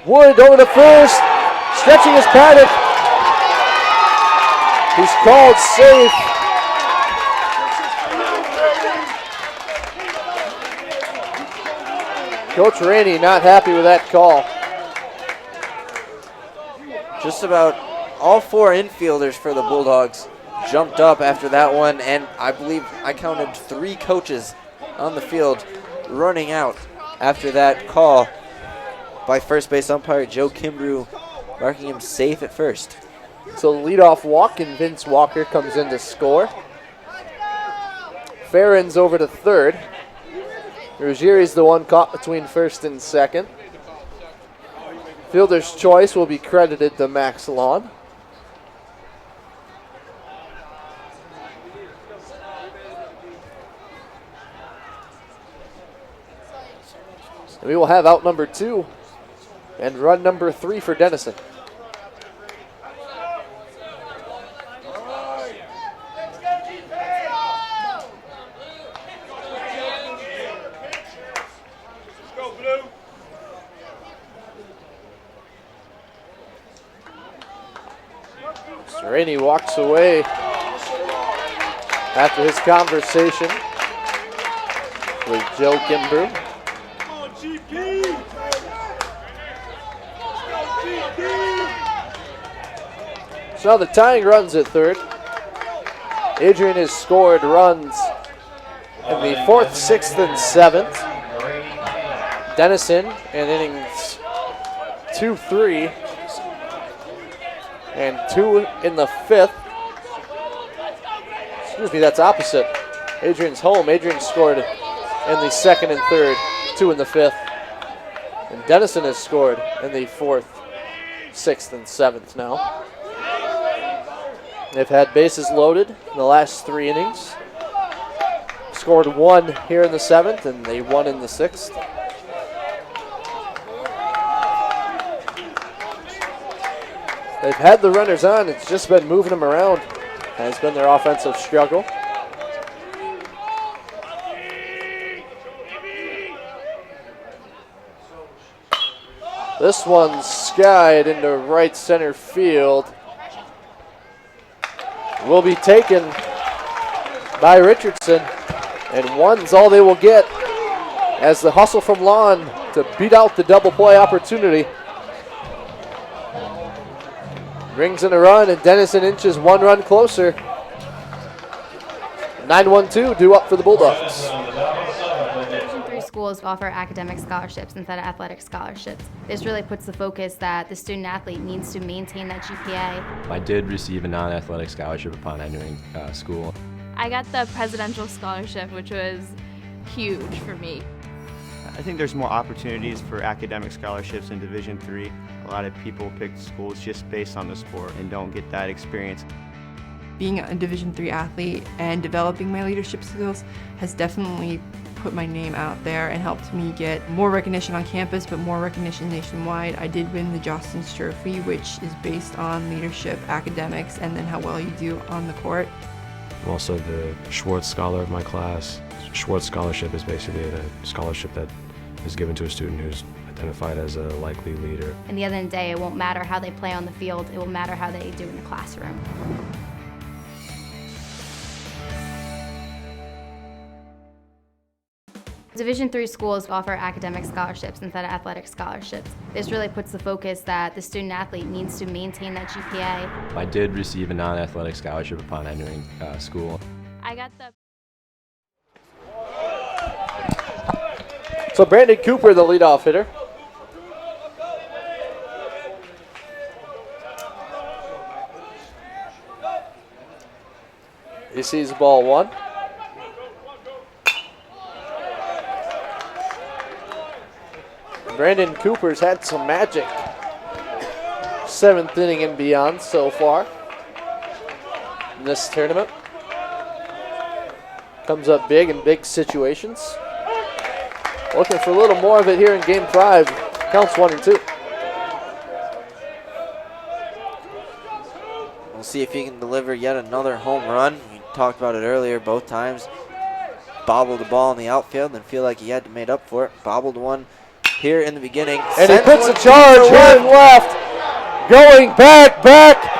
Wood over to first. Stretching his paddock. He's called safe. Coach Rainey not happy with that call. Just about all 4 infielders for the Bulldogs jumped up after that one, and I believe I counted 3 coaches on the field running out after that call by first base umpire Joe Kimbrough, marking him safe at first. So the leadoff walk, and Vince Walker comes in to score. Farron's over to third. Ruggieri's the one caught between first and second. Fielder's choice will be credited to Max Lawn. And we will have out number 2 and run number 3 for Denison. Rainey walks away after his conversation with Joe Kimbrough. So the tying runs at third. Adrian has scored runs in the 4th, 6th, and 7th. Denison in innings 2, 3, and 2 in the 5th. Excuse me, that's opposite. Adrian's home. Adrian scored in the 2nd and 3rd, 2 in the 5th. And Denison has scored in the 4th, 6th, and 7th now. They've had bases loaded in the last 3 innings. Scored 1 here in the 7th, and they won in the 6th. They've had the runners on. It's just been moving them around. Has been their offensive struggle. This one's skied into right center field. Will be taken by Richardson, and one's all they will get as the hustle from Lon to beat out the double play opportunity. Brings in a run, and Denison inches one run closer. 9-1-2 due up for the Bulldogs. Division III schools offer academic scholarships instead of athletic scholarships. This really puts the focus that the student athlete needs to maintain that GPA. I did receive a non-athletic scholarship upon entering school. I got the presidential scholarship, which was huge for me. I think there's more opportunities for academic scholarships in Division III. A lot of people pick schools just based on the sport and don't get that experience. Being a Division III athlete and developing my leadership skills has definitely put my name out there and helped me get more recognition on campus, but more recognition nationwide. I did win the Jostens Trophy, which is based on leadership, academics, and then how well you do on the court. I'm also the Schwartz Scholar of my class. Schwartz Scholarship is basically a scholarship that is given to a student who's identified as a likely leader. At the end of the day, it won't matter how they play on the field, it will matter how they do in the classroom. Division III schools offer academic scholarships instead of athletic scholarships. This really puts the focus that the student athlete needs to maintain that GPA. I did receive a non-athletic scholarship upon entering school. I got the So Brandon Cooper, the leadoff hitter. He sees ball one. Brandon Cooper's had some magic. 7th inning and beyond so far in this tournament. Comes up big in big situations. Looking for a little more of it here in game 5. Counts 1-2. We'll see if he can deliver yet another home run. We talked about it earlier both times. Bobbled the ball in the outfield and feel like he had to make up for it. Bobbled one here in the beginning. And he puts a charge here in left. Going back.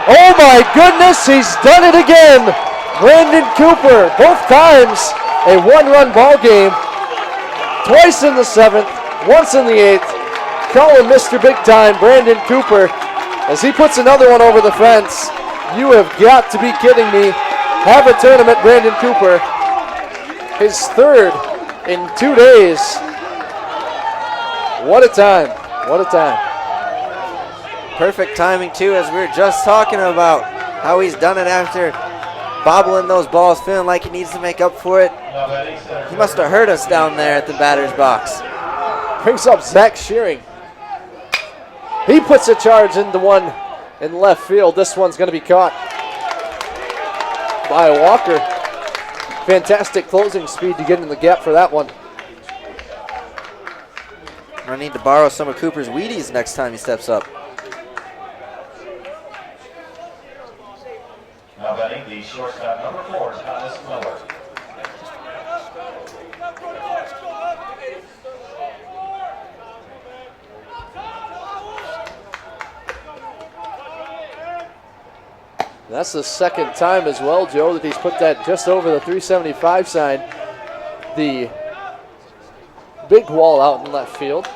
Oh my goodness, he's done it again. Brandon Cooper, both times a one-run ball game. Twice in the 7th, once in the 8th. Call him Mr. Big Time, Brandon Cooper, as he puts another one over the fence. You have got to be kidding me. Have a tournament, Brandon Cooper. His 3rd in 2 days. What a time. What a time. Perfect timing, too, as we were just talking about how he's done it after bobbling those balls, feeling like he needs to make up for it. He must have heard us down there at the batter's box. Brings up Zach Shearing. He puts a charge into one in left field. This one's going to be caught by Walker. Fantastic closing speed to get in the gap for that one. I need to borrow some of Cooper's Wheaties next time he steps up. Now batting the shortstop, number 4, Thomas Miller. That's the 2nd time as well, Joe, that he's put that just over the 375 sign. The big wall out in left field.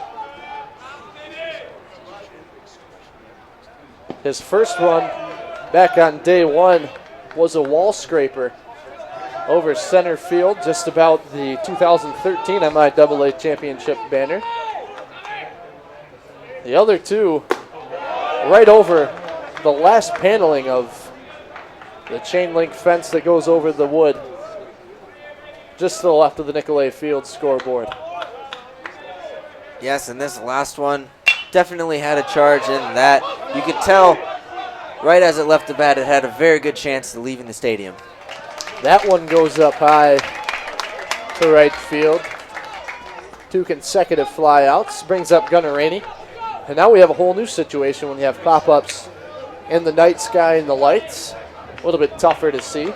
His first one back on day 1 was a wall scraper over center field, just about the 2013 MIAA championship banner. The other 2 right over the last paneling of the chain link fence that goes over the wood just to the left of the Nicolay Field scoreboard. Yes, and this last one definitely had a charge in that. You could tell right as it left the bat, it had a very good chance of leaving the stadium. That one goes up high to right field. 2 consecutive flyouts, brings up Gunnar Rainey. And now we have a whole new situation when you have pop-ups in the night sky and the lights. A little bit tougher to see.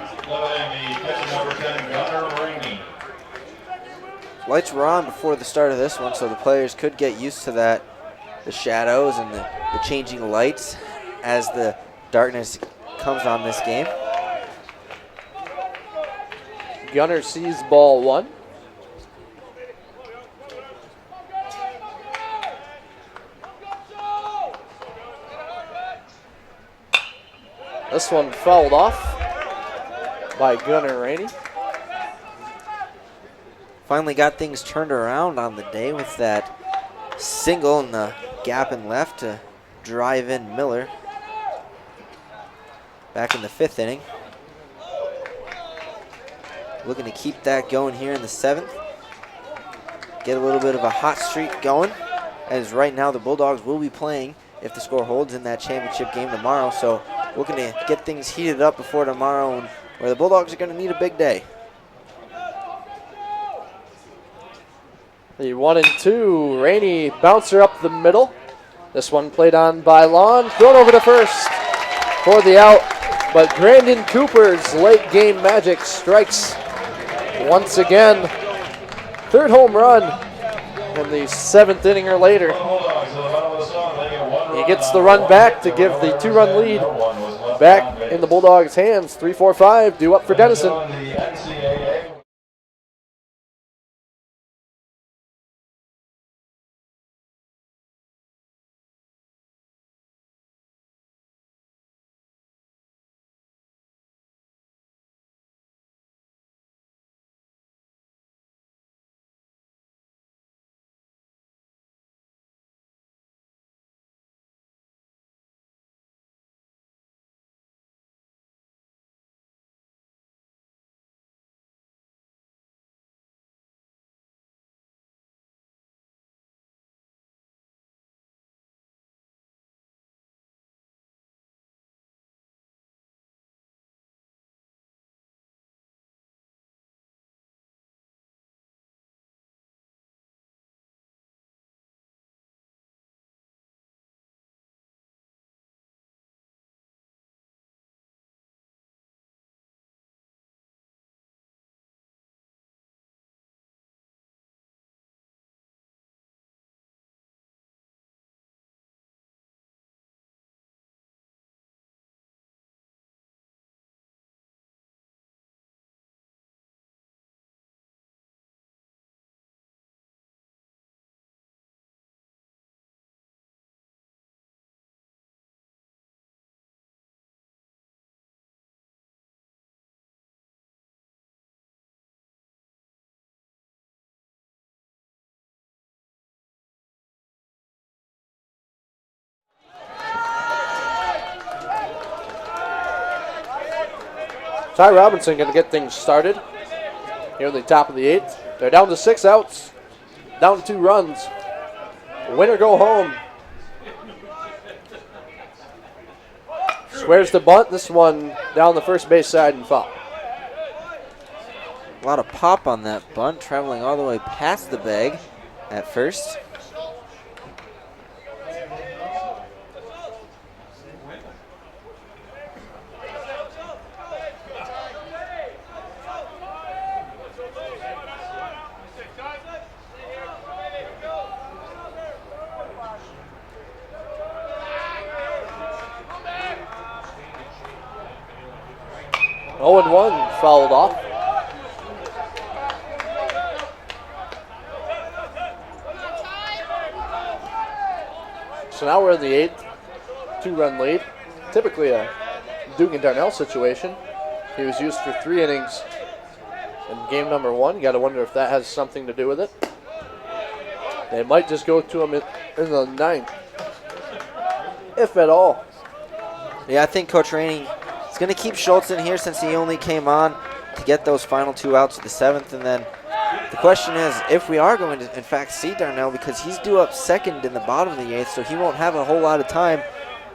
Lights were on before the start of this one, so the players could get used to that the shadows and the changing lights as the darkness comes on this game. Gunner sees ball 1. This one fouled off by Gunner Rainey. Finally got things turned around on the day with that single in the gap and left to drive in Miller. Back in the 5th inning. Looking to keep that going here in the 7th. Get a little bit of a hot streak going, as right now the Bulldogs will be playing, if the score holds, in that championship game tomorrow. So looking to get things heated up before tomorrow, and where the Bulldogs are going to need a big day. The 1-2, Rainey bouncer up the middle. This one played on by Lawn, thrown over to first for the out. But Brandon Cooper's late game magic strikes once again. 3rd home run in the 7th inning or later. He gets the run back to give the 2-run lead back in the Bulldogs' hands. 3-4-5 due up for Denison. Ty Robinson going to get things started here in the top of the 8th. They're down to 6 outs, down to 2 runs. Winner go home. Squares the bunt. This one down the first base side and foul. A lot of pop on that bunt, traveling all the way past the bag at first. Oh, and 1 fouled off. So now we're in the 8th, 2-run lead. Typically a Dugan Darnell situation. He was used for 3 innings in game number 1. You got to wonder if that has something to do with it. They might just go to him in the 9th, if at all. Yeah, I think Coach Rainey is going to keep Schultz in here since he only came on to get those final 2 outs of the 7th. And then the question is if we are going to, in fact, see Darnell, because he's due up 2nd in the bottom of the 8th, so he won't have a whole lot of time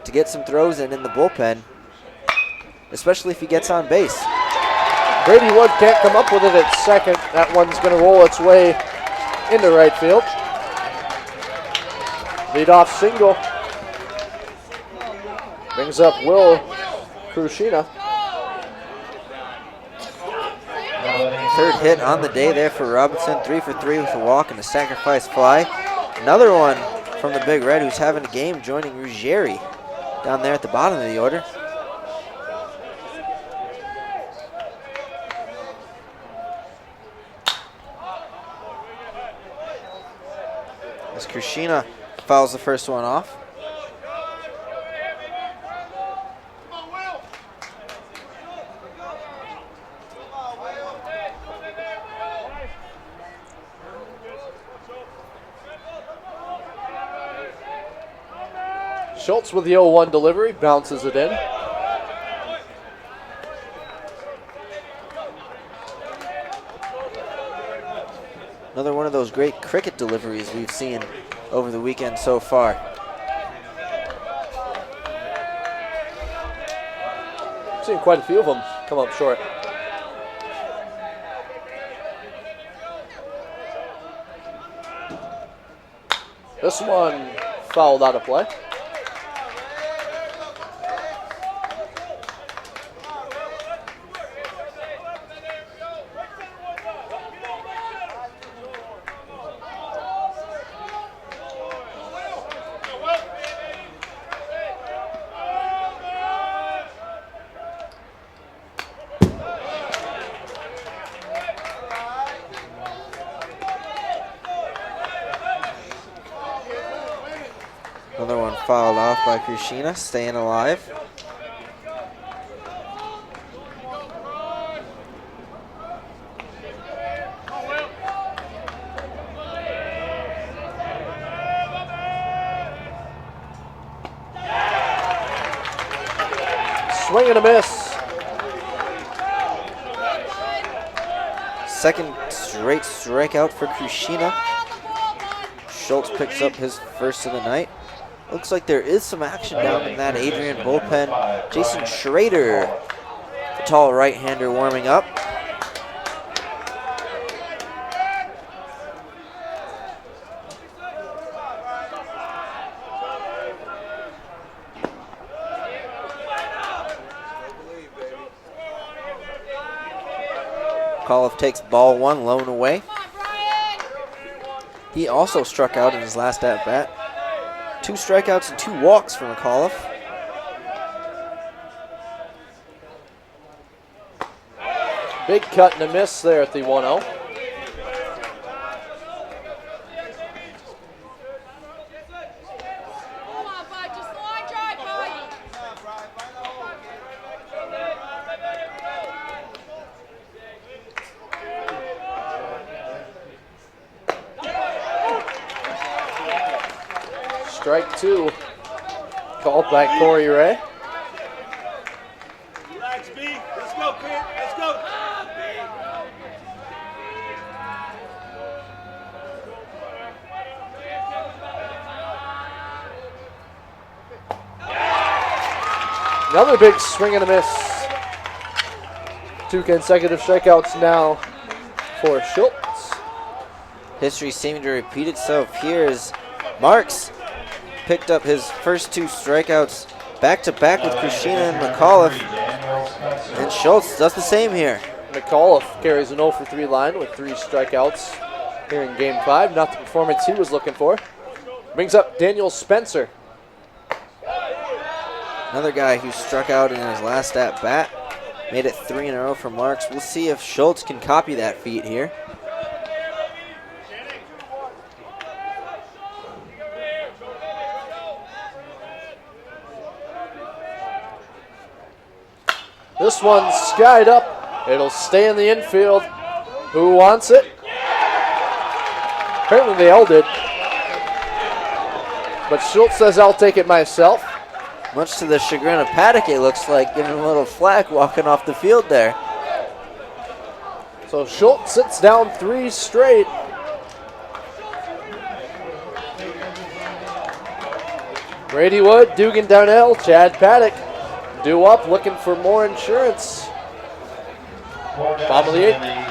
to get some throws in the bullpen, especially if he gets on base. Brady Wood can't come up with it at 2nd. That one's going to roll its way into right field. Leadoff single. Brings up Will Krushina. 3rd hit on the day there for Robinson. 3 for 3 with a walk and a sacrifice fly. Another one from the Big Red, who's having a game, joining Ruggieri down there at the bottom of the order. As Krishina fouls the first one off. Schultz with the 0-1 delivery, bounces it in. Another one of those great cricket deliveries we've seen over the weekend so far. Seen quite a few of them come up short. This one fouled out of play. Another one fouled off by Krishina, staying alive. Swing and a miss. Second straight strikeout for Krishina. Schultz picks up his first of the night. Looks like there is some action down in that Adrian bullpen. Jason Schrader, the tall right-hander, warming up. McAuliffe takes ball one, low and away. He also struck out in his last at-bat. 2 strikeouts and 2 walks for McAuliffe. Big cut and a miss there at the 1-0. Strike 2, called by Corey Ray. Relax, B. Let's go, kid. Let's go. Another big swing and a miss. 2 consecutive strikeouts now for Schultz. History seeming to repeat itself here as Marks picked up his first 2 strikeouts back-to-back with Krishina and McAuliffe. And Schultz does the same here. McAuliffe carries an 0-for-3 line with 3 strikeouts here in Game 5. Not the performance he was looking for. Brings up Daniel Spencer. Another guy who struck out in his last at-bat. Made it 3 in a row for Marks. We'll see if Schultz can copy that feat here. This one's skied up. It'll stay in the infield. Who wants it? Apparently they all did. But Schultz says, I'll take it myself. Much to the chagrin of Paddock, it looks like, giving him a little flack walking off the field there. So Schultz sits down 3 straight. Brady Wood, Dugan Darnell, Chad Paddock. Due up, looking for more insurance. Bottom of the 8th.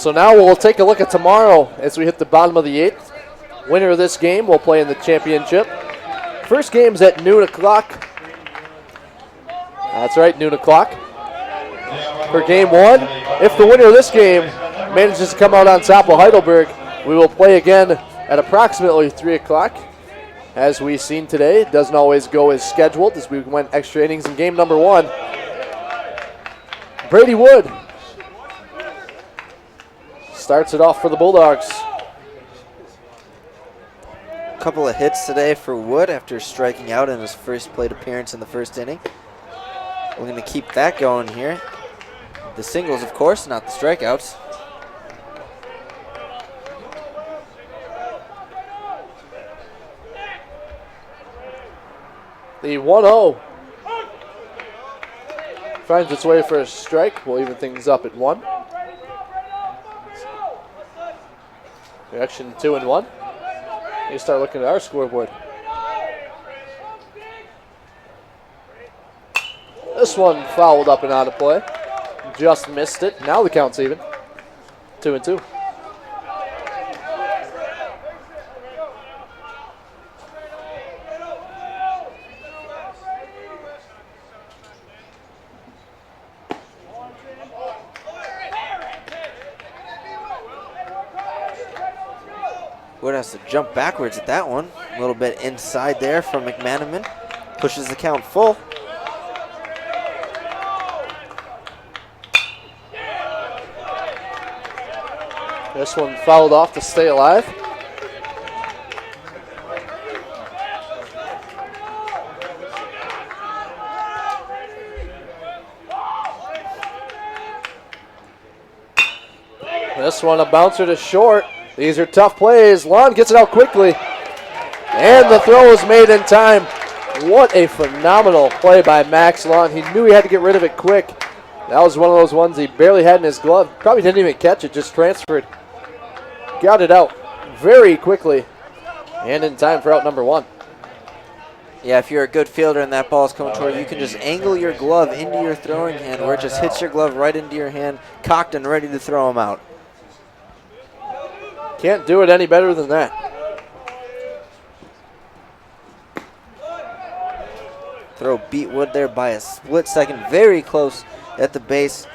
So now we'll take a look at tomorrow as we hit the bottom of the 8th. Winner of this game will play in the championship. First game's at noon o'clock. That's right, noon o'clock. For game 1, if the winner of this game manages to come out on top of Heidelberg, we will play again at approximately 3 o'clock. As we've seen today, it doesn't always go as scheduled as we went extra innings in game number 1. Brady Wood starts it off for the Bulldogs. Couple of hits today for Wood after striking out in his first plate appearance in the first inning. We're going to keep that going here. The singles, of course, not the strikeouts. The 1-0 finds its way for a strike. We'll even things up at 1. Reaction 2-1. You start looking at our scoreboard. This one fouled up and out of play. Just missed it. Now the count's even. 2-2. Wood has to jump backwards at that one. A little bit inside there from McManaman. Pushes the count full. This one fouled off to stay alive. This one a bouncer to short. These are tough plays. Lon gets it out quickly. And the throw is made in time. What a phenomenal play by Max Lon. He knew he had to get rid of it quick. That was one of those ones he barely had in his glove. Probably didn't even catch it, just transferred. Got it out very quickly and in time for out number 1. Yeah, if you're a good fielder and that ball is coming toward you, you can just angle your glove into your throwing hand where it just hits your glove right into your hand, cocked and ready to throw him out. Can't do it any better than that. Throw beat Wood there by a split second, very close at the base.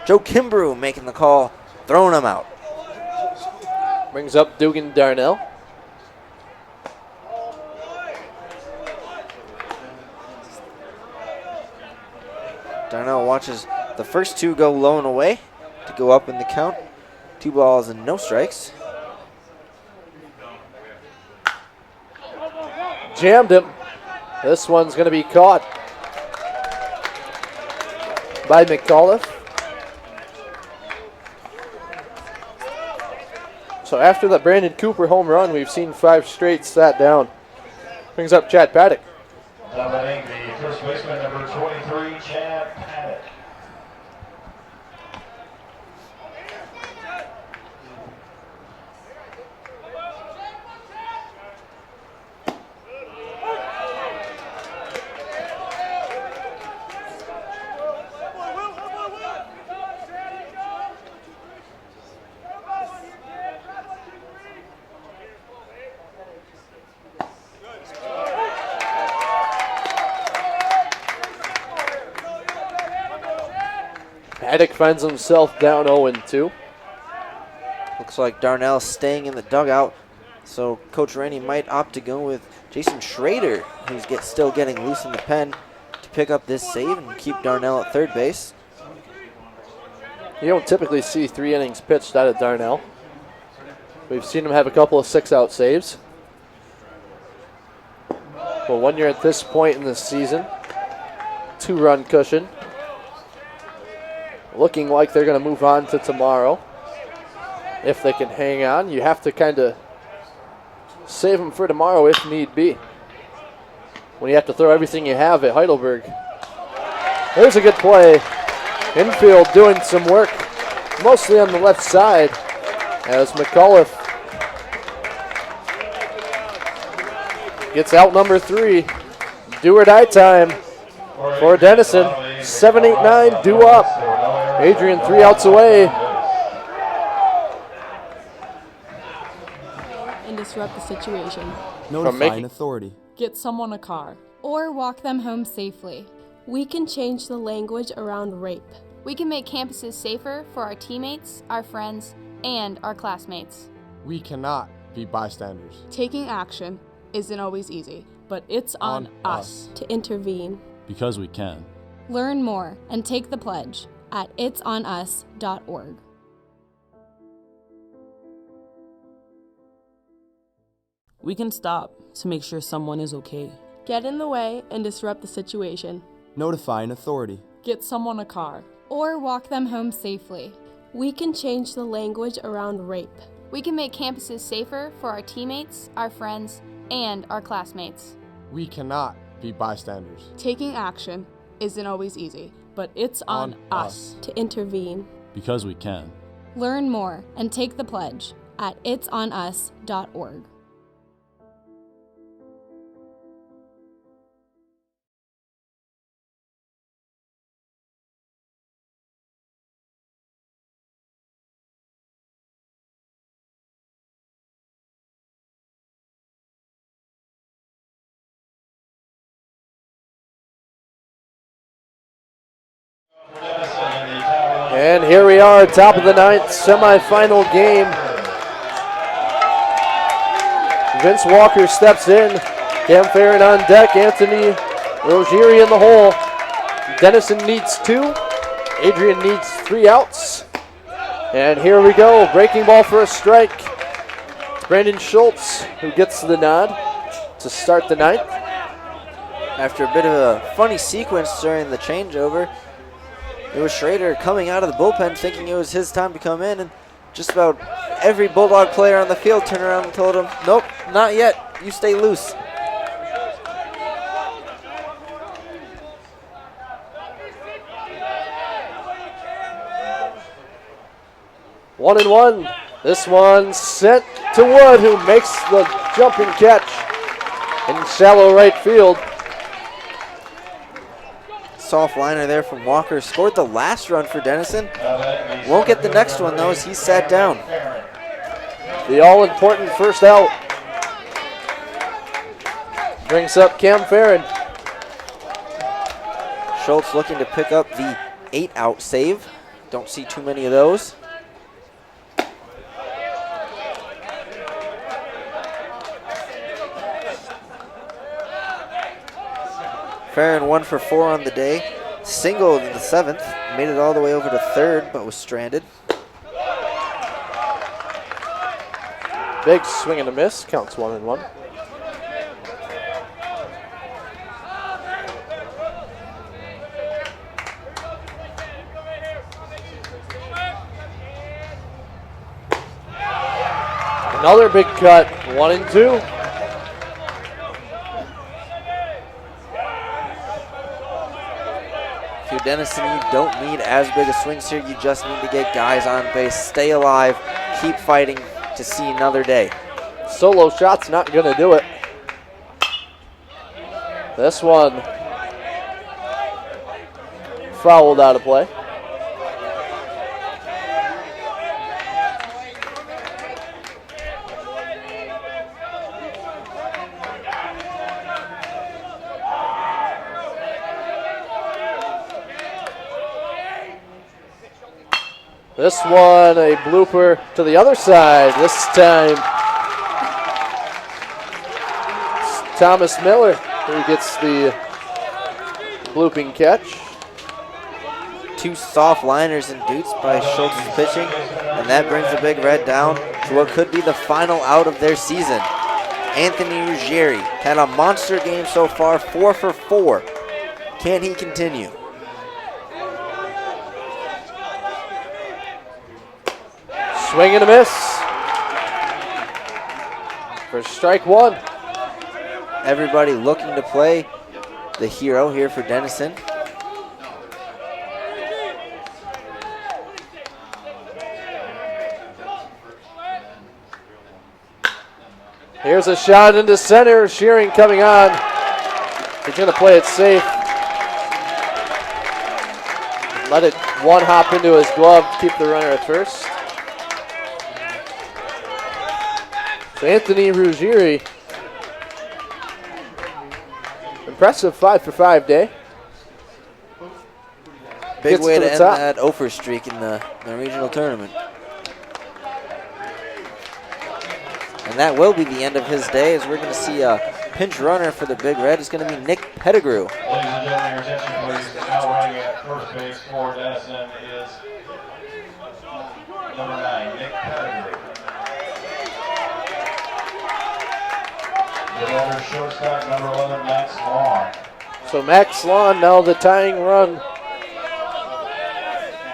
Joe Kimbrough making the call, throwing him out. Brings up Dugan Darnell. Darnell watches the first 2 go low and away to go up in the count. 2 balls and no strikes. Jammed him. This one's going to be caught by McAuliffe. So after the Brandon Cooper home run, we've seen 5 straight sat down. Brings up Chad Paddock. Dominating the first baseman, number 23, Chad Paddock. Paddock finds himself down 0-2. Looks like Darnell staying in the dugout, so Coach Rainey might opt to go with Jason Schrader, who's still getting loose in the pen, to pick up this save and keep Darnell at third base. You don't typically see 3 innings pitched out of Darnell. We've seen him have a couple of 6-out saves. But when you're at this point in the season, 2-run cushion. Looking like they're going to move on to tomorrow. If they can hang on, you have to kind of save them for tomorrow if need be. When you have to throw everything you have at Heidelberg. There's a good play. Infield doing some work, mostly on the left side, as McAuliffe gets out number 3. Do or die time for Denison. 7-8-9, due up. Adrian 3 outs away. disrupt the situation. Notify an authority. Get someone a car. Or walk them home safely. We can change the language around rape. We can make campuses safer for our teammates, our friends, and our classmates. We cannot be bystanders. Taking action isn't always easy, but it's on us to intervene. Because we can. Learn more and take the pledge at itsonus.org. We can stop to make sure someone is okay. Get in the way and disrupt the situation. Notify an authority. Get someone a car. Or walk them home safely. We can change the language around rape. We can make campuses safer for our teammates, our friends, and our classmates. We cannot be bystanders. Taking action isn't always easy, but it's on us to intervene. Because we can. Learn more and take the pledge at itsonus.org. And here we are, top of the ninth, semifinal game. Vince Walker steps in. Cam Farron on deck. Anthony Rogeri in the hole. Denison needs 2. Adrian needs 3 outs. And here we go, breaking ball for a strike. Brandon Schultz, who gets the nod to start the ninth. After a bit of a funny sequence during the changeover, it was Schrader coming out of the bullpen thinking it was his time to come in, and just about every Bulldog player on the field turned around and told him, nope, not yet, you stay loose. One and one. This one sent to Wood, who makes the jumping catch in shallow right field. Soft liner there from Walker. Scored the last run for Denison. Won't get the next one, though, as he sat down. The all-important first out. Brings up Cam Farron. Schultz looking to pick up the 8-out save. Don't see too many of those. Farron 1 for 4 on the day. Singled in the 7th. Made it all the way over to 3rd, but was stranded. Big swing and a miss. Counts 1 and 1. Another big cut. 1 and 2. If you're Denison, you don't need as big a swings here. You just need to get guys on base, stay alive, keep fighting to see another day. Solo shot's not going to do it. This one fouled out of play. This one, a blooper to the other side. This time, it's Thomas Miller who gets the blooping catch. 2 soft liners and doots by Schultz's pitching, and that brings the Big Red down to what could be the final out of their season. Anthony Ruggieri had a monster game so far, 4 for 4. Can he continue? Swing and a miss for strike 1. Everybody looking to play the hero here for Denison. Here's a shot into center. Shearing coming on. He's going to play it safe. Let it one hop into his glove. Keep the runner at first. So Anthony Ruggieri, impressive 5 for 5 day. Big Gets way to to the end top. that over streak in the regional tournament. And that will be the end of his day, as we're going to see a pinch runner for the Big Red. It's going to be Nick Pettigrew. Ladies and gentlemen, your attention please. Now running at first base for Denison is number 9, Nick Pettigrew. The runner shortstop, number 11, Max Long. So Max Lawn, now the tying run,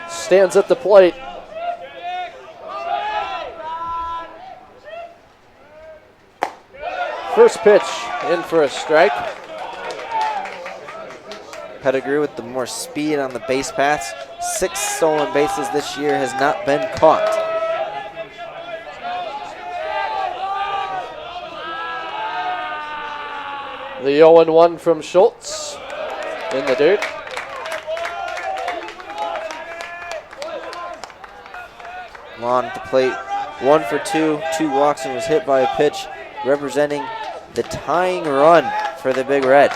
stands at the plate. First pitch in for a strike. Pettigrew with the more speed on the base paths. 6 stolen bases this year, has not been caught. The 0-1 from Schultz in the dirt. Lawn at the plate, 1 for 2, 2 walks, and was hit by a pitch, representing the tying run for the Big Red.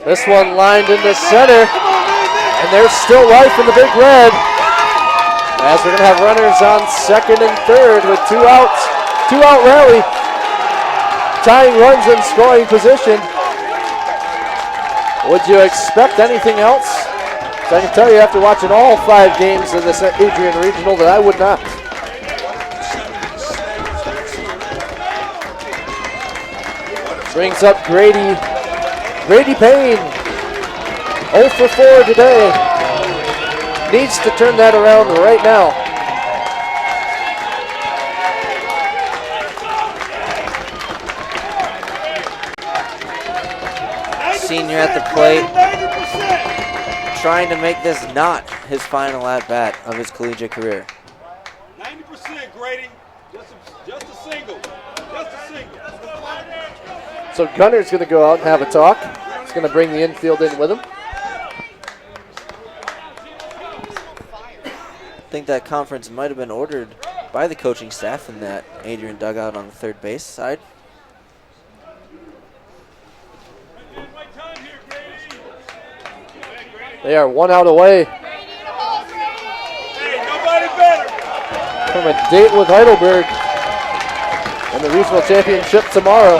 This one lined into center, and there's still life in the Big Red, as we're going to have runners on second and third with 2 outs. 2-out rally, tying runs in scoring position. Would you expect anything else? So I can tell you after watching all 5 games of this Adrian Regional that I would not. Brings up Grady Payne, 0 for 4 today. Needs to turn that around right now. Senior at the plate, trying to make this not his final at-bat of his collegiate career. 90%, Grady. Just a single. Just a single. So Gunner's going to go out and have a talk. He's going to bring the infield in with him. I think that conference might have been ordered by the coaching staff in that Adrian dugout on the third base side. They are 1 out away Hey, nobody better. from a date with Heidelberg in the regional championship tomorrow.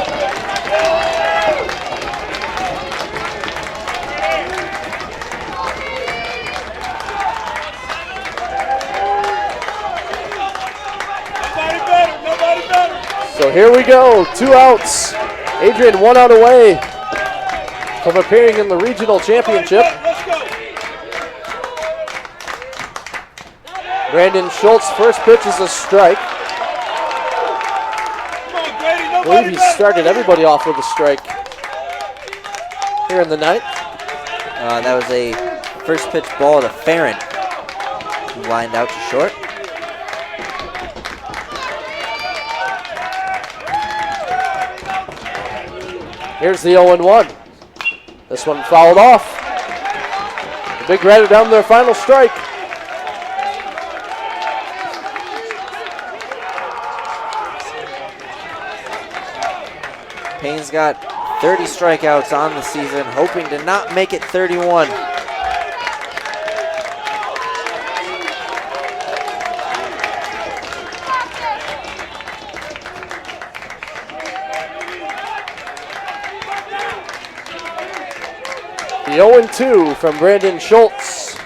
Nobody better. Nobody better. So here we go, 2 outs. Adrian 1 out away from appearing in the regional championship. Let's go. Brandon Schultz, first pitch is a strike. Come on, Grady. I believe he started everybody off with a strike here in the ninth. That was a first pitch ball to Farron, who lined out to short. Here's the 0-1. This one fouled off. The Big Red are down to their final strike. Payne's got 30 strikeouts on the season, hoping to not make it 31. The 0-2 from Brandon Schultz.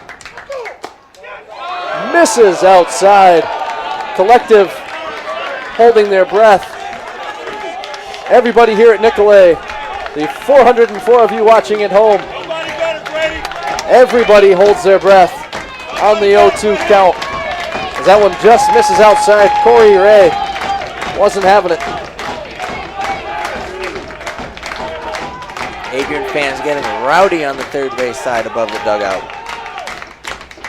Misses outside. Collective holding their breath. Everybody here at Nicolay, the 404 of you watching at home, everybody holds their breath on the 0-2 count. As that one just misses outside. Corey Ray wasn't having it. Adrian fans getting rowdy on the third base side above the dugout.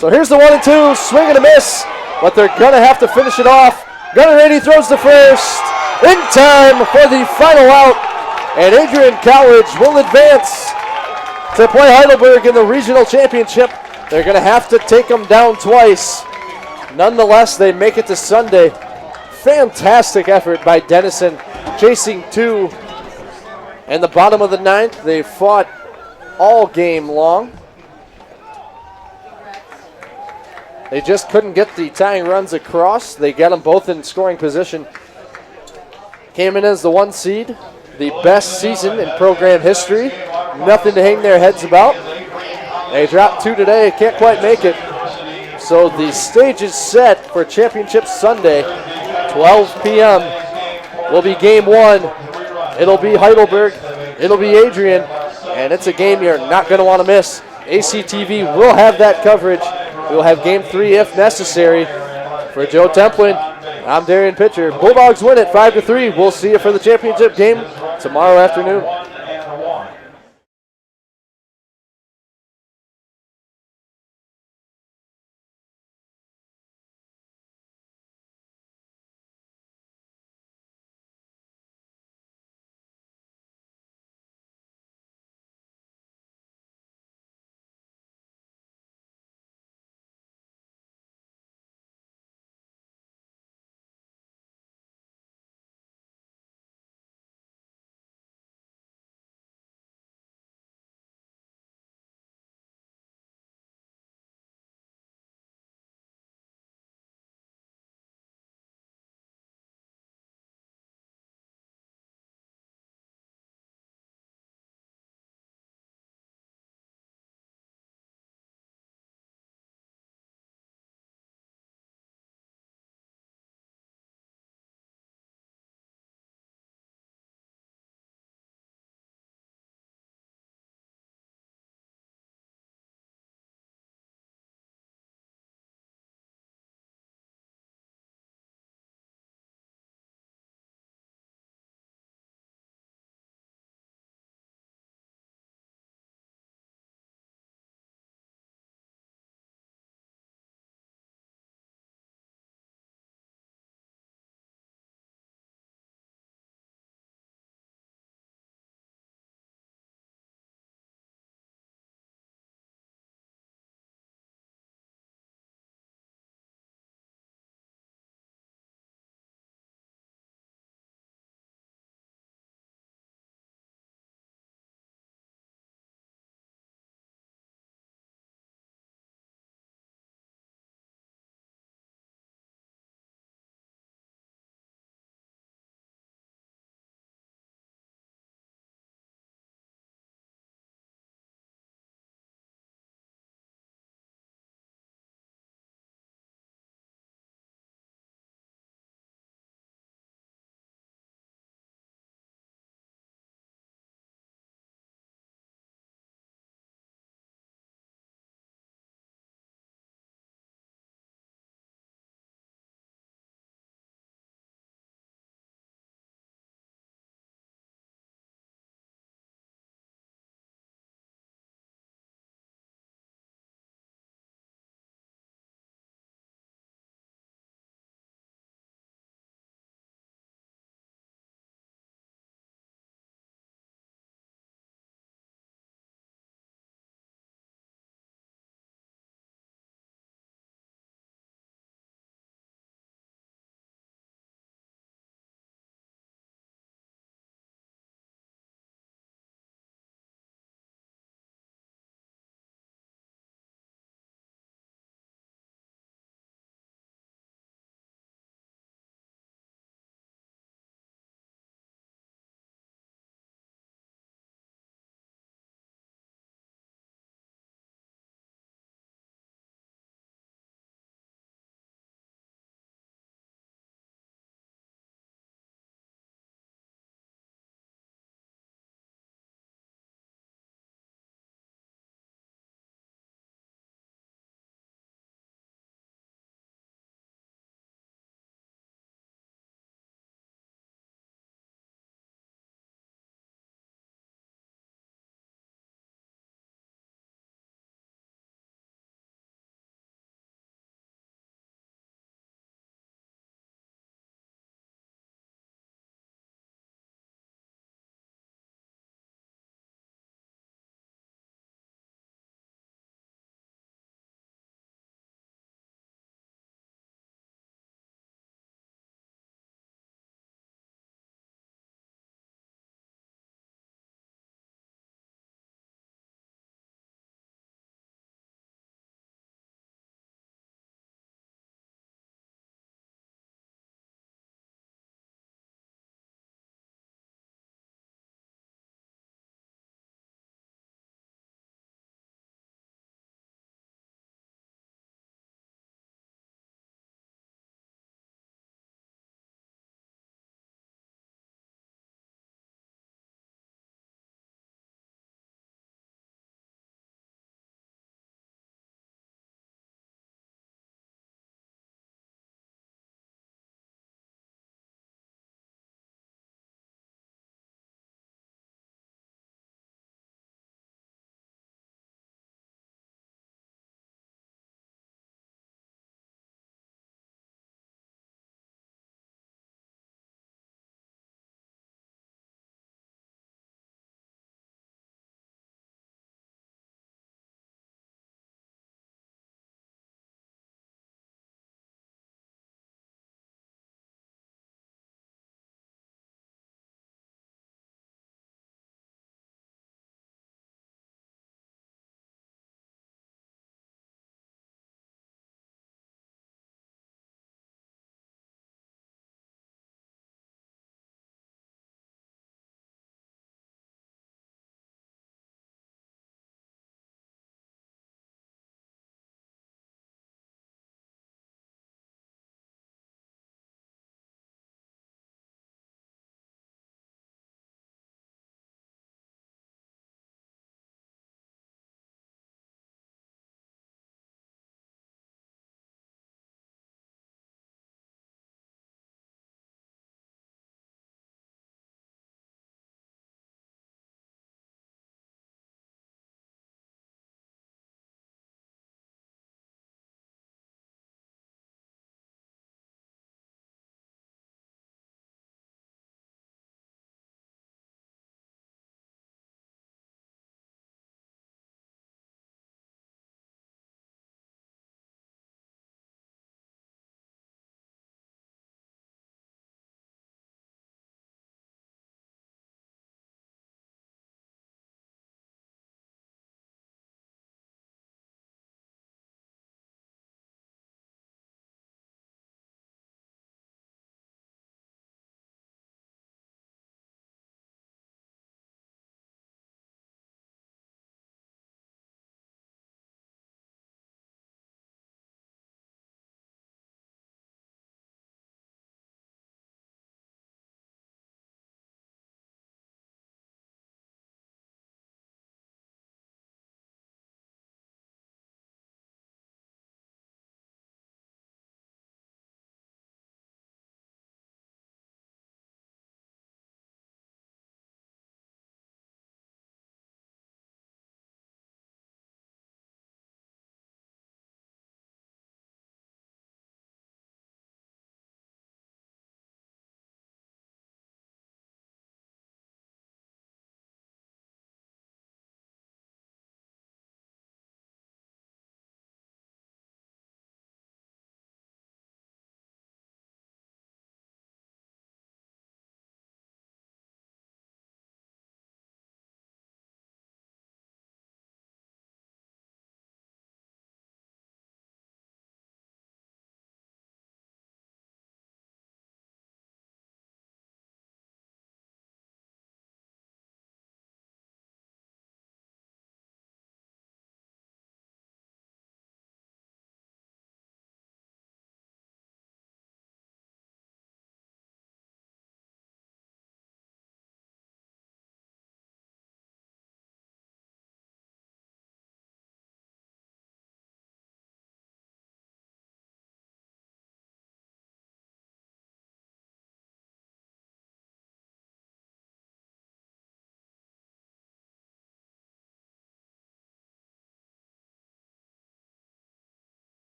So here's the 1-2, swing and a miss, but they're gonna have to finish it off. Gunner Rady throws to first, in time for the final out, and Adrian College will advance to play Heidelberg in the regional championship. They're gonna have to take them down twice. Nonetheless, they make it to Sunday. Fantastic effort by Denison, chasing 2 in the bottom of the 9th. They fought all game long. They just couldn't get the tying runs across. They got them both in scoring position. Came in as the 1 seed, the best season in program history. Nothing to hang their heads about. They dropped 2 today, can't quite make it. So the stage is set for Championship Sunday. 12 p.m. will be game 1. It'll be Heidelberg. It'll be Adrian. And it's a game you're not going to want to miss. ACTV will have that coverage. We'll have game 3 if necessary. For Joe Templin, I'm Darian Pitcher. Bulldogs win it 5-3. We'll see you for the championship game tomorrow afternoon.